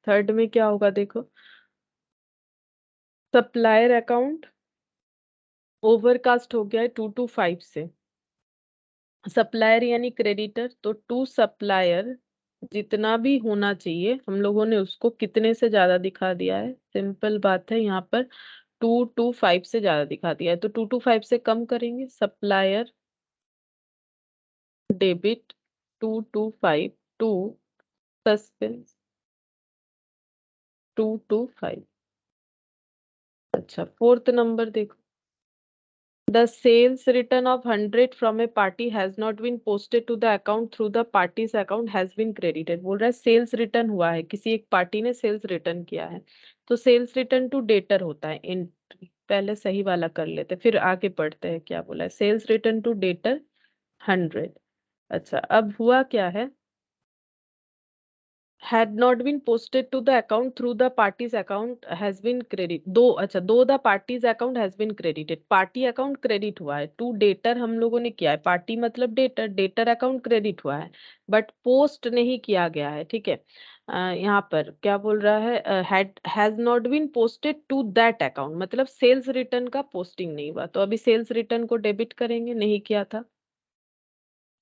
थर्ड में क्या होगा देखो, सप्लायर अकाउंट ओवरकास्ट हो गया है 225 से। सप्लायर यानी क्रेडिटर, तो टू सप्लायर जितना भी होना चाहिए हम लोगों ने उसको कितने से ज्यादा दिखा दिया है, सिंपल बात है, यहाँ पर 225 से ज्यादा दिखा दिया है, तो 225 से कम करेंगे। Supplier debit 225 to suspense 225। अच्छा फोर्थ नंबर देखो, the sales return of 100 from a party has not been posted to the account through the party's account has been credited। बोल रहा है सेल्स रिटर्न हुआ है, किसी एक पार्टी ने सेल्स रिटर्न किया है, तो सेल्स रिटर्न टू डेटर होता है एंट्री। पहले सही वाला कर लेते फिर आगे पढ़ते हैं क्या बोला है, सेल्स रिटर्न टू डेटर 100। अच्छा अब हुआ क्या है, had not been posted to the account through the party's account has been credit दो, अच्छा दो the party's account has been credited, party account credit हुआ है, टू डेटर हम लोगों ने किया है, पार्टी मतलब डेटर, डेटर अकाउंट क्रेडिट हुआ है, बट पोस्ट नहीं किया गया है। ठीक है, यहाँ पर क्या बोल रहा है, has not been posted to that account, मतलब सेल्स रिटर्न का पोस्टिंग नहीं हुआ, तो अभी सेल्स रिटर्न को डेबिट करेंगे, नहीं किया था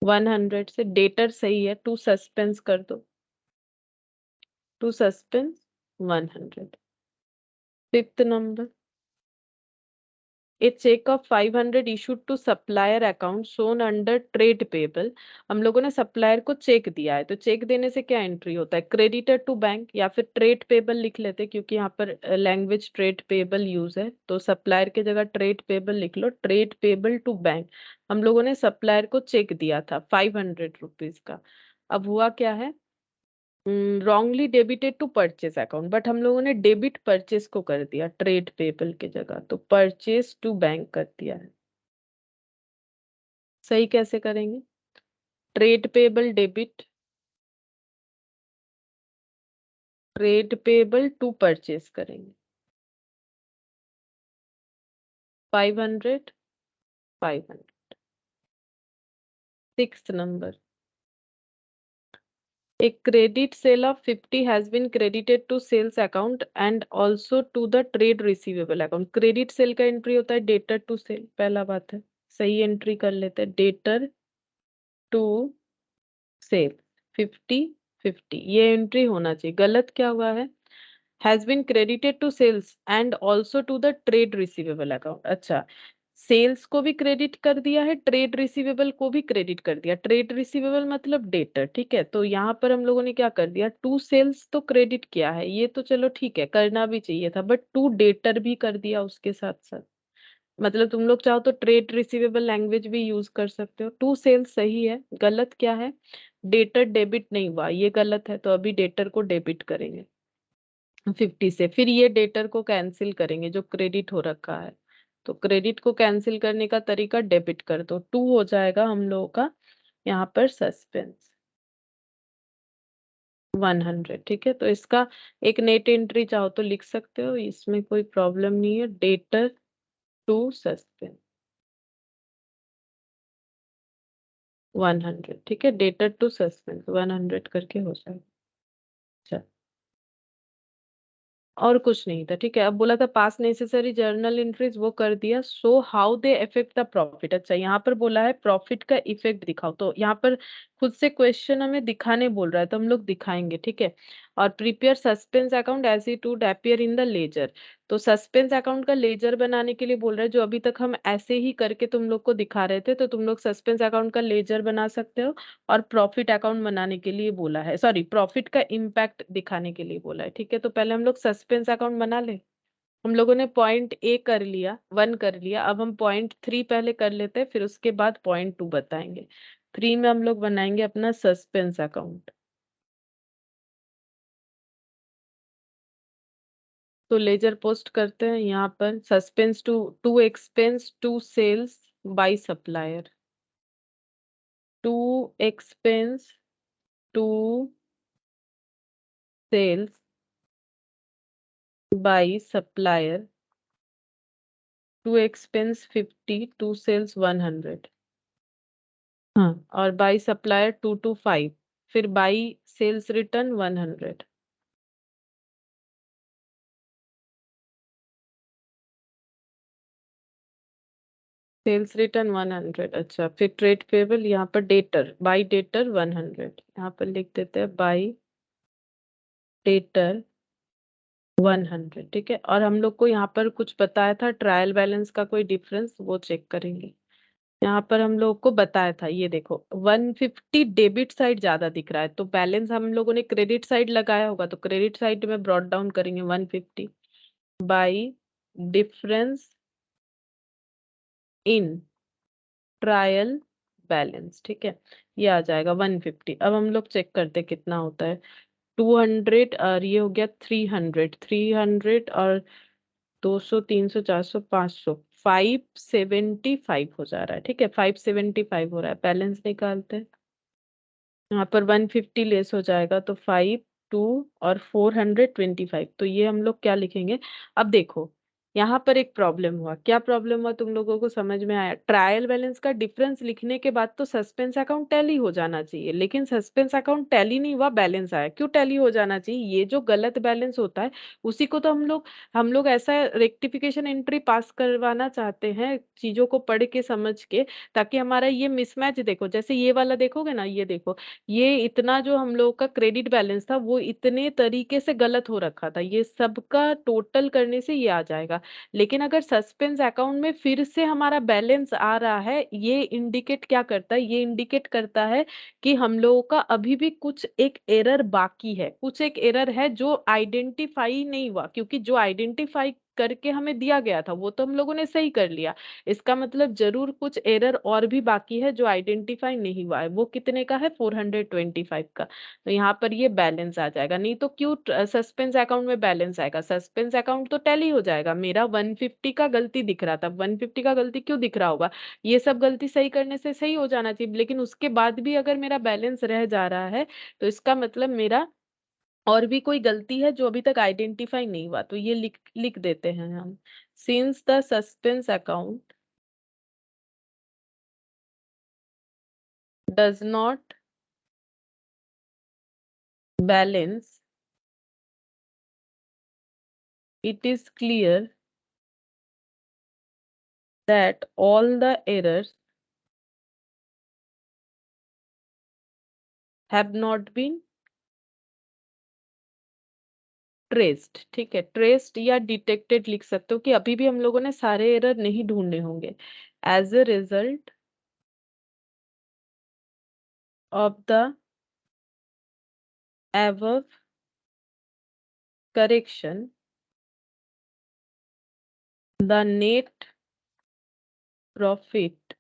100 से। डेटर सही है, टू सस्पेंस कर दो, to suspense 100। Fifth number, a cheque of 500 issued to supplier account shown under trade payable. हम लोगों ने सप्लायर को चेक दिया है, तो चेक देने से क्या एंट्री होता है, क्रेडिटर टू बैंक या फिर ट्रेड पेबल लिख लेते, क्योंकि यहाँ पर लैंग्वेज ट्रेड पेबल यूज है, तो सप्लायर के जगह ट्रेड पेबल लिख लो, ट्रेड पेबल टू बैंक। हम लोगों ने सप्लायर को चेक दिया था 500 रुपीज का। अब हुआ क्या है, wrongly debited to purchase account, but हम लोगों ने डेबिट परचेस को कर दिया ट्रेड पेबल के जगह, तो परचेस टू बैंक कर दिया है। सही कैसे करेंगे, trade payable debit, trade payable to purchase करेंगे 500 500। Sixth number, a credit sale of 50 has been credited to sales account and also to the trade receivable account। Credit sale का entry होता है डेटर टू सेल, पहला बात है, सही entry कर लेते हैं, डेटर टू सेल 50 50, ये एंट्री होना चाहिए। गलत क्या हुआ है, has been credited to sales and also to the trade receivable account. अच्छा, सेल्स को भी क्रेडिट कर दिया है, ट्रेड रिसीवेबल को भी क्रेडिट कर दिया, ट्रेड रिसीवेबल मतलब डेटर। ठीक है, तो यहाँ पर हम लोगों ने क्या कर दिया, टू सेल्स तो क्रेडिट किया है, ये तो चलो ठीक है, करना भी चाहिए था, बट टू डेटर भी कर दिया उसके साथ साथ, मतलब तुम लोग चाहो तो ट्रेड रिसीवेबल लैंग्वेज भी यूज कर सकते हो। टू सेल्स सही है, गलत क्या है, डेटर डेबिट नहीं हुआ, ये गलत है, तो अभी डेटर को डेबिट करेंगे 50 से, फिर ये डेटर को कैंसिल करेंगे जो क्रेडिट हो रखा है, तो क्रेडिट को कैंसिल करने का तरीका डेबिट कर दो, टू हो जाएगा हम लोगों का यहाँ पर सस्पेंस। 100, ठीक है। तो इसका एक नेट एंट्री चाहो तो लिख सकते हो, इसमें कोई प्रॉब्लम नहीं है। डेटर टू सस्पेंस 100, ठीक है। डेटर टू सस्पेंस 100 करके हो जाएगा। अच्छा, और कुछ नहीं था, ठीक है। अब बोला था पास नेसेसरी जर्नल एंट्रीज, वो कर दिया। So how they affect the profit. अच्छा, यहाँ पर बोला है प्रॉफिट का इफेक्ट दिखाओ, तो यहाँ पर खुद से क्वेश्चन हमें दिखाने बोल रहा है, तो हम लोग दिखाएंगे, ठीक है। और prepare suspense account as it would appear in the ledger. तो सस्पेंस अकाउंट का लेजर बनाने के लिए बोल रहा है, जो अभी तक हम ऐसे ही करके तुम लोग को दिखा रहे थे, तो तुम लोग सस्पेंस अकाउंट का लेजर बना सकते हो। और प्रॉफिट अकाउंट बनाने के लिए बोला है, सॉरी, प्रॉफिट का इम्पैक्ट दिखाने के लिए बोला है, ठीक है। तो पहले हम लोग सस्पेंस अकाउंट बना ले। हम लोगों ने पॉइंट ए कर लिया, 1 कर लिया, अब हम पॉइंट 3 पहले कर लेते हैं, फिर उसके बाद पॉइंट 2 बताएंगे। 3 में हम लोग बनाएंगे अपना सस्पेंस अकाउंट। तो लेजर पोस्ट करते हैं यहाँ पर, suspense to expense to sales by supplier, to expense to sales by supplier, to expense 50, to sales 100। हाँ, और बाय सप्लायर 2 to 5, फिर by sales return 100। Sales return 100। अच्छा, फिर ट्रेड पेबल, यहाँ पर डेटर, बाय डेटर 100, यहाँ पर लिख देते हैं बाय डेटर 100, ठीक है। और हम लोग को यहाँ पर कुछ बताया था ट्रायल बैलेंस का कोई डिफरेंस, वो चेक करेंगे। यहाँ पर हम लोग को बताया था, ये देखो 150 डेबिट साइड ज्यादा दिख रहा है, तो बैलेंस हम लोगों ने क्रेडिट साइड लगाया होगा, तो क्रेडिट साइड में ब्रॉट डाउन करेंगे 150 bye difference in trial balance, ठीक है। ये आ जाएगा 150। अब हम लोग चेक करते हैं कितना होता है। 200, और ये हो गया 300, 300 और 200, 300, 400, 500, 575 हो जा रहा है, ठीक है। 575 हो रहा है, बैलेंस निकालते हैं। यहाँ पर 150 लेस हो जाएगा, तो 5, 2 और 425। तो ये हम लोग क्या लिखेंगे। अब देखो, यहाँ पर एक प्रॉब्लम हुआ। क्या प्रॉब्लम हुआ तुम लोगों को समझ में आया। ट्रायल बैलेंस का डिफरेंस लिखने के बाद तो सस्पेंस अकाउंट टैली हो जाना चाहिए, लेकिन सस्पेंस अकाउंट टैली नहीं हुआ, बैलेंस आया। क्यों टैली हो जाना चाहिए, ये जो गलत बैलेंस होता है उसी को तो हम लोग ऐसा रेक्टिफिकेशन एंट्री पास करवाना चाहते हैं, चीजों को पढ़ के समझ के, ताकि हमारा ये मिसमैच, देखो जैसे ये वाला देखोगे ना, ये देखो, ये इतना जो हम लोग का क्रेडिट बैलेंस था वो इतने तरीके से गलत हो रखा था, ये सबका टोटल करने से ये आ जाएगा। लेकिन अगर सस्पेंस अकाउंट में फिर से हमारा बैलेंस आ रहा है, ये इंडिकेट क्या करता है, ये इंडिकेट करता है कि हम लोगों का अभी भी कुछ एक एरर बाकी है, कुछ एक एरर है जो आइडेंटिफाई नहीं हुआ, क्योंकि जो आइडेंटिफाई करके हमें दिया गया था वो तो हम लोगों ने सही कर लिया। इसका मतलब जरूर कुछ एरर और भी बाकी है जो आइडेंटिफाई नहीं हुआ है। वो कितने का है, 425 का। तो यहाँ पर ये बैलेंस आ जाएगा। नहीं तो क्यों सस्पेंस अकाउंट में बैलेंस आएगा, सस्पेंस अकाउंट तो टैली हो जाएगा। मेरा 150 का गलती दिख रहा था, 150 का गलती क्यों दिख रहा होगा, ये सब गलती सही करने से सही हो जाना चाहिए, लेकिन उसके बाद भी अगर मेरा बैलेंस रह जा रहा है, तो इसका मतलब मेरा और भी कोई गलती है जो अभी तक आइडेंटिफाई नहीं हुआ। तो ये लिख लिख देते हैं हम, since the suspense account does not balance, it is clear that all the errors have not been traced, ठीक है। ट्रेस्ड या डिटेक्टेड लिख सकते हो कि अभी भी हम लोगों ने सारे एरर नहीं ढूंढने होंगे। As a result of the above correction, the net profit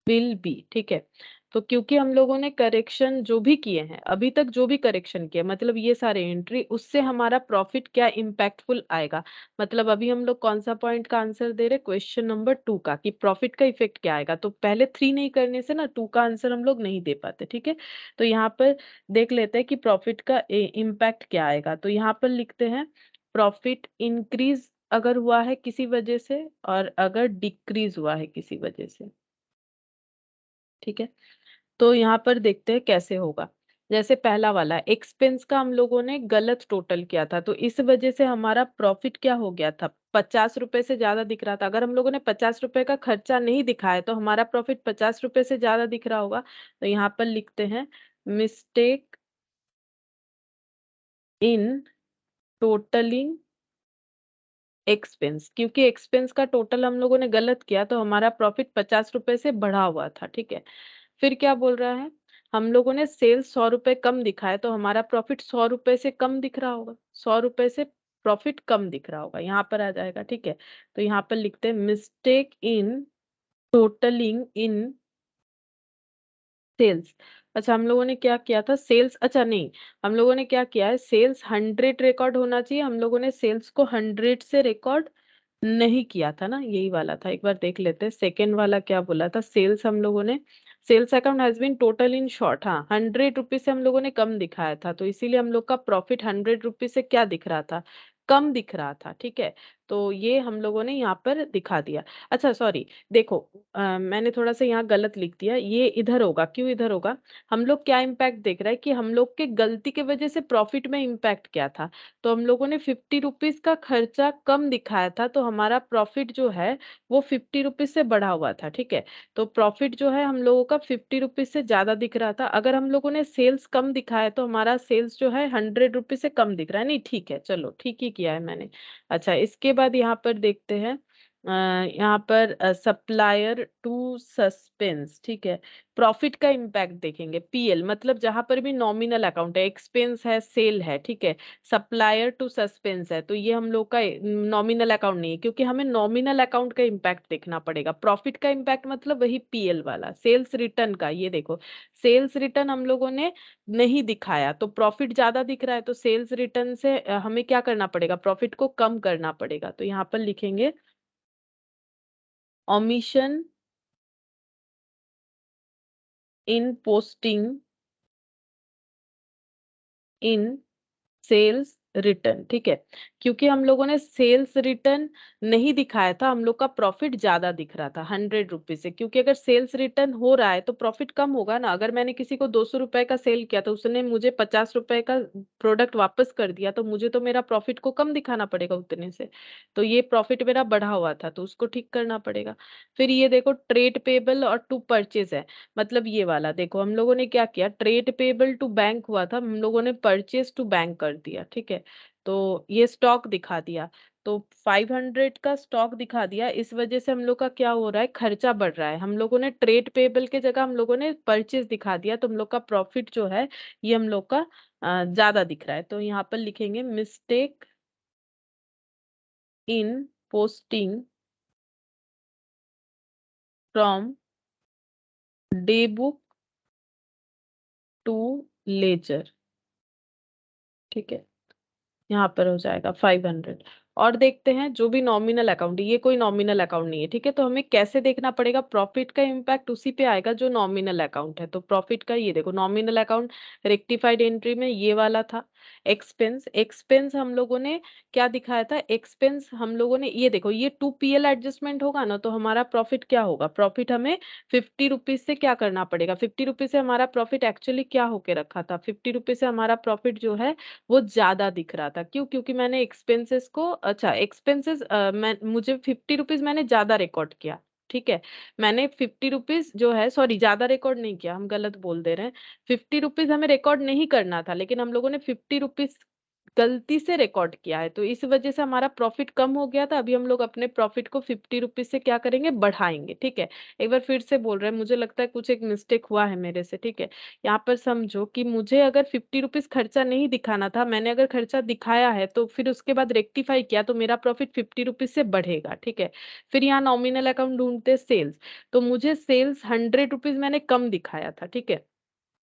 will be, ठीक है। तो क्योंकि हम लोगों ने करेक्शन जो भी किए हैं अभी तक, जो भी करेक्शन किए मतलब ये सारे एंट्री, उससे हमारा प्रॉफिट क्या इम्पैक्टफुल आएगा। मतलब अभी हम लोग कौन सा पॉइंट का आंसर दे रहे, क्वेश्चन नंबर 2 का, कि प्रॉफिट का इफेक्ट क्या आएगा। तो पहले 3 नहीं करने से ना 2 का आंसर हम लोग नहीं दे पाते, ठीक है। तो यहाँ पर देख लेते हैं कि प्रॉफिट का इम्पैक्ट क्या आएगा। तो यहाँ पर लिखते हैं प्रॉफिट इंक्रीज अगर हुआ है किसी वजह से, और अगर डिक्रीज हुआ है किसी वजह से, ठीक है। तो यहाँ पर देखते हैं कैसे होगा। जैसे पहला वाला एक्सपेंस का हम लोगों ने गलत टोटल किया था, तो इस वजह से हमारा प्रॉफिट क्या हो गया था, 50 रुपए से ज्यादा दिख रहा था। अगर हम लोगों ने 50 रुपए का खर्चा नहीं दिखाया तो हमारा प्रॉफिट 50 रुपए से ज्यादा दिख रहा होगा। तो यहाँ पर लिखते हैं मिस्टेक इन टोटलिंग एक्सपेंस, क्योंकि एक्सपेंस का टोटल हम लोगों ने गलत किया तो हमारा प्रॉफिट 50 रुपए से बढ़ा हुआ था, ठीक है। फिर क्या बोल रहा है, हम लोगों ने सेल्स 100 रुपए कम दिखाया तो हमारा प्रॉफिट 100 रुपए से कम दिख रहा होगा, 100 रुपए से प्रॉफिट कम दिख रहा होगा, यहाँ पर आ जाएगा, ठीक है। तो यहाँ पर लिखते हैं mistake in totalling in sales. अच्छा हम लोगों ने क्या किया था, सेल्स, अच्छा नहीं, हम लोगों ने क्या किया है, सेल्स 100 रिकॉर्ड होना चाहिए, हम लोगों ने सेल्स को 100 से रिकॉर्ड नहीं किया था ना, यही वाला था। एक बार देख लेते हैं सेकेंड वाला क्या बोला था। सेल्स हम लोगों ने, sales account has been total in short, हाँ 100 रुपीज से हम लोगों ने कम दिखाया था, तो इसीलिए हम लोग का प्रॉफिट 100 रुपीज से क्या दिख रहा था, कम दिख रहा था, ठीक है। तो ये हम लोगों ने यहाँ पर दिखा दिया। अच्छा सॉरी, देखो मैंने थोड़ा सा यहाँ गलत लिख दिया, ये इधर होगा, क्यों इधर होगा, हम लोग क्या इम्पैक्ट देख रहे हैं कि हम लोग के गलती के वजह से प्रॉफिट में इम्पैक्ट क्या था। तो हम लोगों ने 50 रुपीज का खर्चा कम दिखाया था तो हमारा प्रॉफिट जो है वो 50 रुपीज से बढ़ा हुआ था, ठीक है। तो प्रॉफिट जो है हम लोगों का 50 रुपीज से ज्यादा दिख रहा था। अगर हम लोगों ने सेल्स कम दिखाया तो हमारा सेल्स जो है 100 रुपीज से कम दिख रहा है। नहीं ठीक है, चलो ठीक ही किया है मैंने। अच्छा इसके बाद यहाँ पर देखते हैं यहाँ पर सप्लायर टू सस्पेंस, ठीक है। प्रॉफिट का इम्पैक्ट देखेंगे, पीएल मतलब जहां पर भी नॉमिनल अकाउंट है, एक्सपेंस है, सेल है, ठीक है। सप्लायर टू सस्पेंस है तो ये हम लोग का नॉमिनल अकाउंट नहीं है, क्योंकि हमें नॉमिनल अकाउंट का इम्पैक्ट देखना पड़ेगा। प्रॉफिट का इम्पैक्ट मतलब वही पीएल वाला, सेल्स रिटर्न का, ये देखो सेल्स रिटर्न हम लोगों ने नहीं दिखाया तो प्रॉफिट ज्यादा दिख रहा है, तो सेल्स रिटर्न से हमें क्या करना पड़ेगा, प्रॉफिट को कम करना पड़ेगा। तो यहाँ पर लिखेंगे omission in posting in sales return, ठीक है। क्योंकि हम लोगों ने सेल्स रिटर्न नहीं दिखाया था, हम लोग का प्रॉफिट ज्यादा दिख रहा था 100 रुपीज से, क्योंकि अगर सेल्स रिटर्न हो रहा है तो प्रॉफिट कम होगा ना। अगर मैंने किसी को 200 रुपए का सेल किया तो उसने मुझे 50 रुपए का प्रोडक्ट वापस कर दिया, तो मुझे तो मेरा प्रॉफिट को कम दिखाना पड़ेगा उतने से। तो ये प्रॉफिट मेरा बढ़ा हुआ था तो उसको ठीक करना पड़ेगा। फिर ये देखो ट्रेड पेबल और टू परचेज है, मतलब ये वाला देखो हम लोगों ने क्या किया, ट्रेड पेबल टू बैंक हुआ था, हम लोगों ने परचेज टू बैंक कर दिया, ठीक है। तो ये स्टॉक दिखा दिया, तो 500 का स्टॉक दिखा दिया, इस वजह से हम लोग का क्या हो रहा है, खर्चा बढ़ रहा है। हम लोगों ने ट्रेड पेबल के जगह हम लोगों ने परचेज दिखा दिया, तो हम लोग का प्रॉफिट जो है ये हम लोग का ज्यादा दिख रहा है। तो यहाँ पर लिखेंगे mistake in posting from day book to ledger, ठीक है। यहाँ पर हो जाएगा 500। और देखते हैं जो भी नॉमिनल अकाउंट है, ये कोई नॉमिनल अकाउंट नहीं है, ठीक है। तो हमें कैसे देखना पड़ेगा, प्रॉफिट का इम्पैक्ट उसी पे आएगा जो नॉमिनल अकाउंट है। तो प्रॉफिट का ये देखो नॉमिनल अकाउंट रेक्टिफाइड एंट्री में ये वाला था। एक्सपेंस, एक्सपेंस हम लोगों ने क्या दिखाया था, एक्सपेंस हम लोगों ने ये देखो, ये 2 PL एडजस्टमेंट होगा ना तो हमारा प्रॉफिट क्या होगा, प्रॉफिट हमें 50 रुपीज से क्या करना पड़ेगा, 50 रुपीज से हमारा प्रॉफिट एक्चुअली क्या होके रखा था, 50 रुपीज से हमारा प्रॉफिट जो है वो ज्यादा दिख रहा था। क्यों, क्योंकि मैंने एक्सपेंसेस को, अच्छा एक्सपेंसेस मैं मुझे 50 रुपीज मैंने ज्यादा रिकॉर्ड किया, ठीक है। मैंने 50 रुपीज जो है, सॉरी ज्यादा रिकॉर्ड नहीं किया, हम गलत बोल दे रहे हैं। 50 रुपीज हमें रिकॉर्ड नहीं करना था, लेकिन हम लोगों ने 50 रुपीज गलती से रिकॉर्ड किया है, तो इस वजह से हमारा प्रॉफिट कम हो गया था। अभी हम लोग अपने प्रॉफिट को 50 रुपीज़ से क्या करेंगे, बढ़ाएँगे, ठीक है? एक बार फिर से बोल रहे हैं, मुझे लगता है कुछ एक मिस्टेक हुआ है मेरे से, ठीक है? यहाँ पर समझो कि मुझे अगर 50 रुपीज़ खर्चा नहीं दिखाना था, मैंने अगर खर्चा दिखाया है, तो फिर उसके बाद रेक्टिफाई किया, तो मेरा प्रॉफिट 50 रुपीज़ से बढ़ेगा, ठीक है? फिर यहाँ नॉमिनल अकाउंट ढूँढते हैं सेल्स, तो मुझे सेल्स 100 रुपीज़ मैंने कम दिखाया था, ठीक है?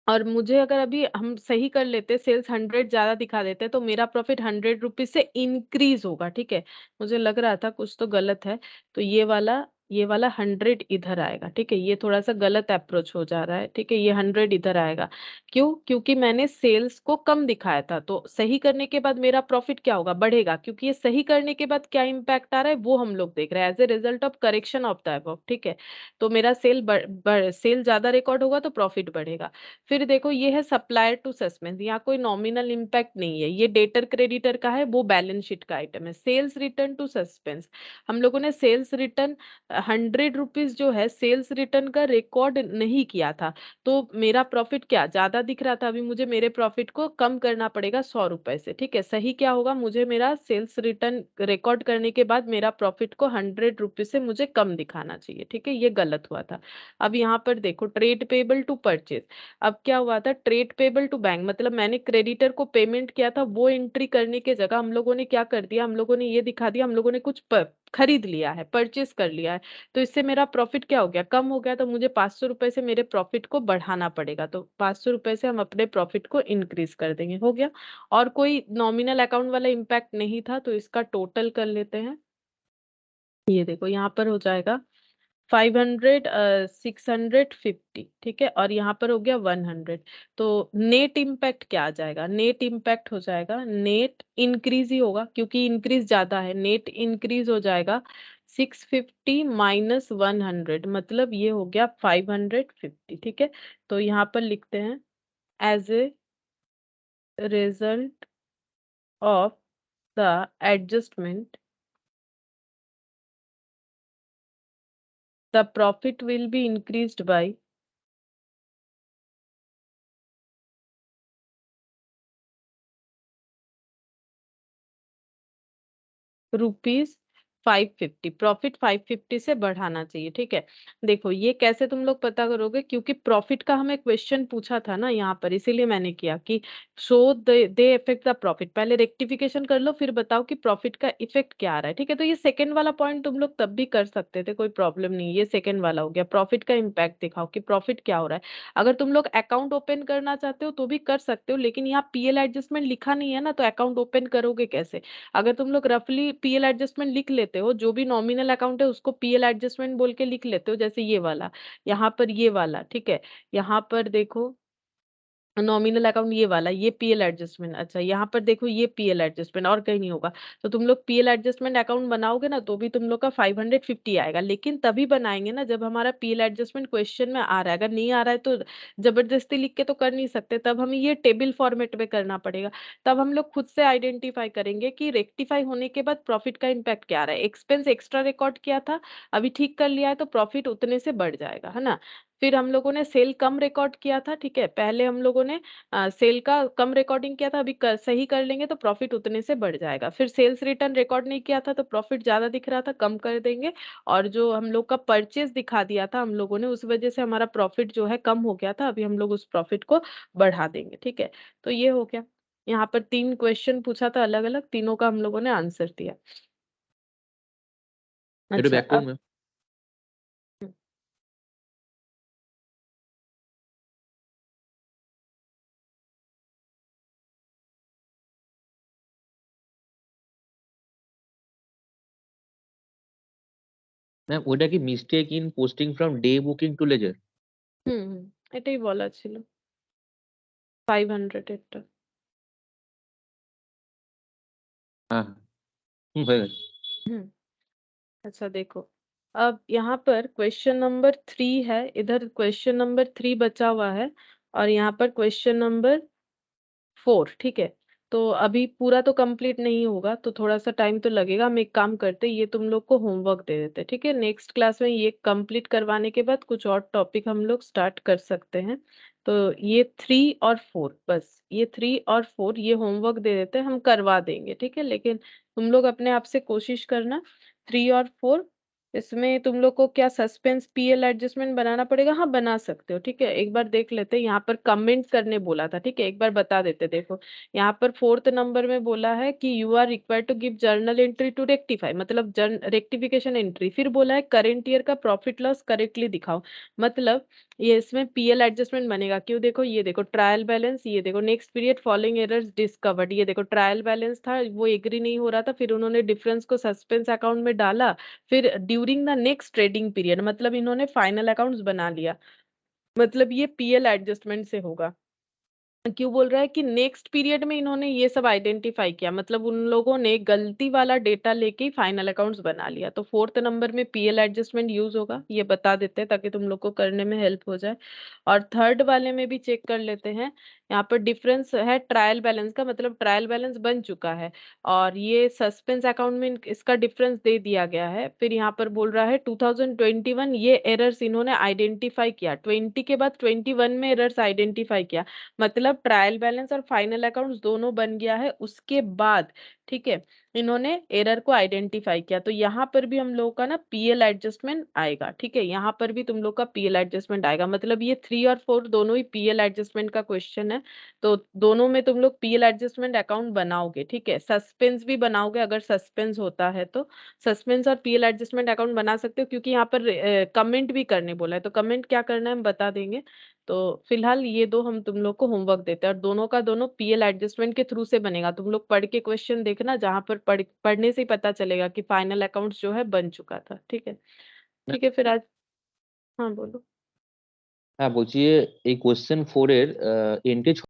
और मुझे अगर अभी हम सही कर लेते, सेल्स 100 ज़्यादा दिखा देते, तो मेरा प्रॉफिट 100 रुपीज़ से इंक्रीज़ होगा, ठीक है? मुझे लग रहा था कुछ तो गलत है, तो ये वाला 100 इधर आएगा, ठीक है? ये थोड़ा-सा गलत अप्रोच हो जा रहा है, ठीक है? ये 100 इधर आएगा। क्यों? क्योंकि मैंने सेल्स को कम दिखाया था, तो सही करने के बाद मेरा प्रॉफिट क्या होगा? बढ़ेगा, क्योंकि ये सही करने के बाद क्या इम्पैक्ट आ रहा है, वो हम लोग देख रहे हैं, as a result of correction of the above, ठीक है? तो मेरा सेल ज़्यादा रिकॉर्ड होगा, तो प्रॉफिट बढ़ेगा। फिर देखो ये है सप्लायर टू सस्पेंस, यहाँ कोई नॉमिनल इम्पैक्ट नहीं है, ये डेटर क्रेडिटर का है, वो बैलेंस शीट का आइटम है। सेल्स रिटर्न टू सस्पेंस, हम लोगों ने सेल्स रिटर्न 100 रुपीज जो है सेल्स रिटर्न का रिकॉर्ड नहीं किया था, तो मेरा प्रॉफिट क्या ज्यादा दिख रहा था, अभी मुझे मेरे प्रॉफिट को कम करना पड़ेगा 100 रुपए से, ठीक है? सही क्या होगा, मुझे मेरा सेल्स रिटर्न रिकॉर्ड करने के बाद मेरा प्रॉफिट को 100 रुपीज से मुझे कम दिखाना चाहिए, ठीक है? ये गलत हुआ था। अब यहाँ पर देखो ट्रेड पेबल टू परचेज, अब क्या हुआ था, ट्रेड पेबल टू बैंक, मतलब मैंने क्रेडिटर को पेमेंट किया था, वो एंट्री करने की जगह हम लोगों ने क्या कर दिया, हम लोगों ने ये दिखा दिया हम लोगों ने कुछ खरीद लिया है, परचेज कर लिया है, तो इससे मेरा प्रॉफिट क्या हो गया, कम हो गया, तो मुझे 500 रुपए से मेरे प्रॉफिट को बढ़ाना पड़ेगा, तो 500 रुपए से हम अपने प्रॉफिट को इंक्रीज कर देंगे, हो गया। और कोई नॉमिनल अकाउंट वाला इम्पैक्ट नहीं था, तो इसका टोटल कर लेते हैं। ये देखो यहाँ पर हो जाएगा 500 650, ठीक है? और यहाँ पर हो गया 100, तो नेट इम्पैक्ट क्या आ जाएगा, नेट इम्पैक्ट हो जाएगा, नेट इंक्रीज ही होगा क्योंकि इंक्रीज ज्यादा है, नेट इंक्रीज हो जाएगा 650 माइनस 100, मतलब ये हो गया 550, ठीक है? तो यहाँ पर लिखते हैं as a result of the adjustment the profit will be increased by rupees 550, profit 550 से बढ़ाना चाहिए, ठीक है? देखो ये कैसे तुम लोग पता करोगे, क्योंकि प्रॉफिट का हमें क्वेश्चन पूछा था ना यहाँ पर, इसीलिए मैंने किया कि show they effect the profit, पहले रेक्टिफिकेशन कर लो फिर बताओ कि प्रॉफिट का इफेक्ट क्या आ रहा है, ठीक है? तो ये सेकंड वाला पॉइंट तुम लोग तब भी कर सकते थे, कोई प्रॉब्लम नहीं, ये सेकंड वाला हो गया, प्रॉफिट का इम्पैक्ट दिखाओ कि प्रॉफिट क्या हो रहा है। अगर तुम लोग अकाउंट ओपन करना चाहते हो तो भी कर सकते हो, लेकिन यहाँ पीएल एडजस्टमेंट लिखा नहीं है ना, तो अकाउंट ओपन करोगे कैसे? अगर तुम लोग रफली पीएल एडजस्टमेंट लिख लेते हो, जो भी नॉमिनल अकाउंट है उसको पीएल एडजस्टमेंट बोल के लिख लेते हो, जैसे ये वाला, यहाँ पर ये वाला, ठीक है? यहाँ पर देखो नॉमिनल अकाउंट ये वाला, ये पीएल एडजस्टमेंट, अच्छा यहाँ पर देखो ये पीएल एडजस्टमेंट, और कहीं नहीं होगा, तो तुम लोग पीएल एडजस्टमेंट अकाउंट बनाओगे ना, तो भी तुम लोग का 550 आएगा, लेकिन तभी बनाएंगे ना जब हमारा पीएल एडजस्टमेंट क्वेश्चन में आ रहा है, अगर नहीं आ रहा है तो जबरदस्ती लिख के तो कर नहीं सकते, तब हमें ये टेबल फॉर्मेट में करना पड़ेगा, तब हम लोग खुद से आइडेंटिफाई करेंगे कि रेक्टिफाई होने के बाद प्रॉफिट का इम्पैक्ट क्या आ रहा है, एक्सपेंस एक्स्ट्रा रिकॉर्ड किया था, अभी ठीक कर लिया है, तो प्रॉफिट उतने से बढ़ जाएगा, है ना? फिर हम लोगों ने सेल कम रिकॉर्ड किया था, ठीक है? पहले हम लोगों ने सेल का कम रिकॉर्डिंग किया था, अभी सही कर लेंगे तो प्रॉफिट उतने से बढ़ जाएगा। फिर सेल्स रिटर्न रिकॉर्ड नहीं किया था तो प्रॉफिट ज्यादा दिख रहा था, कम कर देंगे, और जो हम लोग का परचेज दिखा दिया था हम लोगों ने, उस वजह से हमारा प्रॉफिट जो है कम हो गया था, अभी हम लोग उस प्रॉफिट को बढ़ा देंगे, ठीक है? तो ये हो गया। यहाँ पर 3 क्वेश्चन पूछा था अलग अलग, तीनों का हम लोगों ने आंसर दिया। मेरे अच्छा बैक करूँ अब मैं? ম্যাম ওইটা কি mistake in posting from day booking to ledger? এটাই বলা ছিল 500 এটা। হ্যাঁ, হ্যাঁ। হয়ে গেছে। হুম। अच्छा देखो, अब यहाँ पर क्वेश्चन नंबर 3 है, इधर क्वेश्चन नंबर 3 बचा हुआ है, और यहाँ पर क्वेश्चन नंबर 4, ठीक है? तो अभी पूरा तो कंप्लीट नहीं होगा, तो थोड़ा सा टाइम तो लगेगा, हम एक काम करते हैं, ये तुम लोग को होमवर्क दे देते हैं, ठीक है? नेक्स्ट क्लास में ये कंप्लीट करवाने के बाद कुछ और टॉपिक हम लोग स्टार्ट कर सकते हैं, तो ये 3 और 4 बस ये 3 और 4 ये होमवर्क दे देते हैं, हम करवा देंगे, ठीक है? लेकिन तुम लोग अपने आप से कोशिश करना 3 और 4 इसमें तुम लोग को क्या सस्पेंस पीएल एडजस्टमेंट बनाना पड़ेगा? हाँ, बना सकते हो, ठीक है? एक बार देख लेते हैं, यहाँ पर कमेंट करने बोला था, ठीक है? एक बार बता देते देखो, यहाँ पर 4th नंबर में बोला है कि you are required to give journal entry to rectify मतलब रेक्टिफिकेशन एंट्री। फिर बोला है करंट ईयर का प्रॉफिट लॉस करेक्टली दिखाओ। मतलब ये इसमें पीएल एडजस्टमेंट बनेगा। क्यों? देखो ये देखो ट्रायल बैलेंस, ये देखो next period following errors discovered, ये देखो ट्रायल बैलेंस था वो एग्री नहीं हो रहा था, फिर उन्होंने डिफरेंस को सस्पेंस अकाउंट में डाला, फिर during the next trading period मतलब इन्होंने फाइनल अकाउंट्स बना लिया। मतलब ये पीएल एडजस्टमेंट से होगा। क्यों बोल रहा है कि नेक्स्ट पीरियड में इन्होंने ये सब आइडेंटिफाई किया मतलब उन लोगों ने गलती वाला डेटा लेके फाइनल अकाउंट्स बना लिया। तो 4th नंबर में पीएल एडजस्टमेंट यूज होगा, ये बता देते हैं ताकि तुम लोग को करने में हेल्प हो जाए। और 3rd वाले में भी चेक कर लेते हैं। यहाँ पर डिफरेंस है ट्रायल बैलेंस का मतलब ट्रायल बैलेंस बन चुका है और ये सस्पेंस अकाउंट में इसका डिफरेंस दे दिया गया है। फिर यहाँ पर बोल रहा है 2021 ये एरर्स इन्होंने आइडेंटिफाई किया, 20 के बाद 21 में एरर्स आइडेंटिफाई किया। मतलब ट्रायल बैलेंस और फाइनल अकाउंट्स दोनों बन गया है उसके बाद, ठीक है, इन्होंने एरर को आइडेंटिफाई किया। तो यहाँ पर भी हम लोगों का ना पीएल एडजस्टमेंट आएगा, ठीक है? यहाँ पर भी तुम लोग का पीएल एडजस्टमेंट आएगा मतलब ये 3 और 4 दोनों ही पीएल एडजस्टमेंट का क्वेश्चन है। तो दोनों में तुम लोग पीएल एडजस्टमेंट अकाउंट बनाओगे, ठीक है? सस्पेंस भी बनाओगे अगर सस्पेंस होता है तो सस्पेंस और पीएल एडजस्टमेंट अकाउंट बना सकते हो क्योंकि यहाँ पर कमेंट भी करने बोला है। तो कमेंट क्या करना है हम बता देंगे। तो फिलहाल ये दो हम तुम लोग को होमवर्क देते हैं और दोनों का दोनों पीएल एडजस्टमेंट के थ्रू से बनेगा। तुम लोग पढ़ के क्वेश्चन देखना जहाँ पर पढ़ने से ही पता चलेगा कि फाइनल अकाउंट्स जो है बन चुका था, ठीक है? ঠিক है फिर आज हाँ बोलो। হ্যাঁ বলছি যে এই কোশ্চেন 4 এর এন্টে